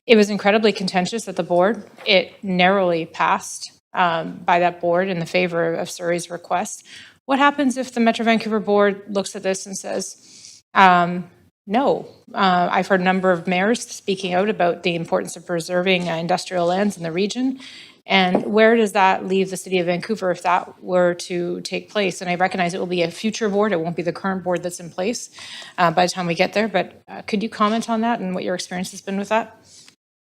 It was incredibly contentious at the board. It narrowly passed by that board in the favor of Surrey's request. What happens if the Metro Vancouver board looks at this and says, no? I've heard a number of mayors speaking out about the importance of preserving industrial lands in the region. And where does that leave the City of Vancouver if that were to take place? And I recognize it will be a future board. It won't be the current board that's in place by the time we get there. But could you comment on that and what your experience has been with that?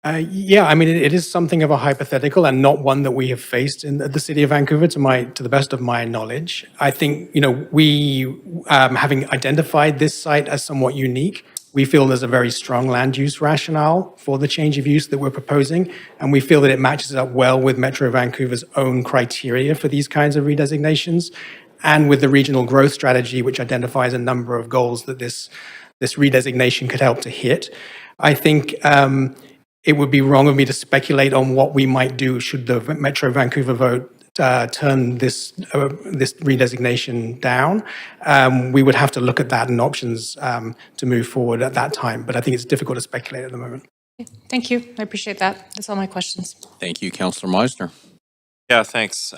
Yeah, I mean, it is something of a hypothetical and not one that we have faced in the City of Vancouver, to the best of my knowledge. I think, we, having identified this site as somewhat unique, we feel there's a very strong land use rationale for the change of use that we're proposing, and we feel that it matches up well with Metro Vancouver's own criteria for these kinds of redesignations, and with the regional growth strategy, which identifies a number of goals that this redesignation could help to hit. I think it would be wrong of me to speculate on what we might do should the Metro Vancouver vote turn this redesignation down. We would have to look at that and options to move forward at that time, but I think it's difficult to speculate at the moment.
Thank you. I appreciate that. That's all my questions.
Thank you, Councillor Meisner.
Yeah, thanks.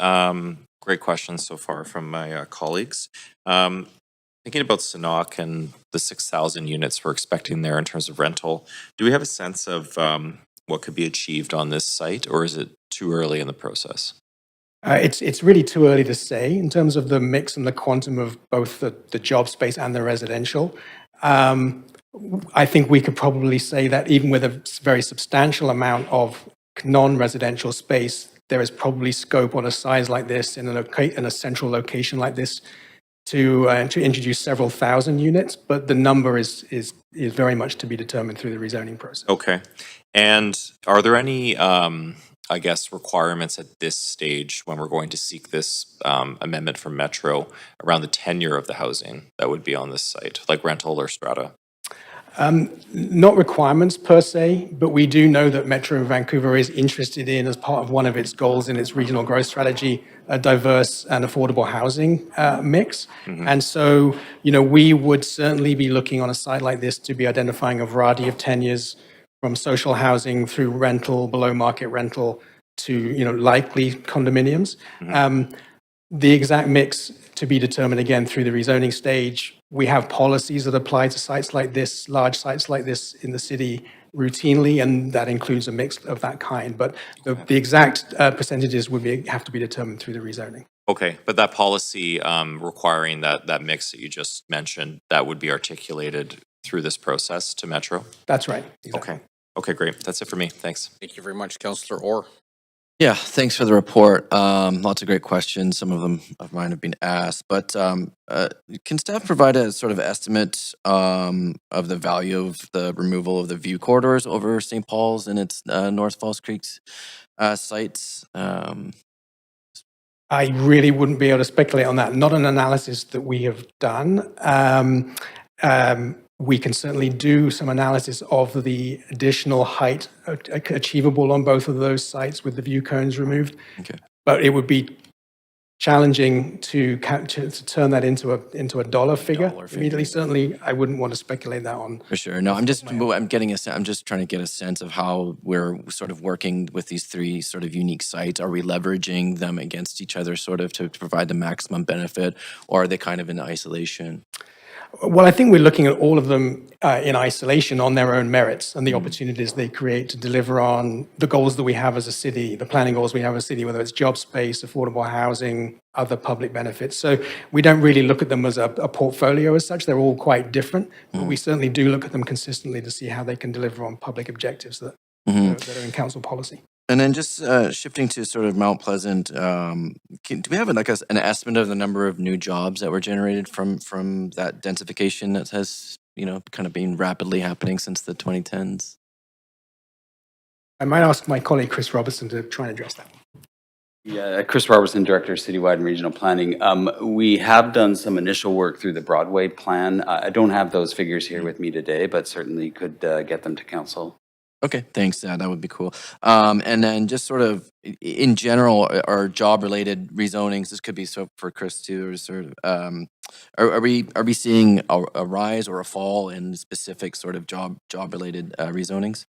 Great questions so far from my colleagues. Thinking about Sanok and the 6,000 units we're expecting there in terms of rental, do we have a sense of what could be achieved on this site, or is it too early in the process?
It's really too early to say in terms of the mix and the quantum of both the job space and the residential. I think we could probably say that even with a very substantial amount of non-residential space, there is probably scope on a size like this in a central location like this to introduce several thousand units, but the number is very much to be determined through the rezoning process.
Okay. And are there any, requirements at this stage when we're going to seek this amendment from Metro around the tenure of the housing that would be on this site, like rental or strata?
Not requirements per se, but we do know that Metro Vancouver is interested in, as part of one of its goals in its regional growth strategy, a diverse and affordable housing mix.
Mm-hmm.
And so, we would certainly be looking on a site like this to be identifying a variety of tenures from social housing through rental, below market rental to, likely condominiums.
Mm-hmm.
The exact mix to be determined again through the rezoning stage. We have policies that apply to sites like this, large sites like this in the city routinely, and that includes a mix of that kind. But the exact percentages would have to be determined through the rezoning.
Okay, but that policy requiring that mix that you just mentioned, that would be articulated through this process to Metro?
That's right. Exactly.
Okay, great. That's it for me. Thanks.
Thank you very much, Councillor Orr.
Yeah, thanks for the report. Lots of great questions. Some of them of mine have been asked, but can staff provide a sort of estimate of the value of the removal of the view corridors over St. Paul's and its North Falls Creek's sites?
I really wouldn't be able to speculate on that. Not an analysis that we have done. We can certainly do some analysis of the additional height achievable on both of those sites with the view cones removed.
Okay.
But it would be challenging to turn that into a dollar figure immediately. Certainly, I wouldn't want to speculate that on.
For sure. No, I'm just trying to get a sense of how we're sort of working with these three sort of unique sites. Are we leveraging them against each other sort of to provide the maximum benefit, or are they kind of in isolation?
Well, I think we're looking at all of them in isolation on their own merits and the opportunities they create to deliver on the goals that we have as a city, the planning goals we have as a city, whether it's job space, affordable housing, other public benefits. So we don't really look at them as a portfolio as such. They're all quite different, but we certainly do look at them consistently to see how they can deliver on public objectives that are in council policy.
And then just shifting to sort of Mount Pleasant, do we have an estimate of the number of new jobs that were generated from that densification that has, kind of been rapidly happening since the 2010s?
I might ask my colleague Chris Robertson to try and address that.
Yeah, Chris Robertson, Director of Citywide and Regional Planning. We have done some initial work through the Broadway plan. I don't have those figures here with me today, but certainly could get them to council.
Okay, thanks. That would be cool. And then just sort of in general, are job-related rezonings? This could be for Chris too, or sort of. Are we seeing a rise or a fall in specific sort of job-related rezonings?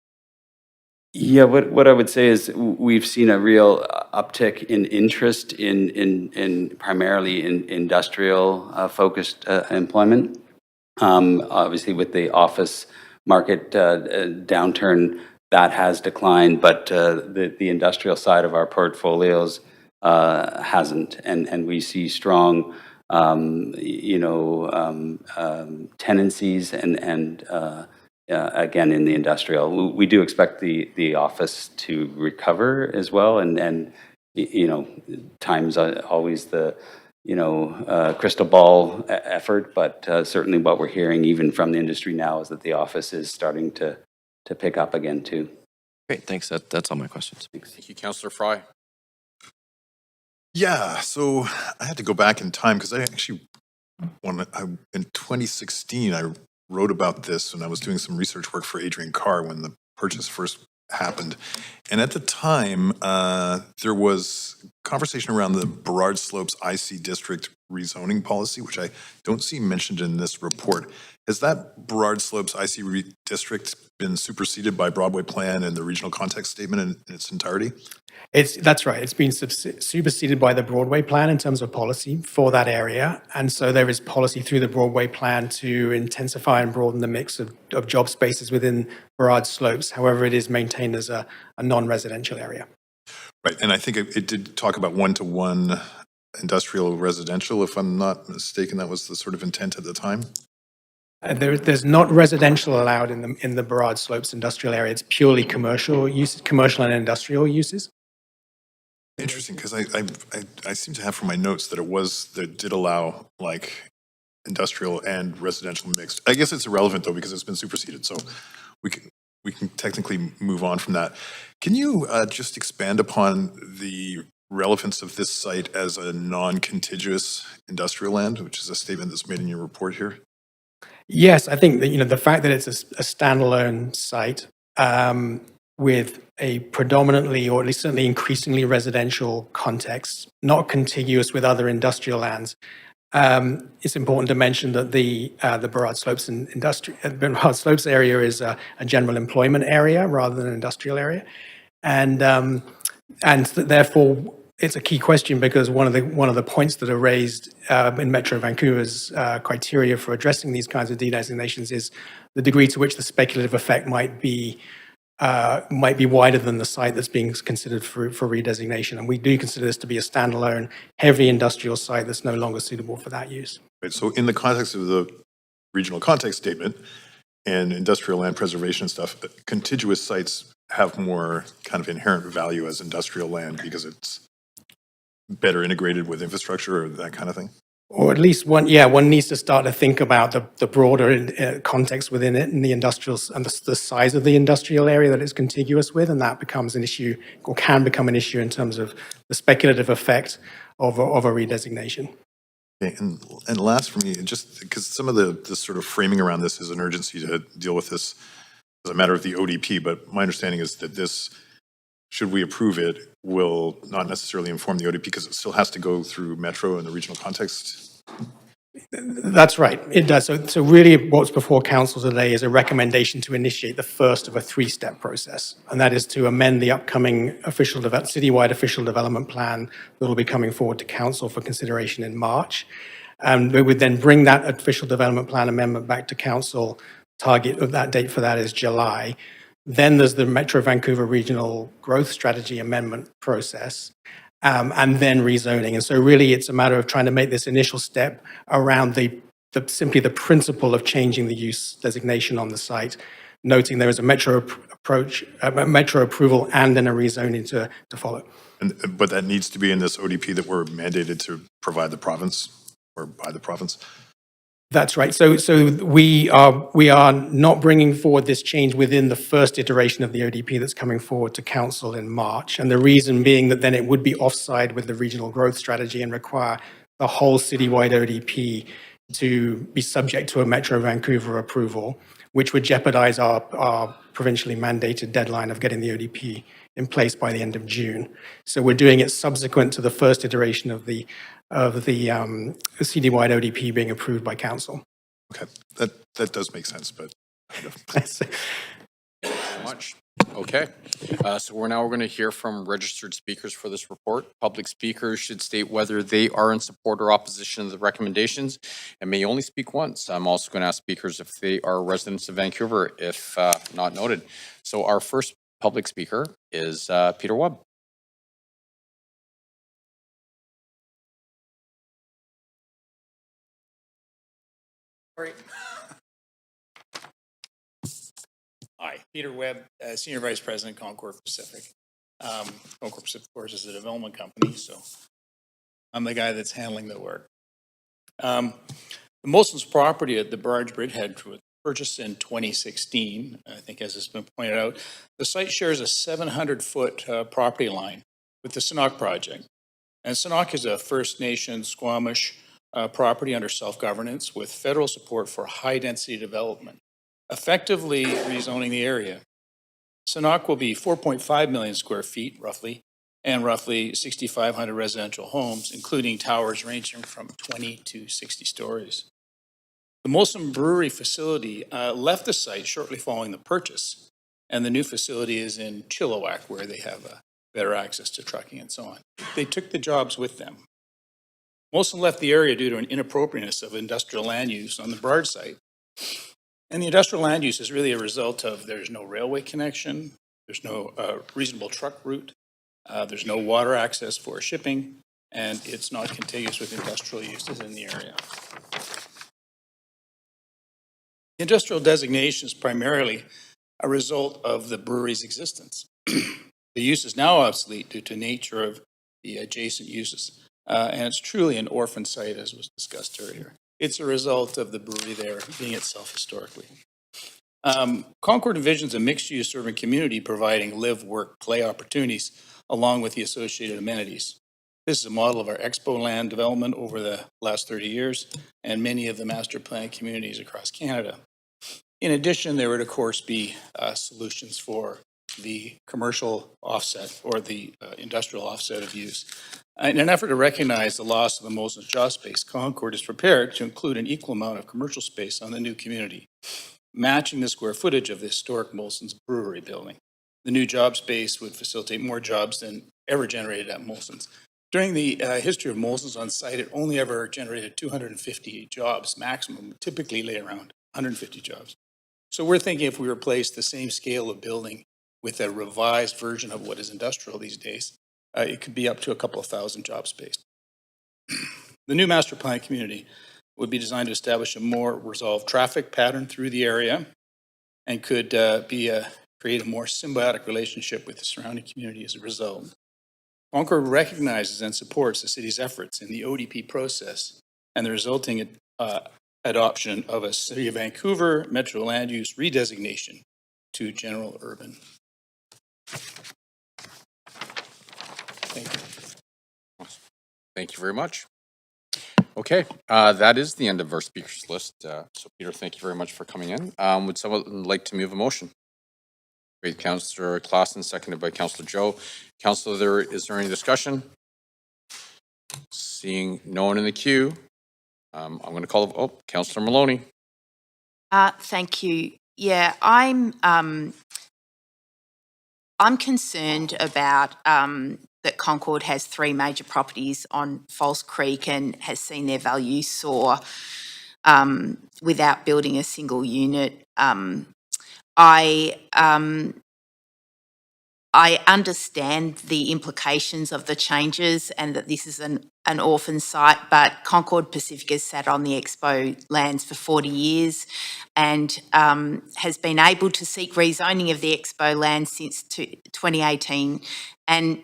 Yeah, what I would say is we've seen a real uptick in interest in primarily in industrial focused employment. Obviously, with the office market downturn, that has declined, but the industrial side of our portfolios hasn't, and we see strong, tendencies and again in the industrial. We do expect the office to recover as well, and time's always the crystal ball effort, but certainly what we're hearing even from the industry now is that the office is starting to pick up again too.
Great, thanks. That's all my questions.
Thank you, Councillor Fry.
Yeah, so I had to go back in time because I actually, in 2016, I wrote about this when I was doing some research work for Adrian Carr when the purchase first happened. And at the time, there was conversation around the Burrard Slopes IC District rezoning policy, which I don't see mentioned in this report. Has that Burrard Slopes IC district been superseded by Broadway Plan and the regional context statement in its entirety?
That's right. It's been superseded by the Broadway Plan in terms of policy for that area. And so there is policy through the Broadway Plan to intensify and broaden the mix of job spaces within Burrard Slopes. However, it is maintained as a non-residential area.
Right. And I think it did talk about one-to-one industrial residential, if I'm not mistaken. That was the sort of intent at the time.
There's not residential allowed in the Burrard Slopes industrial area. It's purely commercial and industrial uses.
Interesting, because I seem to have from my notes that did allow like industrial and residential mixed. I guess it's irrelevant though because it's been superseded, so we can technically move on from that. Can you just expand upon the relevance of this site as a non-contiguous industrial land, which is a statement that's made in your report here?
Yes, I think that the fact that it's a standalone site with a predominantly, or at least certainly increasingly residential context, not contiguous with other industrial lands. It's important to mention that the Burrard Slopes Burrard Slopes area is a general employment area rather than an industrial area, and therefore it's a key question because one of the points that are raised in Metro Vancouver's criteria for addressing these kinds of dedesignations is the degree to which the speculative effect might be wider than the site that's being considered for redesignation. And we do consider this to be a standalone, heavy industrial site that's no longer suitable for that use.
Right, so in the context of the regional context statement and industrial land preservation stuff, contiguous sites have more kind of inherent value as industrial land because it's better integrated with infrastructure or that kind of thing?
Or at least one needs to start to think about the broader context within it and the industrial and the size of the industrial area that it's contiguous with, and that becomes an issue or can become an issue in terms of the speculative effect of a redesignation.
Okay, and last for me, just because some of the sort of framing around this is an urgency to deal with this as a matter of the ODP, but my understanding is that this, should we approve it, will not necessarily inform the ODP because it still has to go through Metro and the regional context?
That's right, it does. So really what's before council today is a recommendation to initiate the first of a three-step process, and that is to amend the upcoming citywide official development plan that will be coming forward to council for consideration in March. We would then bring that official development plan amendment back to council. Target of that date for that is July. Then there's the Metro Vancouver Regional Growth Strategy Amendment process, and then rezoning. And so really it's a matter of trying to make this initial step around simply the principle of changing the use designation on the site, noting there is a metro metro approval and then a rezoning to follow.
But that needs to be in this ODP that we're mandated to provide the province or by the province.
That's right. So we are not bringing forward this change within the first iteration of the ODP that's coming forward to council in March. And the reason being that then it would be offside with the regional growth strategy and require the whole citywide ODP to be subject to a Metro Vancouver approval, which would jeopardize our provincially mandated deadline of getting the ODP in place by the end of June. So we're doing it subsequent to the first iteration of the citywide ODP being approved by council.
Okay, that does make sense, but
Thank you very much. Okay, so we're going to hear from registered speakers for this report. Public speakers should state whether they are in support or opposition of the recommendations and may only speak once. I'm also going to ask speakers if they are residents of Vancouver, if not noted. So our first public speaker is Peter Webb.
Hi, Peter Webb, Senior Vice President, Concord Pacific. Concord Pacific, of course, is a development company, so I'm the guy that's handling the work. The Molson's property at the Barrage Bridgehead was purchased in 2016. I think, as has been pointed out, the site shares a 700-foot property line with the Sanok project. And Sanok is a First Nation Squamish property under self-governance with federal support for high-density development, effectively rezoning the area. Sanok will be 4.5 million square feet, roughly, and roughly 6,500 residential homes, including towers ranging from 20 to 60 stories. The Molson brewery facility left the site shortly following the purchase, and the new facility is in Chilliwack, where they have better access to trucking and so on. They took the jobs with them. Molson left the area due to an inappropriateness of industrial land use on the Barrage site. And the industrial land use is really a result of there's no railway connection, there's no reasonable truck route, there's no water access for shipping, and it's not contiguous with industrial uses in the area. The industrial designation is primarily a result of the brewery's existence. The use is now obsolete due to nature of the adjacent uses, and it's truly an orphan site, as was discussed earlier. It's a result of the brewery there being itself historically. Concord envisions a mixed-use urban community providing live, work, play opportunities along with the associated amenities. This is a model of our expo land development over the last 30 years and many of the master plan communities across Canada. In addition, there would, of course, be solutions for the commercial offset or the industrial offset of use. In an effort to recognize the loss of the Molson's job space, Concord is prepared to include an equal amount of commercial space on the new community, matching the square footage of the historic Molson's brewery building. The new job space would facilitate more jobs than ever generated at Molson's. During the history of Molson's on site, it only ever generated 250 jobs maximum, typically lay around 150 jobs. So we're thinking if we replace the same scale of building with a revised version of what is industrial these days, it could be up to a couple of thousand job space. The new master plan community would be designed to establish a more resolved traffic pattern through the area and could create a more symbiotic relationship with the surrounding community as a result. Concord recognizes and supports the city's efforts in the ODP process and the resulting adoption of a City of Vancouver Metro Land Use redesignation to general urban. Thank you.
Thank you very much. Okay, that is the end of our speakers list. So Peter, thank you very much for coming in. Would someone like to move a motion? Great, Councillor Claassen, seconded by Councillor Joe. Councillor, is there any discussion? Seeing no one in the queue, I'm going to call, Councillor Maloney.
Thank you. Yeah, I'm concerned about that Concord has 3 major properties on False Creek and has seen their value soar without building a single unit. I understand the implications of the changes and that this is an orphan site, but Concord Pacific has sat on the Expo lands for 40 years and has been able to seek rezoning of the Expo land since 2018. And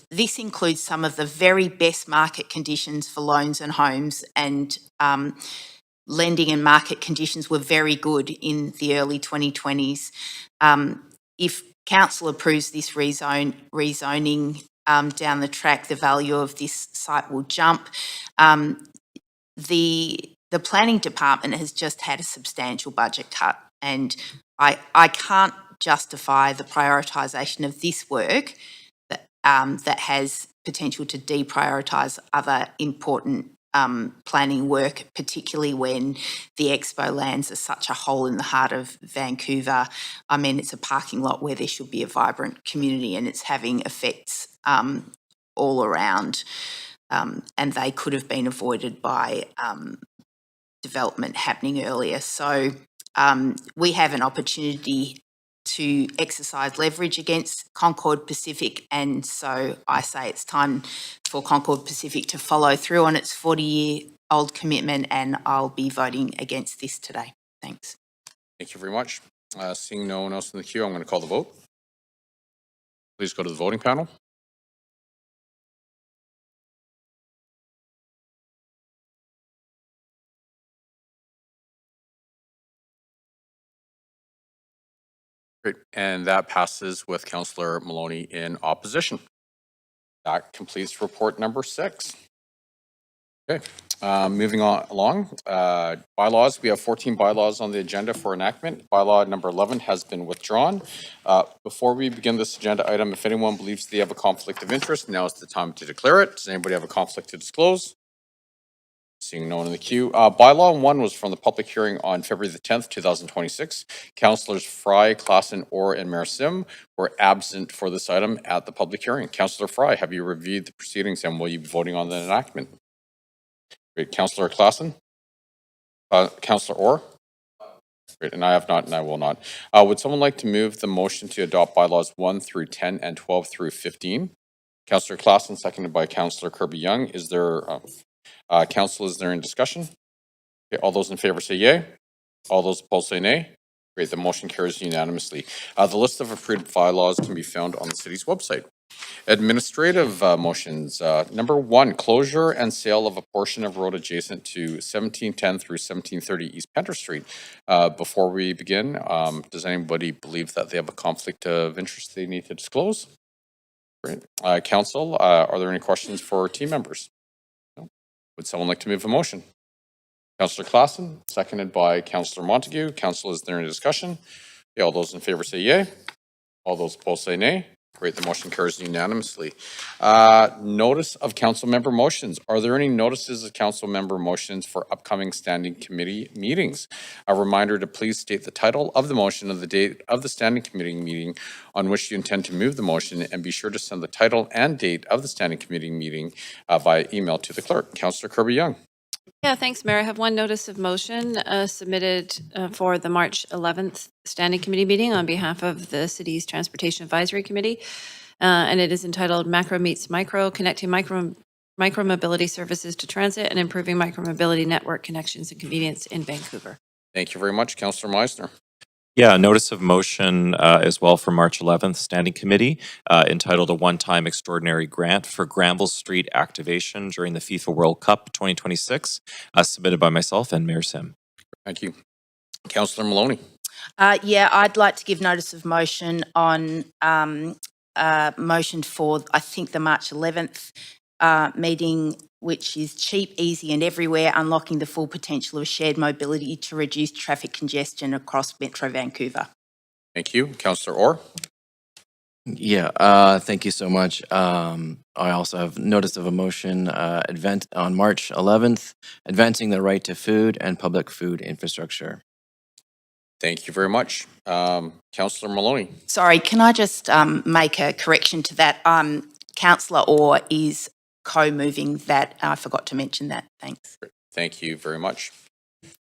this includes some of the very best market conditions for loans and homes, and lending and market conditions were very good in the early 2020s. If Council approves this rezoning down the track, the value of this site will jump. The planning department has just had a substantial budget cut, and I can't justify the prioritisation of this work that has potential to deprioritise other important planning work, particularly when the Expo lands are such a hole in the heart of Vancouver. I mean, it's a parking lot where there should be a vibrant community, and it's having effects all around, and they could have been avoided by development happening earlier. So we have an opportunity to exercise leverage against Concord Pacific, and so I say it's time for Concord Pacific to follow through on its 40-year-old commitment, and I'll be voting against this today. Thanks.
Thank you very much. Seeing no one else in the queue, I'm going to call the vote. Please go to the voting panel. Great. And that passes with Councillor Maloney in opposition. That completes report number 6. Okay, moving on along. Bylaws, we have 14 bylaws on the agenda for enactment. Bylaw number 11 has been withdrawn. Before we begin this agenda item, if anyone believes they have a conflict of interest, now is the time to declare it. Does anybody have a conflict to disclose? Seeing no one in the queue. Bylaw 1 was from the public hearing on February the 10th, 2026. Councillors Fry, Klassen, Orr, and Mayor Sim were absent for this item at the public hearing. Councillor Fry, have you reviewed the proceedings and will you be voting on the enactment? Great. Councillor Klassen? Councillor Orr? Great, and I have not and I will not. Would someone like to move the motion to adopt bylaws 1 through 10 and 12 through 15? Councillor Klassen, seconded by Councillor Kirby-Young. Is there... Council, is there any discussion? Okay, all those in favor say yay. All those opposed say nay. Great, the motion carries unanimously. The list of approved bylaws can be found on the city's website. Administrative motions. Number 1, closure and sale of a portion of road adjacent to 1710 through 1730 East Penter Street. Before we begin, does anybody believe that they have a conflict of interest they need to disclose? Great. Council, are there any questions for team members? Would someone like to move a motion? Councillor Klassen, seconded by Councillor Montague. Council, is there any discussion? Okay, all those in favor say yay. All those opposed say nay. Great, the motion carries unanimously. Notice of council member motions. Are there any notices of council member motions for upcoming standing committee meetings? A reminder to please state the title of the motion and the date of the standing committee meeting on which you intend to move the motion, and be sure to send the title and date of the standing committee meeting via email to the clerk. Councillor Kirby-Young.
Yeah, thanks, Mayor. I have one notice of motion submitted for the March 11th Standing Committee meeting on behalf of the city's Transportation Advisory Committee, and it is entitled Macro Meets Micro, Connecting Micro-Mobility Services to Transit and Improving Micro-Mobility Network Connections and Convenience in Vancouver.
Thank you very much. Councillor Meisner.
Yeah, notice of motion as well for March 11th Standing Committee entitled A One-Time Extraordinary Grant for Granville Street Activation during the FIFA World Cup 2026, submitted by myself and Mayor Sim.
Thank you. Councillor Maloney.
Yeah, I'd like to give notice of motion on motion for, I think, the March 11th meeting, which is cheap, easy and everywhere, unlocking the full potential of shared mobility to reduce traffic congestion across Metro Vancouver.
Thank you. Councillor Orr.
Yeah, thank you so much. I also have notice of a motion on March 11th, advancing the right to food and public food infrastructure.
Thank you very much. Councillor Maloney.
Sorry, can I just make a correction to that? Councillor Orr is co-moving that. I forgot to mention that. Thanks.
Thank you very much.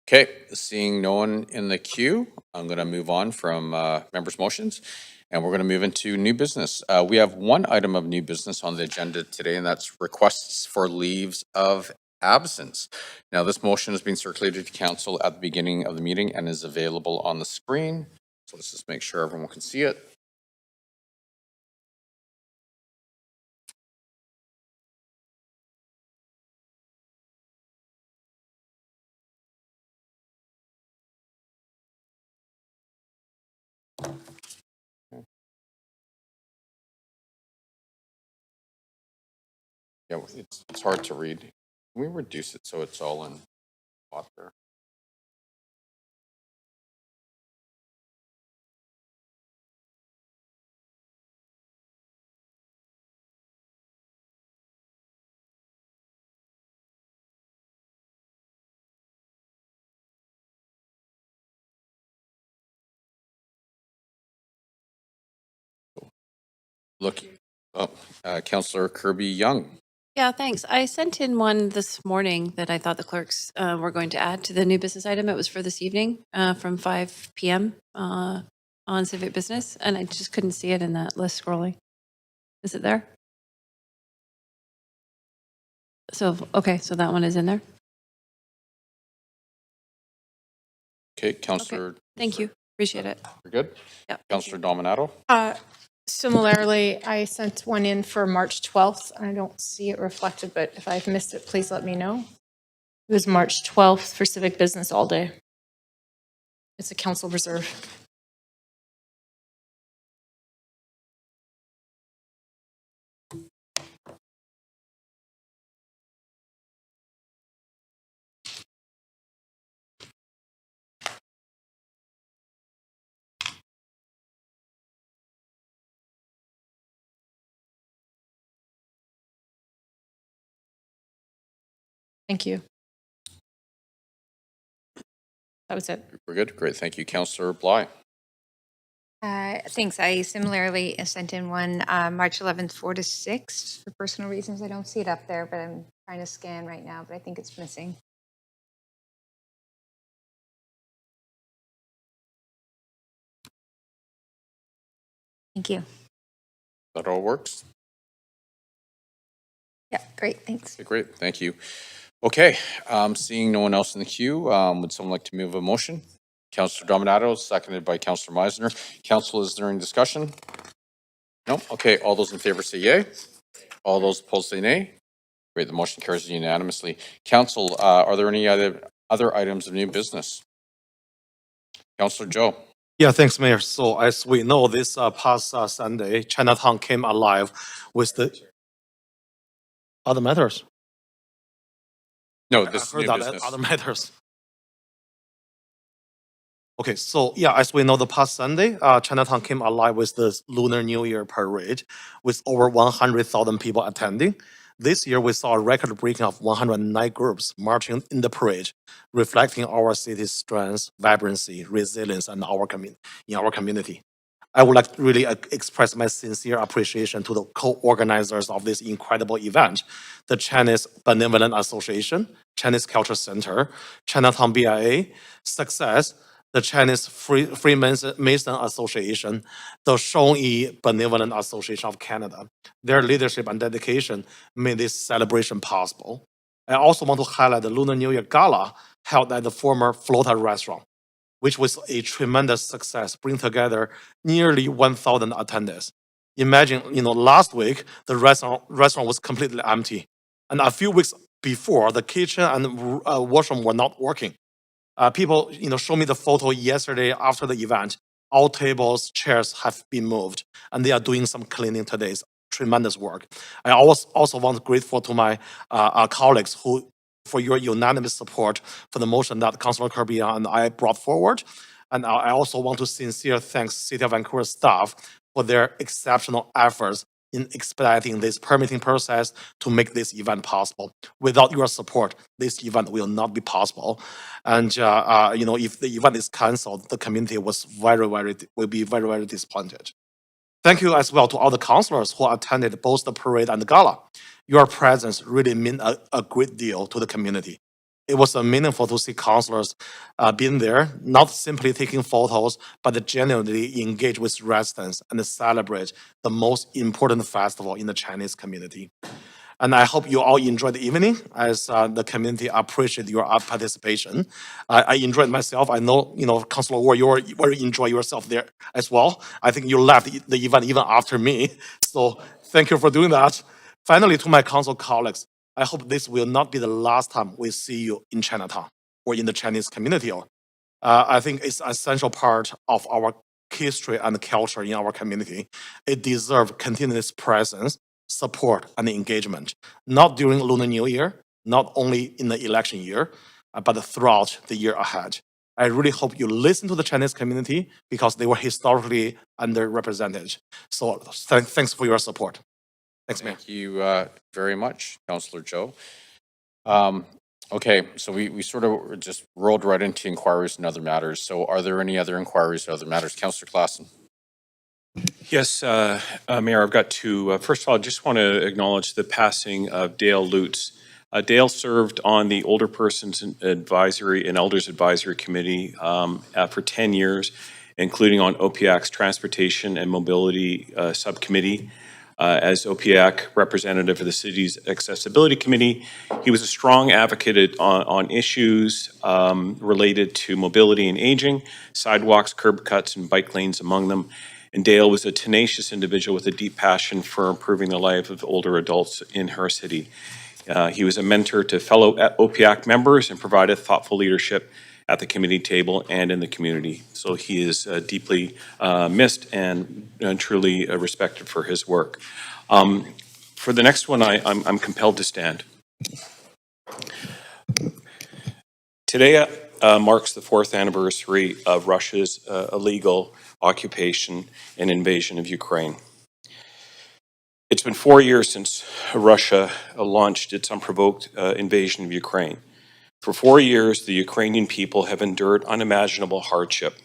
Okay, seeing no one in the queue, I'm going to move on from members' motions, and we're going to move into new business. We have one item of new business on the agenda today, and that's requests for leaves of absence. Now, this motion has been circulated to council at the beginning of the meeting and is available on the screen. So let's just make sure everyone can see it. Yeah, it's hard to read. Can we reduce it so it's all in spot there? Look, Councillor Kirby Young.
Yeah, thanks. I sent in one this morning that I thought the clerks were going to add to the new business item. It was for this evening from 5 p.m. On civic business, and I just couldn't see it in that list scrolling. Is it there? So, okay, so that one is in there.
Okay, Councillor.
Thank you. Appreciate it.
You're good?
Yeah.
Councillor Dominato.
Similarly, I sent one in for March 12th. I don't see it reflected, but if I've missed it, please let me know. It was March 12th for civic business all day. It's a council reserve. Thank you. That was it.
We're good. Great. Thank you. Councillor Bly.
Thanks. I similarly sent in one March 11th, 4 to 6. For personal reasons, I don't see it up there, but I'm trying to scan right now, but I think it's missing. Thank you.
That all works?
Yeah, great. Thanks.
Okay, great. Thank you. Okay, seeing no one else in the queue, would someone like to move a motion? Councillor Dominato, seconded by Councillor Meisner. Council, is there any discussion? No? Okay, all those in favor say yay. All those opposed say nay. Great, the motion carries unanimously. Council, are there any other items of new business? Councillor Joe.
Yeah, thanks, Mayor. So as we know, this past Sunday, Chinatown came alive with the other matters.
No,
I
this
heard
new
that
business.
other matters. Okay, so yeah, as we know, the past Sunday, Chinatown came alive with the Lunar New Year parade with over 100,000 people attending. This year, we saw a record-breaking of 109 groups marching in the parade, reflecting our city's strength, vibrancy, resilience, and in our community. I would like to really express my sincere appreciation to the co-organizers of this incredible event, the Chinese Benevolent Association, Chinese Culture Center, Chinatown BIA, Success, the Chinese Freemason Association, the Shongyi Benevolent Association of Canada. Their leadership and dedication made this celebration possible. I also want to highlight the Lunar New Year Gala held at the former Flota restaurant, which was a tremendous success, bring together nearly 1,000 attendees. Imagine, last week, the restaurant was completely empty. And a few weeks before, the kitchen and washroom were not working. People, show me the photo yesterday after the event. All tables, chairs have been moved, and they are doing some cleaning today. It's tremendous work. I also want to grateful to my colleagues for your unanimous support for the motion that Councillor Kirby and I brought forward. And I also want to sincere thanks City of Vancouver staff for their exceptional efforts in expediting this permitting process to make this event possible. Without your support, this event will not be possible. And if the event is cancelled, the community will be very, very disappointed. Thank you as well to all the councilors who attended both the parade and the gala. Your presence really meant a great deal to the community. It was meaningful to see councilors being there, not simply taking photos, but genuinely engage with residents and celebrate the most important festival in the Chinese community. And I hope you all enjoyed the evening as the community appreciate your participation. I enjoyed myself. I know, Councilor Ward, you enjoy yourself there as well. I think you left the event even after me. So thank you for doing that. Finally, to my council colleagues, I hope this will not be the last time we see you in Chinatown or in the Chinese community. I think it's an essential part of our history and culture in our community. It deserves continuous presence, support, and engagement, not during Lunar New Year, not only in the election year, but throughout the year ahead. I really hope you listen to the Chinese community because they were historically underrepresented. So thanks for your support. Thanks, Mayor.
Thank you very much, Councillor Joe. Okay, so we sort of just rolled right into inquiries and other matters. So are there any other inquiries or other matters? Councillor Klassen.
Yes, Mayor, I've got two. First of all, I just want to acknowledge the passing of Dale Lutz. Dale served on the Older Persons Advisory and Elders Advisory Committee for 10 years, including on OPIAC's Transportation and Mobility Subcommittee. As OPIAC representative of the city's Accessibility Committee, he was a strong advocate on issues related to mobility and aging, sidewalks, curb cuts, and bike lanes among them. And Dale was a tenacious individual with a deep passion for improving the life of older adults in her city. He was a mentor to fellow OPIAC members and provided thoughtful leadership at the committee table and in the community. So he is deeply missed and truly respected for his work. For the next one, I'm compelled to stand. Today marks the 4th anniversary of Russia's illegal occupation and invasion of Ukraine. It's been 4 years since Russia launched its unprovoked invasion of Ukraine. For 4 years, the Ukrainian people have endured unimaginable hardship.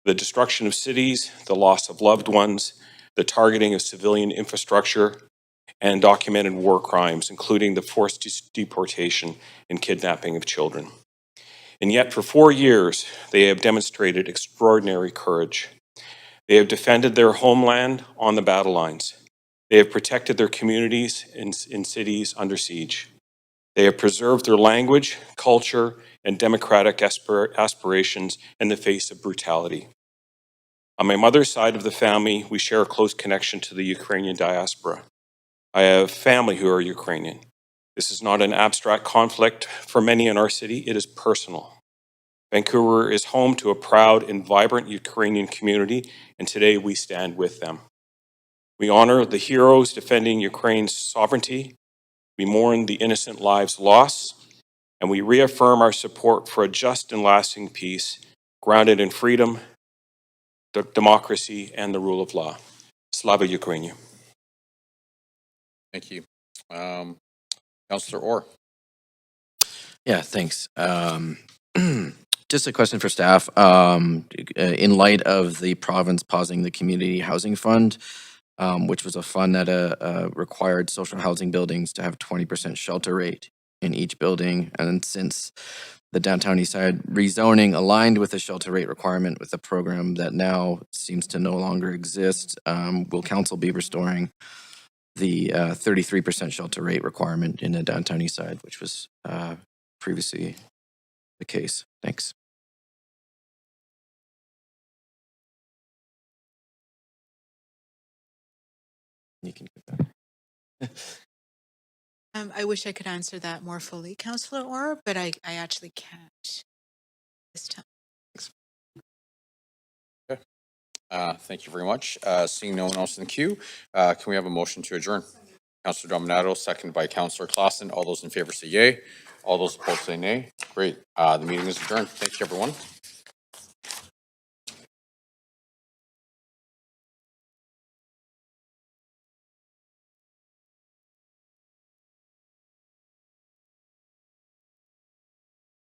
The destruction of cities, the loss of loved ones, the targeting of civilian infrastructure, and documented war crimes, including the forced deportation and kidnapping of children. And yet, for 4 years, they have demonstrated extraordinary courage. They have defended their homeland on the battle lines. They have protected their communities in cities under siege. They have preserved their language, culture, and democratic aspirations in the face of brutality. On my mother's side of the family, we share a close connection to the Ukrainian diaspora. I have family who are Ukrainian. This is not an abstract conflict. For many in our city, it is personal. Vancouver is home to a proud and vibrant Ukrainian community, and today we stand with them. We honor the heroes defending Ukraine's sovereignty. We mourn the innocent lives lost, and we reaffirm our support for a just and lasting peace grounded in freedom, democracy, and the rule of law. Slava Ukraini.
Thank you. Councillor Orr.
Yeah, thanks. Just a question for staff. In light of the province pausing the community housing fund, which was a fund that required social housing buildings to have 20% shelter rate in each building, and since the downtown east side rezoning aligned with the shelter rate requirement with a program that now seems to no longer exist, will council be restoring the 33% shelter rate requirement in the downtown east side, which was previously the case? Thanks. You can get that.
I wish I could answer that more fully, Councillor Orr, but I actually can't this time.
Okay. Thank you very much. Seeing no one else in the queue, can we have a motion to adjourn? Councillor Dominato, seconded by Councillor Klassen. All those in favor say yay. All those opposed say nay. Great. The meeting is adjourned. Thank you, everyone.